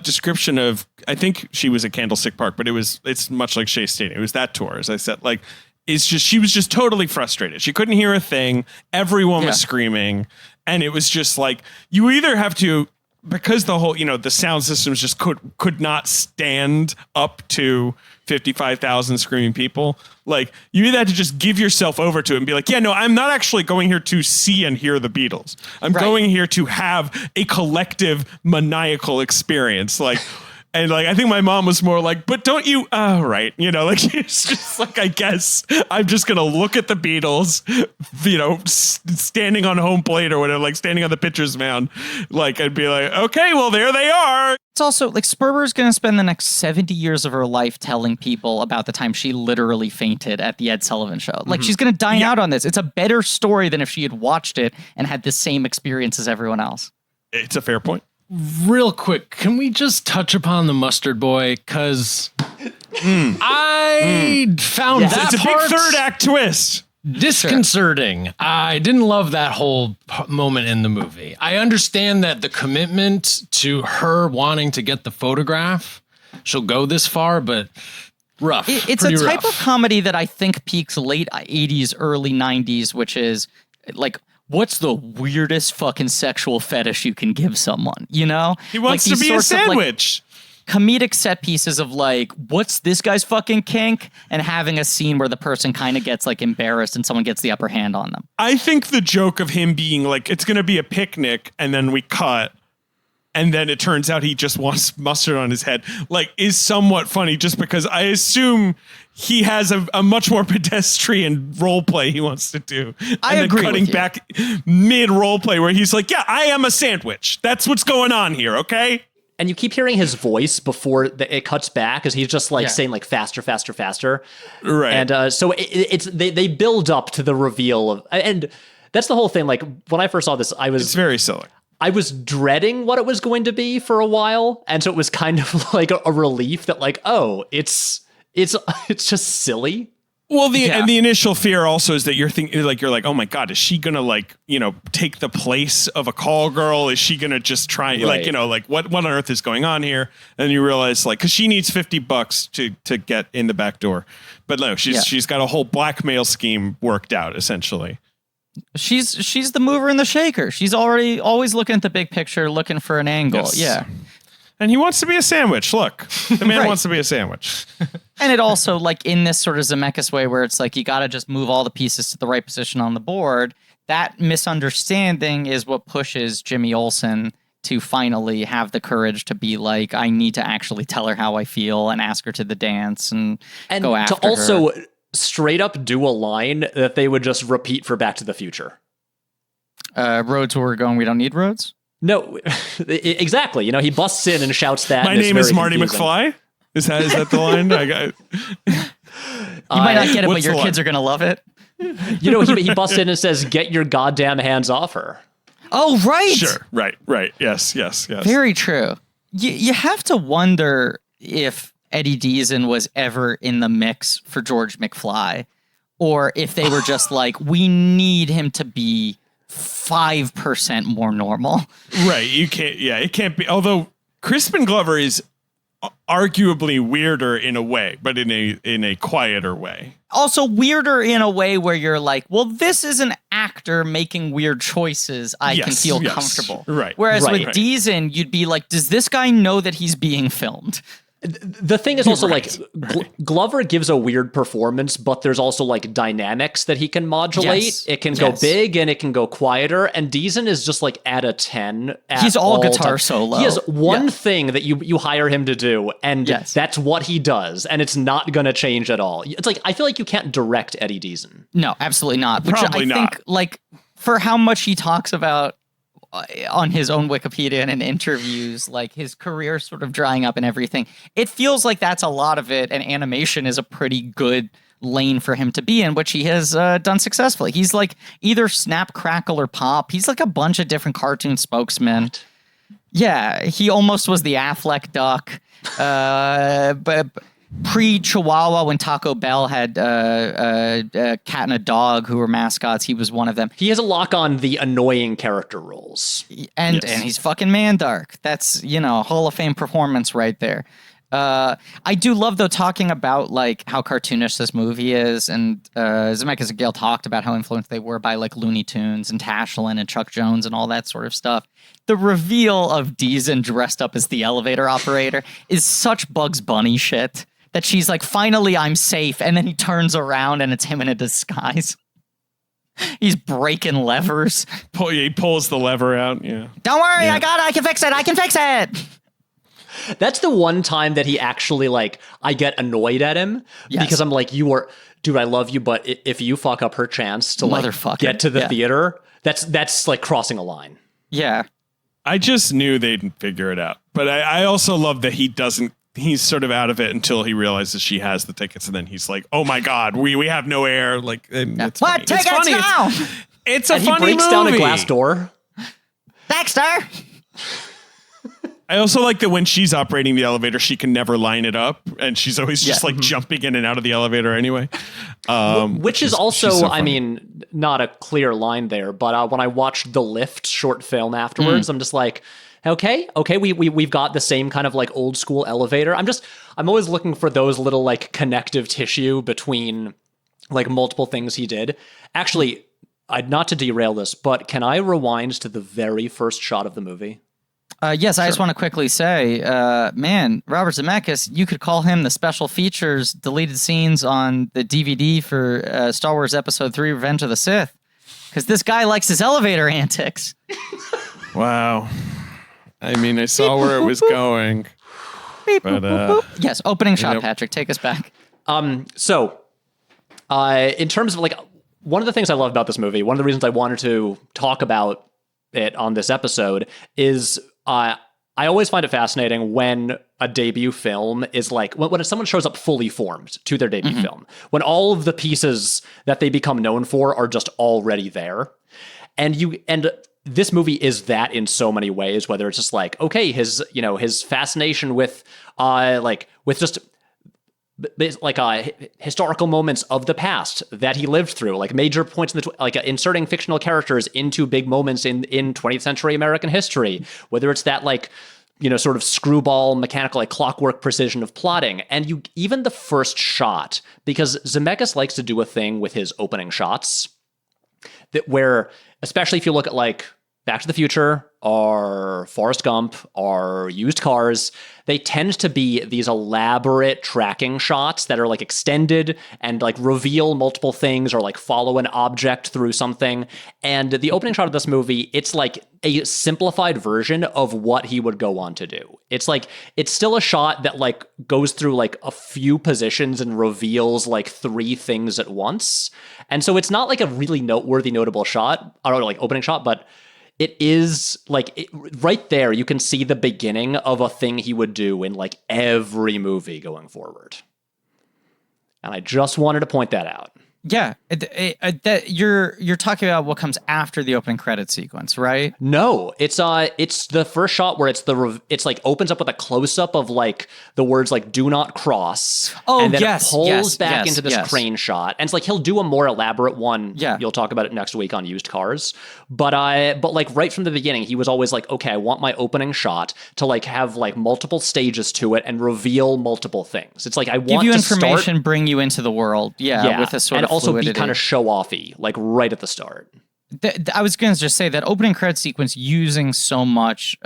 description of, I think she was at Candlestick Park, but it's much like Shea Stadium. It was that tour, as I said. Like, it's just, she was just totally frustrated. She couldn't hear a thing. Everyone was screaming, and it was just like, you either have to, because the whole, the sound systems just could not stand up to 55,000 screaming people. Like, you either had to just give yourself over to it and be like, yeah, no, I'm not actually going here to see and hear the Beatles. I'm going here to have a collective maniacal experience. Like, and like, I think my mom was more like, but don't you, right. Like, it's just like, I guess I'm just going to look at the Beatles, standing on home plate or whatever, like standing on the pitcher's mound. Like, I'd be like, okay, well, there they are. It's also like Sperber's going to spend the next 70 years of her life telling people about the time she literally fainted at the Ed Sullivan show. Like, she's going to dine out on this. It's a better story than if she had watched it and had the same experience as everyone else. It's a fair point. Real quick, can we just touch upon the mustard boy? Because I found that it's a part big third act twist. Disconcerting. Sure. I didn't love that whole moment in the movie. I understand that the commitment to her wanting to get the photograph, she'll go this far, but rough. It's a type of comedy that I think peaks late 80s, early 90s, which is like, what's the weirdest fucking sexual fetish you can give someone? He wants to be a sandwich. Comedic set pieces of like, what's this guy's fucking kink? And having a scene where the person kind of gets like embarrassed and someone gets the upper hand on them. I think the joke of him being like, it's going to be a picnic, and then we cut, and then it turns out he just wants mustard on his head, like, is somewhat funny, just because I assume he has a much more pedestrian role play he wants to do. I agree cutting with you. back mid role play where he's like, yeah, I am a sandwich. That's what's going on here. Okay. And you keep hearing his voice before it cuts back, as he's just like saying like faster, faster, faster. Right. And so they build up to the reveal of, and that's the whole thing. Like, when I first saw this, it's very silly. I was dreading what it was going to be for a while. And so it was kind of like a relief that like, oh, it's just silly. Well, and the initial fear also is that you're like, oh my God, is she gonna take the place of a call girl? Is she gonna just try what on earth is going on here? And you realize because she needs $50 to get in the back door, but no, she's got a whole blackmail scheme worked out essentially. She's the mover and the shaker. She's always looking at the big picture, looking for an angle. Yes. Yeah. And he wants to be a sandwich. Look, the man wants to be a sandwich. And it also, like, in this sort of Zemeckis way where it's like you got to just move all the pieces to the right position on the board, that misunderstanding is what pushes Jimmy Olsen to finally have the courage to be like, I need to actually tell her how I feel and ask her to the dance and go after her. To also straight up do a line that they would just repeat for Back to the Future. Roads where we're going, we don't need roads? No, exactly. He busts in and shouts that. My name is Marty McFly. Is that the line? You might not get it, but your kids are going to love it. He busts in and says, "Get your goddamn hands off her." Oh, right. Sure. Right. Yes. Very true. You have to wonder if Eddie Deezen was ever in the mix for George McFly, or if they were just like, we need him to be 5% more normal. Right. You can't. Yeah, it can't be. Although Crispin Glover is arguably weirder in a way, but in a quieter way. Also weirder in a way where you're like, well, this is an actor making weird choices. I can feel comfortable. Right. Whereas with Deezen, you'd be like, does this guy know that he's being filmed? The thing is also like Glover gives a weird performance, but there's also like dynamics that he can modulate. Yes. It can go big and it can go quieter. And Deezen is just like at a 10. He's all guitar solo. He has one thing that you hire him to do, and that's what he does. And it's not going to change at all. It's like, I feel like you can't direct Eddie Deezen. No, absolutely not. Which Probably I think, like, for how much he talks about on his own Wikipedia and in interviews, like his career sort of drying up and everything. It feels like that's a lot of it, and animation is a pretty good lane for him to be in, which he has done successfully. He's like either Snap, Crackle, or Pop. He's like a bunch of different cartoon spokesmen. Yeah, he almost was the Affleck duck. But pre-Chihuahua, when Taco Bell had a cat and a dog who were mascots, he was one of them. He has a lock on the annoying character roles. And he's fucking Mandark. That's, Hall of Fame performance right there. I do love, though, talking about like how cartoonish this movie is, and Zemeckis and Gale talked about how influenced they were by like Looney Tunes and Tashlin and Chuck Jones and all that sort of stuff. The reveal of Deezen dressed up as the elevator operator is such Bugs Bunny shit that she's like, finally I'm safe, and then he turns around and it's him in a disguise. He's breaking levers. He pulls the lever out. Yeah. Don't worry, I got it. I can fix it. I can fix it. That's the one time that he actually, like, I get annoyed at him because I'm like, dude, I love you, but if you fuck up her chance to like get to the theater, that's like crossing a line. Yeah. I just knew they'd figure it out. But I also love that he's sort of out of it until he realizes she has the tickets, and then he's like, oh my God, we have no air. Like, it's what? Funny. Tickets now? It's a and funny he breaks movie. down a glass door. Dexter! I also like that when she's operating the elevator, she can never line it up, and she's always just like jumping in and out of the elevator anyway. Which is also, so I mean, not a clear line there, but when I watched the Lift short film afterwards, I'm just like, okay, we've got the same kind of like old school elevator. I'm always looking for those little like connective tissue between like multiple things he did. Actually, not to derail this, but can I rewind to the very first shot of the movie? Yes, I just want to quickly say, man, Robert Zemeckis, you could call him the special features deleted scenes on the DVD for Star Wars Episode 3, Revenge of the Sith, because this guy likes his elevator antics. Wow. I mean, I saw where it was going. But, yes, opening shot, Patrick, take us back. So, in terms of like, one of the things I love about this movie, one of the reasons I wanted to talk about it on this episode is I always find it fascinating when a debut film is like, when someone shows up fully formed to their debut film, when all of the pieces that they become known for are just already there. And this movie is that in so many ways, whether it's just like, okay, his fascination with just historical moments of the past that he lived through, like major points in inserting fictional characters into big moments in 20th century American history, whether it's that sort of screwball mechanical, like clockwork precision of plotting. And even the first shot, because Zemeckis likes to do a thing with his opening shots that where, especially if you look at like Back to the Future or Forrest Gump or Used Cars, they tend to be these elaborate tracking shots that are like extended and like reveal multiple things or like follow an object through something. And the opening shot of this movie, it's like a simplified version of what he would go on to do. It's like, it's still a shot that like goes through like a few positions and reveals like three things at once. And so it's not like a really notable shot, or like opening shot, but it is like right there, you can see the beginning of a thing he would do in like every movie going forward. And I just wanted to point that out. Yeah, that you're talking about what comes after the opening credit sequence, right? No, it's the first shot where it's like opens up with a close up of like the words like "do not cross," and then it pulls back into this crane shot, and it's like he'll do a more elaborate one. Yeah, you'll talk about it next week on Used Cars, but like right from the beginning, he was always like, okay, I want my opening shot to like have like multiple stages to it and reveal multiple things. It's like I want give you to information, bring you into the world, with a sort of also fluidity. Be kind of show-offy, like right at the start. I was going to just say that opening credit sequence using so much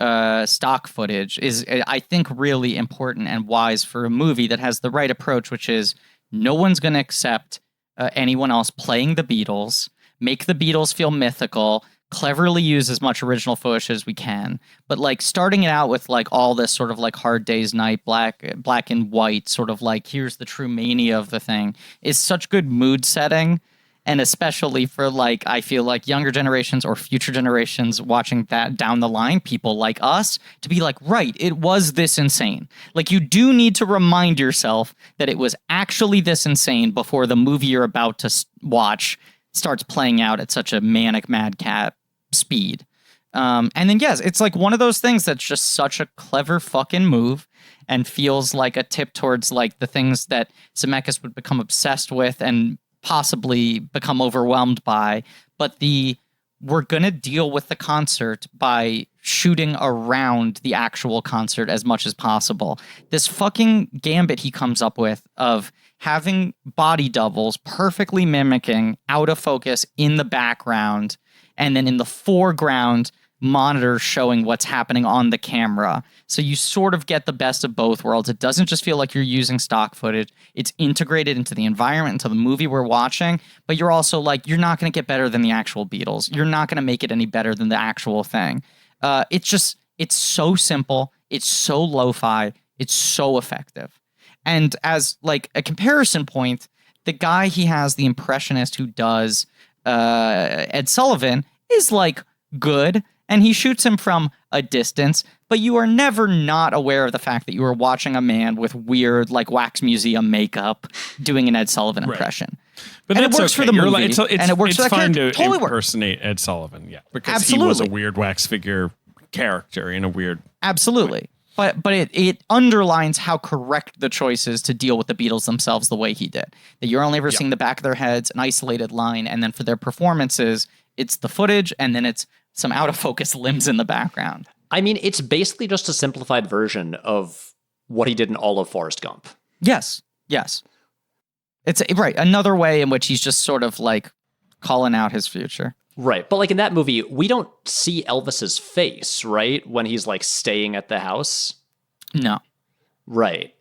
stock footage is, I think, really important and wise for a movie that has the right approach, which is no one's going to accept anyone else playing the Beatles, make the Beatles feel mythical, cleverly use as much original footage as we can. But like starting it out with like all this sort of like Hard Day's Night, black and white, sort of like here's the true mania of the thing, is such good mood setting. And especially for like, I feel like younger generations or future generations watching that down the line, people like us, to be like, right, it was this insane. Like, you do need to remind yourself that it was actually this insane before the movie you're about to watch starts playing out at such a manic madcap speed. And then, yes, it's like one of those things that's just such a clever fucking move and feels like a tip towards like the things that Zemeckis would become obsessed with and possibly become overwhelmed by. But we're going to deal with the concert by shooting around the actual concert as much as possible. This fucking gambit he comes up with of having body doubles perfectly mimicking out of focus in the background, and then in the foreground, monitors showing what's happening on the camera. So you sort of get the best of both worlds. It doesn't just feel like you're using stock footage. It's integrated into the environment, into the movie we're watching. But you're also like, you're not going to get better than the actual Beatles. You're not going to make it any better than the actual thing. It's so simple. It's so lo-fi. It's so effective. And as like a comparison point, the guy he has, the impressionist who does Ed Sullivan, is like good, and he shoots him from a distance, but you are never not aware of the fact that you are watching a man with weird, like, wax museum makeup doing an Ed Sullivan impression. But and that's it works okay. for the You're movie, and it works for that fine character. to Totally works. impersonate Ed Sullivan, yeah, because Absolutely. he was a weird wax figure character in a weird. Absolutely. But it underlines how correct the choice is to deal with the Beatles themselves the way he did. That you're only ever seeing the back of their heads, an isolated line, and then for their performances, it's the footage, and then it's some out-of-focus limbs in the background. I mean, it's basically just a simplified version of what he did in all of Forrest Gump. Yes. It's right. Another way in which he's just sort of like calling out his future. Right. But like in that movie, we don't see Elvis's face, right? When he's like staying at the house. No. Right.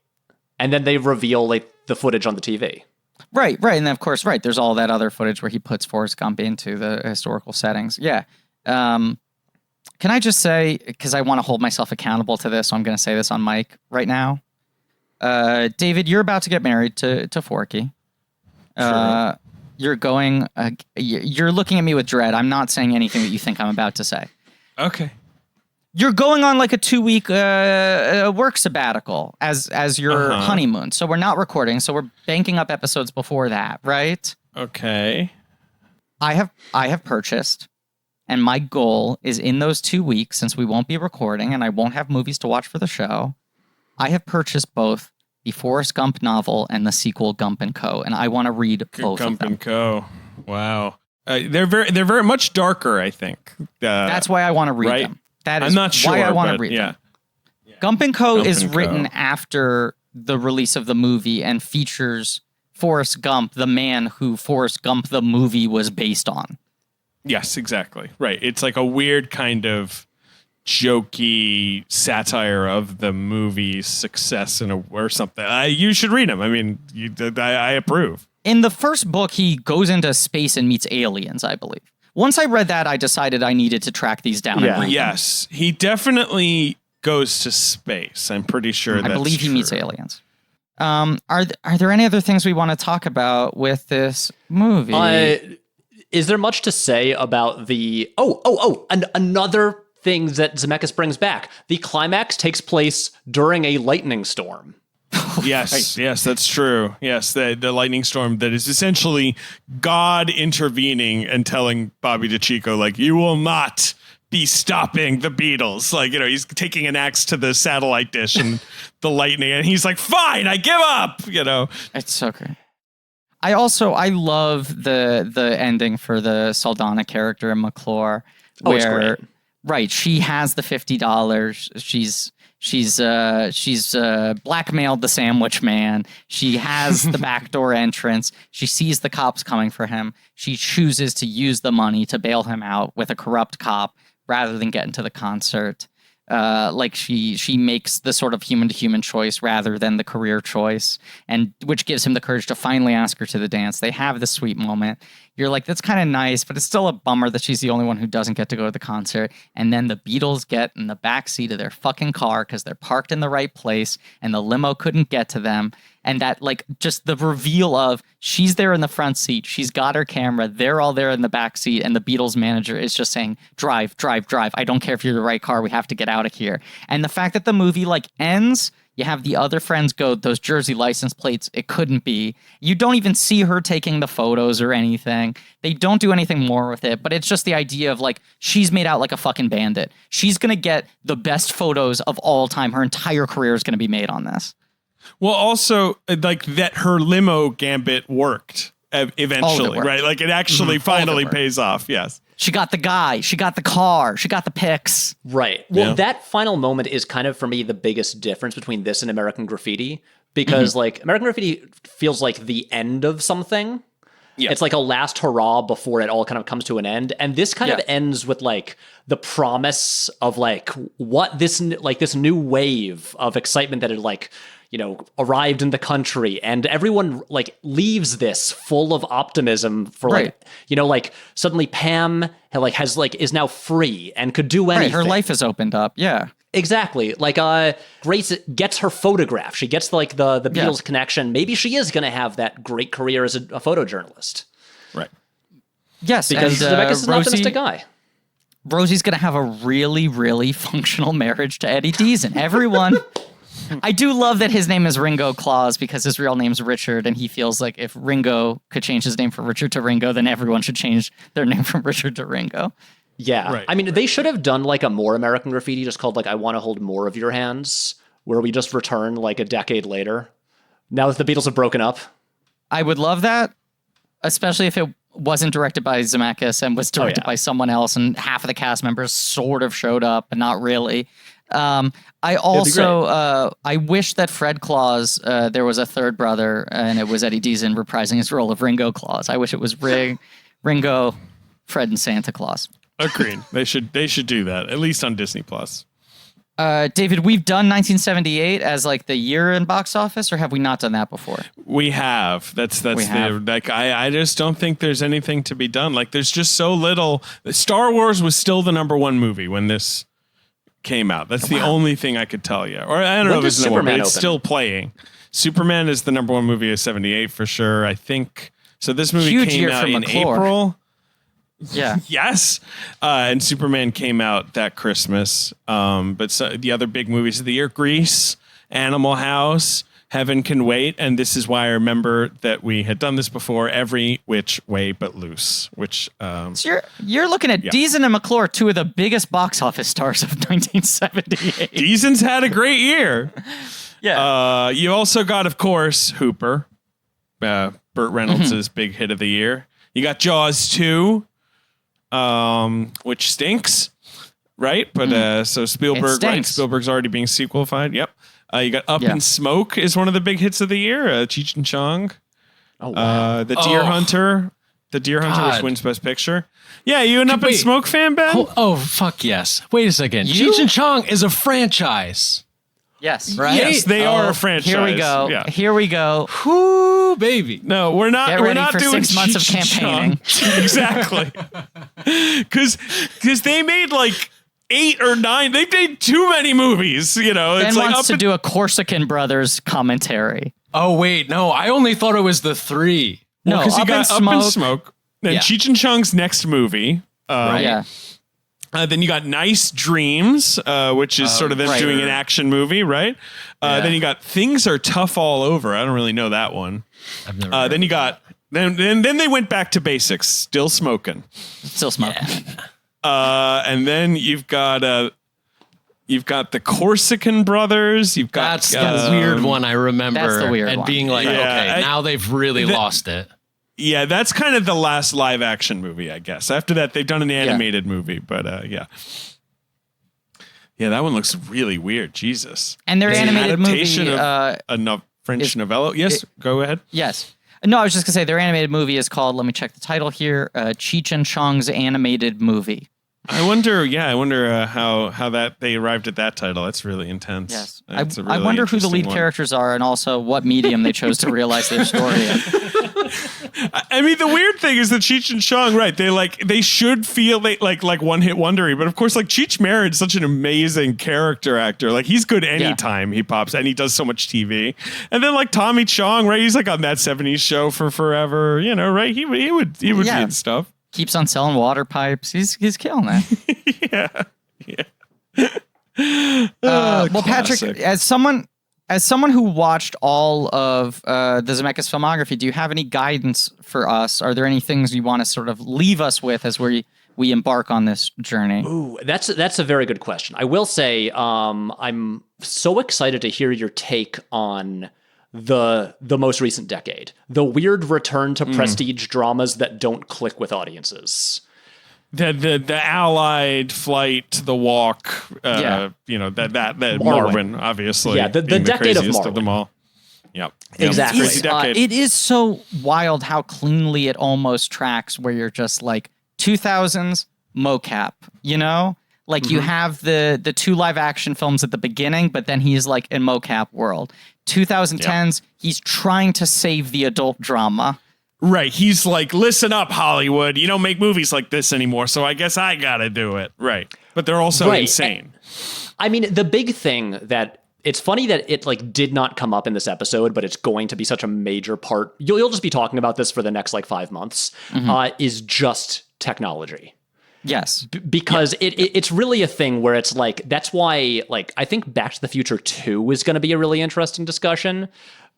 And then they reveal like the footage on the TV. Right. And then, of course, there's all that other footage where he puts Forrest Gump into the historical settings. Yeah. Can I just say, because I want to hold myself accountable to this, so I'm going to say this on mic right now. David, you're about to get married to Forky. Sure. You're going. You're looking at me with dread. I'm not saying anything that you think I'm about to say. Okay. You're going on like a 2-week work sabbatical as your honeymoon. So we're not recording. So we're banking up episodes before that, right? Okay. I have purchased, and my goal is in those 2 weeks, since we won't be recording and I won't have movies to watch for the show, I have purchased both the Forrest Gump novel and the sequel Gump and Co. And I want to read both Gump of them. and Co. Wow. They're very much darker, I think. That's why I want to read right? them. That is I'm not sure, why I want to but read yeah. them. Gump and Co. Gump is and Co. written after the release of the movie and features Forrest Gump, the man who Forrest Gump the movie was based on. Yes, exactly. Right. It's like a weird kind of jokey satire of the movie's success or something. You should read them. I mean, I approve. In the first book, he goes into space and meets aliens, I believe. Once I read that, I decided I needed to track these down. Yeah. And read them. Yes, he definitely goes to space. I'm pretty sure I that's believe he true. meets aliens. Are there any other things we want to talk about with this movie? Is there much to say about the... And another thing that Zemeckis brings back. The climax takes place during a lightning storm. Yes, yes, that's true. Yes, the lightning storm that is essentially God intervening and telling Bobby DeCicco, like, you will not be stopping the Beatles. Like, you know, he's taking an axe to the satellite dish and the lightning, and he's like, fine, I give up, you know. It's so great. I love the ending for the Saldana character in McClure, Oh, it's where great. right, she has the $50. She's blackmailed the sandwich man. She has the backdoor entrance. She sees the cops coming for him. She chooses to use the money to bail him out with a corrupt cop rather than get into the concert. Like she makes the sort of human to human choice rather than the career choice, and which gives him the courage to finally ask her to the dance. They have this sweet moment. you're like, that's kind of nice, but it's still a bummer that she's the only one who doesn't get to go to the concert. And then the Beatles get in the back seat of their fucking car because they're parked in the right place and the limo couldn't get to them. And that, like, just the reveal of she's there in the front seat. She's got her camera. They're all there in the back seat. And the Beatles manager is just saying, drive, drive, drive. I don't care if you're the right car. We have to get out of here. And the fact that the movie, like, ends... You have the other friends go, those Jersey license plates, it couldn't be. You don't even see her taking the photos or anything. They don't do anything more with it, but it's just the idea of, like, she's made out like a fucking bandit. She's going to get the best photos of all time. Her entire career is going to be made on this. Well, also, like, that her limo gambit worked eventually, right? Like, it actually finally pays off, yes. She got the guy. She got the car. She got the pics. Right. Well, that final moment is kind of, for me, the biggest difference between this and American Graffiti. Because, like, American Graffiti feels like the end of something. Yeah. It's like a last hurrah before it all kind of comes to an end. And this kind of ends with, like, the promise of, like, what this new wave of excitement that had, like, you know, arrived in the country, and everyone, like, leaves this full of optimism for, like, you know, like, suddenly Pam, like, is now free and could do anything. Right, her life has opened up, yeah. Exactly. Like, Grace gets her photograph. She gets, like, the Beatles connection. Maybe she is going to have that great career as a photojournalist. Right. Yes, because Zemeckis is an optimistic guy. Rosie's going to have a really, really functional marriage to Eddie Deezen. Everyone... I do love that his name is Ringo Claus because his real name's Richard, and he feels like if Ringo could change his name from Richard to Ringo, then everyone should change their name from Richard to Ringo. Yeah. Right. I mean, they should have done, like, a more American Graffiti just called, like, I Want to Hold More of Your Hands, where we just return, like, a decade later, now that the Beatles have broken up. I would love that, especially if it wasn't directed by Zemeckis and was directed by someone else, and half of the cast members sort of showed up, but not really. I also I wish that Fred Claus there was a third brother and it was Eddie Deezen reprising his role of Ringo Claus. I wish it was Ringo, Fred, and Santa Claus. Agreed. They should do that, at least on Disney Plus. David, we've done 1978 as, like, the year in box office, or have we not done that before? We have. I just don't think there's anything to be done. Like, there's just so little. Star Wars was still the #1 movie when this came out. That's the only thing I could tell you. Or I don't know if it's number one, but it's still playing. Superman is the #1 movie of 78 for sure. I think so. This movie came out in April. Yeah. Yes. And Superman came out that Christmas. But the other big movies of the year: Grease, Animal House, Heaven Can Wait, and this is why I remember that we had done this before. Every Which Way But Loose, which so you're looking at Deezen and McClure, two of the biggest box office stars of 1978. Deezen's had a great year. Yeah. You also got, of course, Hooper, Burt Reynolds' big hit of the year. You got Jaws 2, which stinks, right? But so Spielberg, right? Spielberg's already being sequelified. Yep. You got Up in Smoke is one of the big hits of the year. Cheech and Chong. Oh, wow. The Deer Hunter. The Deer Hunter, which wins Best Picture. Yeah, you an Up in Smoke fan, Ben? Oh, fuck yes. Wait a second. Cheech and Chong is a franchise. Yes, right? Yes, they are a franchise. Here we go. Yeah. Here we go. Whoo, baby. No, we're not. Get we're ready not for doing 6 months of campaigning. Exactly. Because they made like 8 or 9. They made too many movies. You know, Ben it's like wants to do a Corsican Brothers commentary. Oh wait, no. I only thought it was the 3. No, because you got Up in Smoke. Then Cheech and Chong's next movie. Right. Yeah. Then you got Nice Dreams, which is sort of them doing an action movie, right? Then you got Things Are Tough All Over. I don't really know that one. I've never then you got then they went back to basics, Still Smoking. And then you've got the Corsican Brothers. You've got that's the weird one I remember. That's the weird and one. being like, okay, now they've really lost it. Yeah, that's kind of the last live action movie, I guess. After that, they've done an animated movie, but yeah. Yeah, that one looks really weird. Jesus. And their animated movie of a French novella. Yes, go ahead. Yes. No, I was just going to say their animated movie is called, let me check the title here, Cheech and Chong's Animated Movie. I wonder how that they arrived at that title. That's really intense. Yes. That's I wonder who the lead characters are and also what medium they chose to realize their story in. I mean, the weird thing is that Cheech and Chong, right? They should feel like one hit wondery, but of course, like Cheech Marin's such an amazing character actor. Like he's good anytime he pops, and he does so much TV. And then like Tommy Chong, right? He's like on that '70s show for forever, you know, right? He would be in stuff. Keeps on selling water pipes. He's killing it. Well, classic. Patrick, as someone who watched all of the Zemeckis filmography, do you have any guidance for us? Are there any things you want to sort of leave us with as we embark on this journey? Ooh, that's a very good question. I will say I'm so excited to hear your take on the most recent decade, the weird return to prestige dramas that don't click with audiences. The Allied flight, the walk, you know, that Marvin, obviously. Yeah, the decade of Marvin. Of them all. Yep. Exactly. Crazy decade. It is so wild how cleanly it almost tracks where you're just like 2000s mocap, you know? Like you have the two live action films at the beginning, but then he's like in mocap world. 2010s, he's trying to save the adult drama. Right. He's like, listen up, Hollywood. You don't make movies like this anymore, so I guess I got to do it. Right. But they're also insane. I mean, the big thing that it's funny that it like did not come up in this episode, but it's going to be such a major part. You'll just be talking about this for the next like 5 months, is just technology. Yes. Because it's really a thing where it's like, that's why like, I think Back to the Future 2 is going to be a really interesting discussion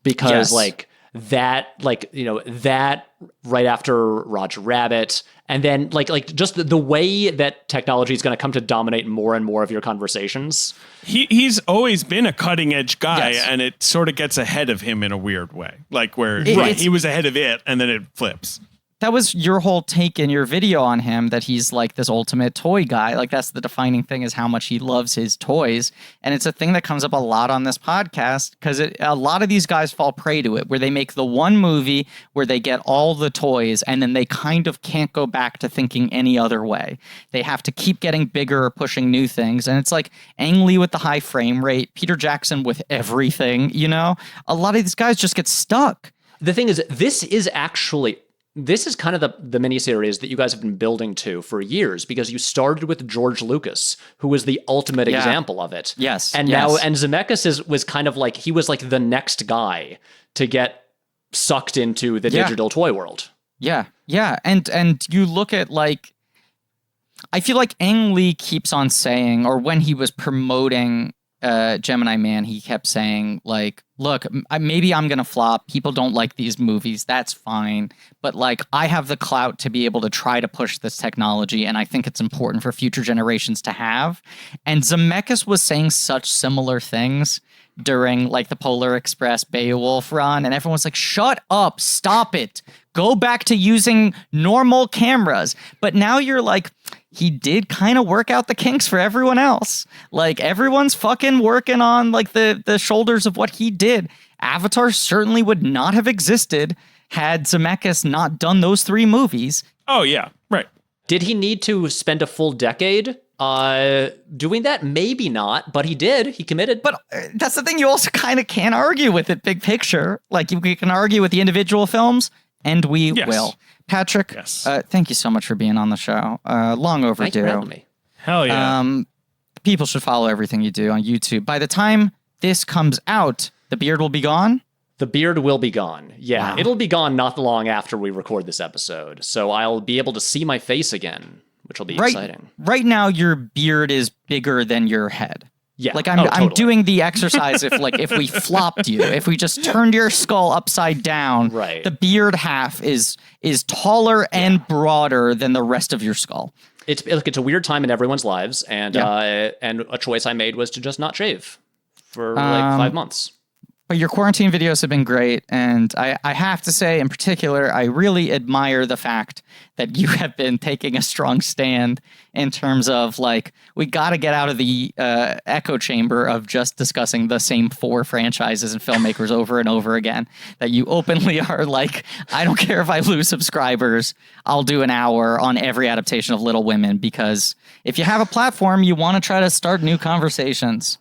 because like, that like, you know, that right after Roger Rabbit, and then like just the way that technology is going to come to dominate more and more of your conversations. He's always been a cutting edge guy, and it sort of gets ahead of him in a weird way, like where he was ahead of it and then it flips. That was your whole take in your video on him, that he's like this ultimate toy guy. Like that's the defining thing, is how much he loves his toys. And it's a thing that comes up a lot on this podcast because a lot of these guys fall prey to it, where they make the one movie where they get all the toys and then they kind of can't go back to thinking any other way. They have to keep getting bigger or pushing new things. And it's like Ang Lee with the high frame rate, Peter Jackson with everything, you know? A lot of these guys just get stuck. The thing is, this is kind of the miniseries that you guys have been building to for years, because you started with George Lucas, who was the ultimate example of it. Yes. And now, and Zemeckis was kind of like, he was like the next guy to get sucked into the digital toy world. Yeah. Yeah. And you look at like, I feel like Ang Lee keeps on saying, or when he was promoting Gemini Man, he kept saying like, look, maybe I'm going to flop. People don't like these movies. That's fine. But like, I have the clout to be able to try to push this technology. And I think it's important for future generations to have. And Zemeckis was saying such similar things during like the Polar Express Beowulf run. And everyone's like, shut up, stop it. Go back to using normal cameras. But now you're like, he did kind of work out the kinks for everyone else. Like everyone's fucking working on like the shoulders of what he did. Avatar certainly would not have existed had Zemeckis not done those 3 movies. Oh yeah, right. Did he need to spend a full decade doing that? Maybe not, but he did. He committed. But that's the thing, you also kind of can't argue with it big picture. Like you can argue with the individual films, and we will. Patrick, thank you so much for being on the show. Long overdue. Thank you for having me. Hell yeah. People should follow everything you do on YouTube. By the time this comes out, the beard will be gone? The beard will be gone. Yeah, Wow. It'll be gone not long after we record this episode. So I'll be able to see my face again, which will be exciting. Right now, your beard is bigger than your head. Yeah. Like I'm doing the exercise if we flopped you, if we just turned your skull upside down, right. The beard half is taller and broader than the rest of your skull. It's a weird time in everyone's lives, and a choice I made was to just not shave for like 5 months. But your quarantine videos have been great, and I have to say, in particular, I really admire the fact that you have been taking a strong stand in terms of, like, we got to get out of the echo chamber of just discussing the same 4 franchises and filmmakers over and over again, that you openly are like, I don't care if I lose subscribers, I'll do an hour on every adaptation of Little Women, because if you have a platform, you want to try to start new conversations.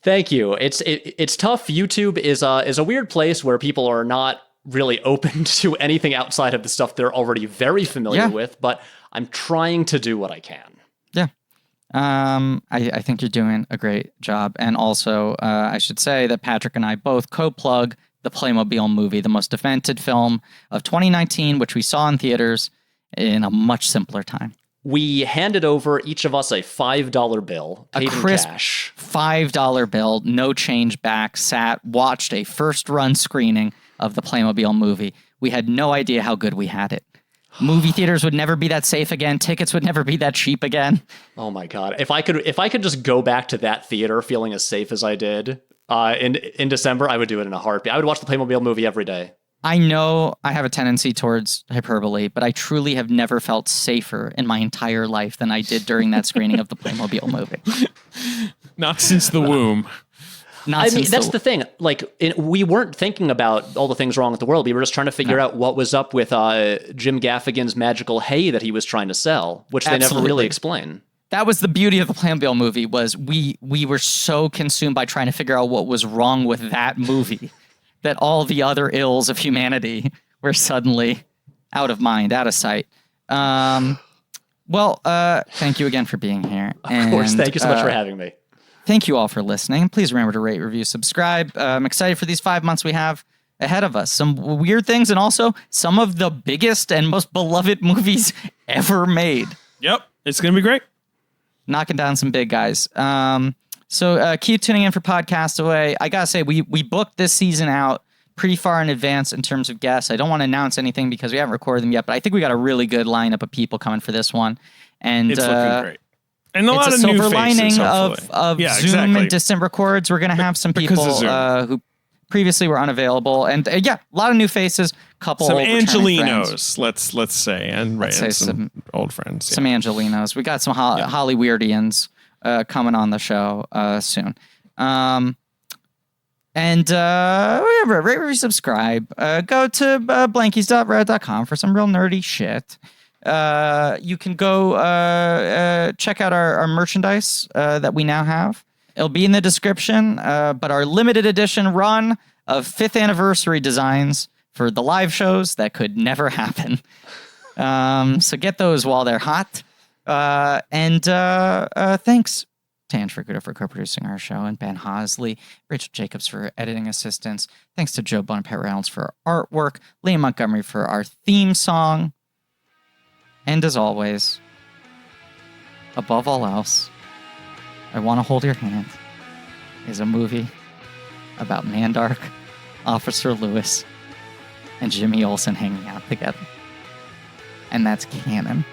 Thank you. It's tough. YouTube is a weird place where people are not really open to anything outside of the stuff they're already very familiar with, but I'm trying to do what I can. Yeah. I think you're doing a great job. And also, I should say that Patrick and I both co-plug the Playmobil movie, the most demented film of 2019, which we saw in theaters in a much simpler time. We handed over each of us a $5 bill, paid A crisp in cash. $5 bill, no change back, watched a first run screening of the Playmobil movie. We had no idea how good we had it. Movie theaters would never be that safe again. Tickets would never be that cheap again. Oh my God. If I could just go back to that theater feeling as safe as I did in December, I would do it in a heartbeat. I would watch the Playmobil movie every day. I know I have a tendency towards hyperbole, but I truly have never felt safer in my entire life than I did during that screening of the Playmobil movie. Not since the womb. That's the thing. Like, we weren't thinking about all the things wrong with the world. We were just trying to figure out what was up with Jim Gaffigan's magical hay that he was trying to sell, which they never really explain. That was the beauty of the Playmobil movie, was we were so consumed by trying to figure out what was wrong with that movie that all the other ills of humanity were suddenly out of mind, out of sight. Thank you again for being here. Of course. Thank you so much for having me. Thank you all for listening. Please remember to rate, review, subscribe. I'm excited for these 5 months we have ahead of us. Some weird things and also some of the biggest and most beloved movies ever made. Yep. It's going to be great. Knocking down some big guys. So keep tuning in for Podcast Away. I got to say, we booked this season out pretty far in advance in terms of guests. I don't want to announce anything because we haven't recorded them yet, but I think we got a really good lineup of people coming for this one. And it's looking great. And a lot of silver new faces, lining hopefully. of Yeah, Zoom exactly. and distant records. We're going to have some people who previously were unavailable. And a lot of new faces, couple some old returning Angelinos, friends. let's say, and Let's say some old friends. Some Angelinos. We got some Holly Weirdians coming on the show soon. Remember, rate, review, subscribe. Go to blankies.reddit.com for some real nerdy shit. You can go check out our merchandise that we now have. It'll be in the description, but our limited edition run of 5th anniversary designs for the live shows that could never happen. So get those while they're hot. Thanks to Anne Fraguda for co-producing our show, and Ben Hosley, Rachel Jacobs for editing assistance. Thanks to Joe Bone and Pat Reynolds for our artwork, Liam Montgomery for our theme song. And as always, above all else, I Want to Hold Your Hand is a movie about Mandark, Officer Lewis, and Jimmy Olsen hanging out together. And that's canon.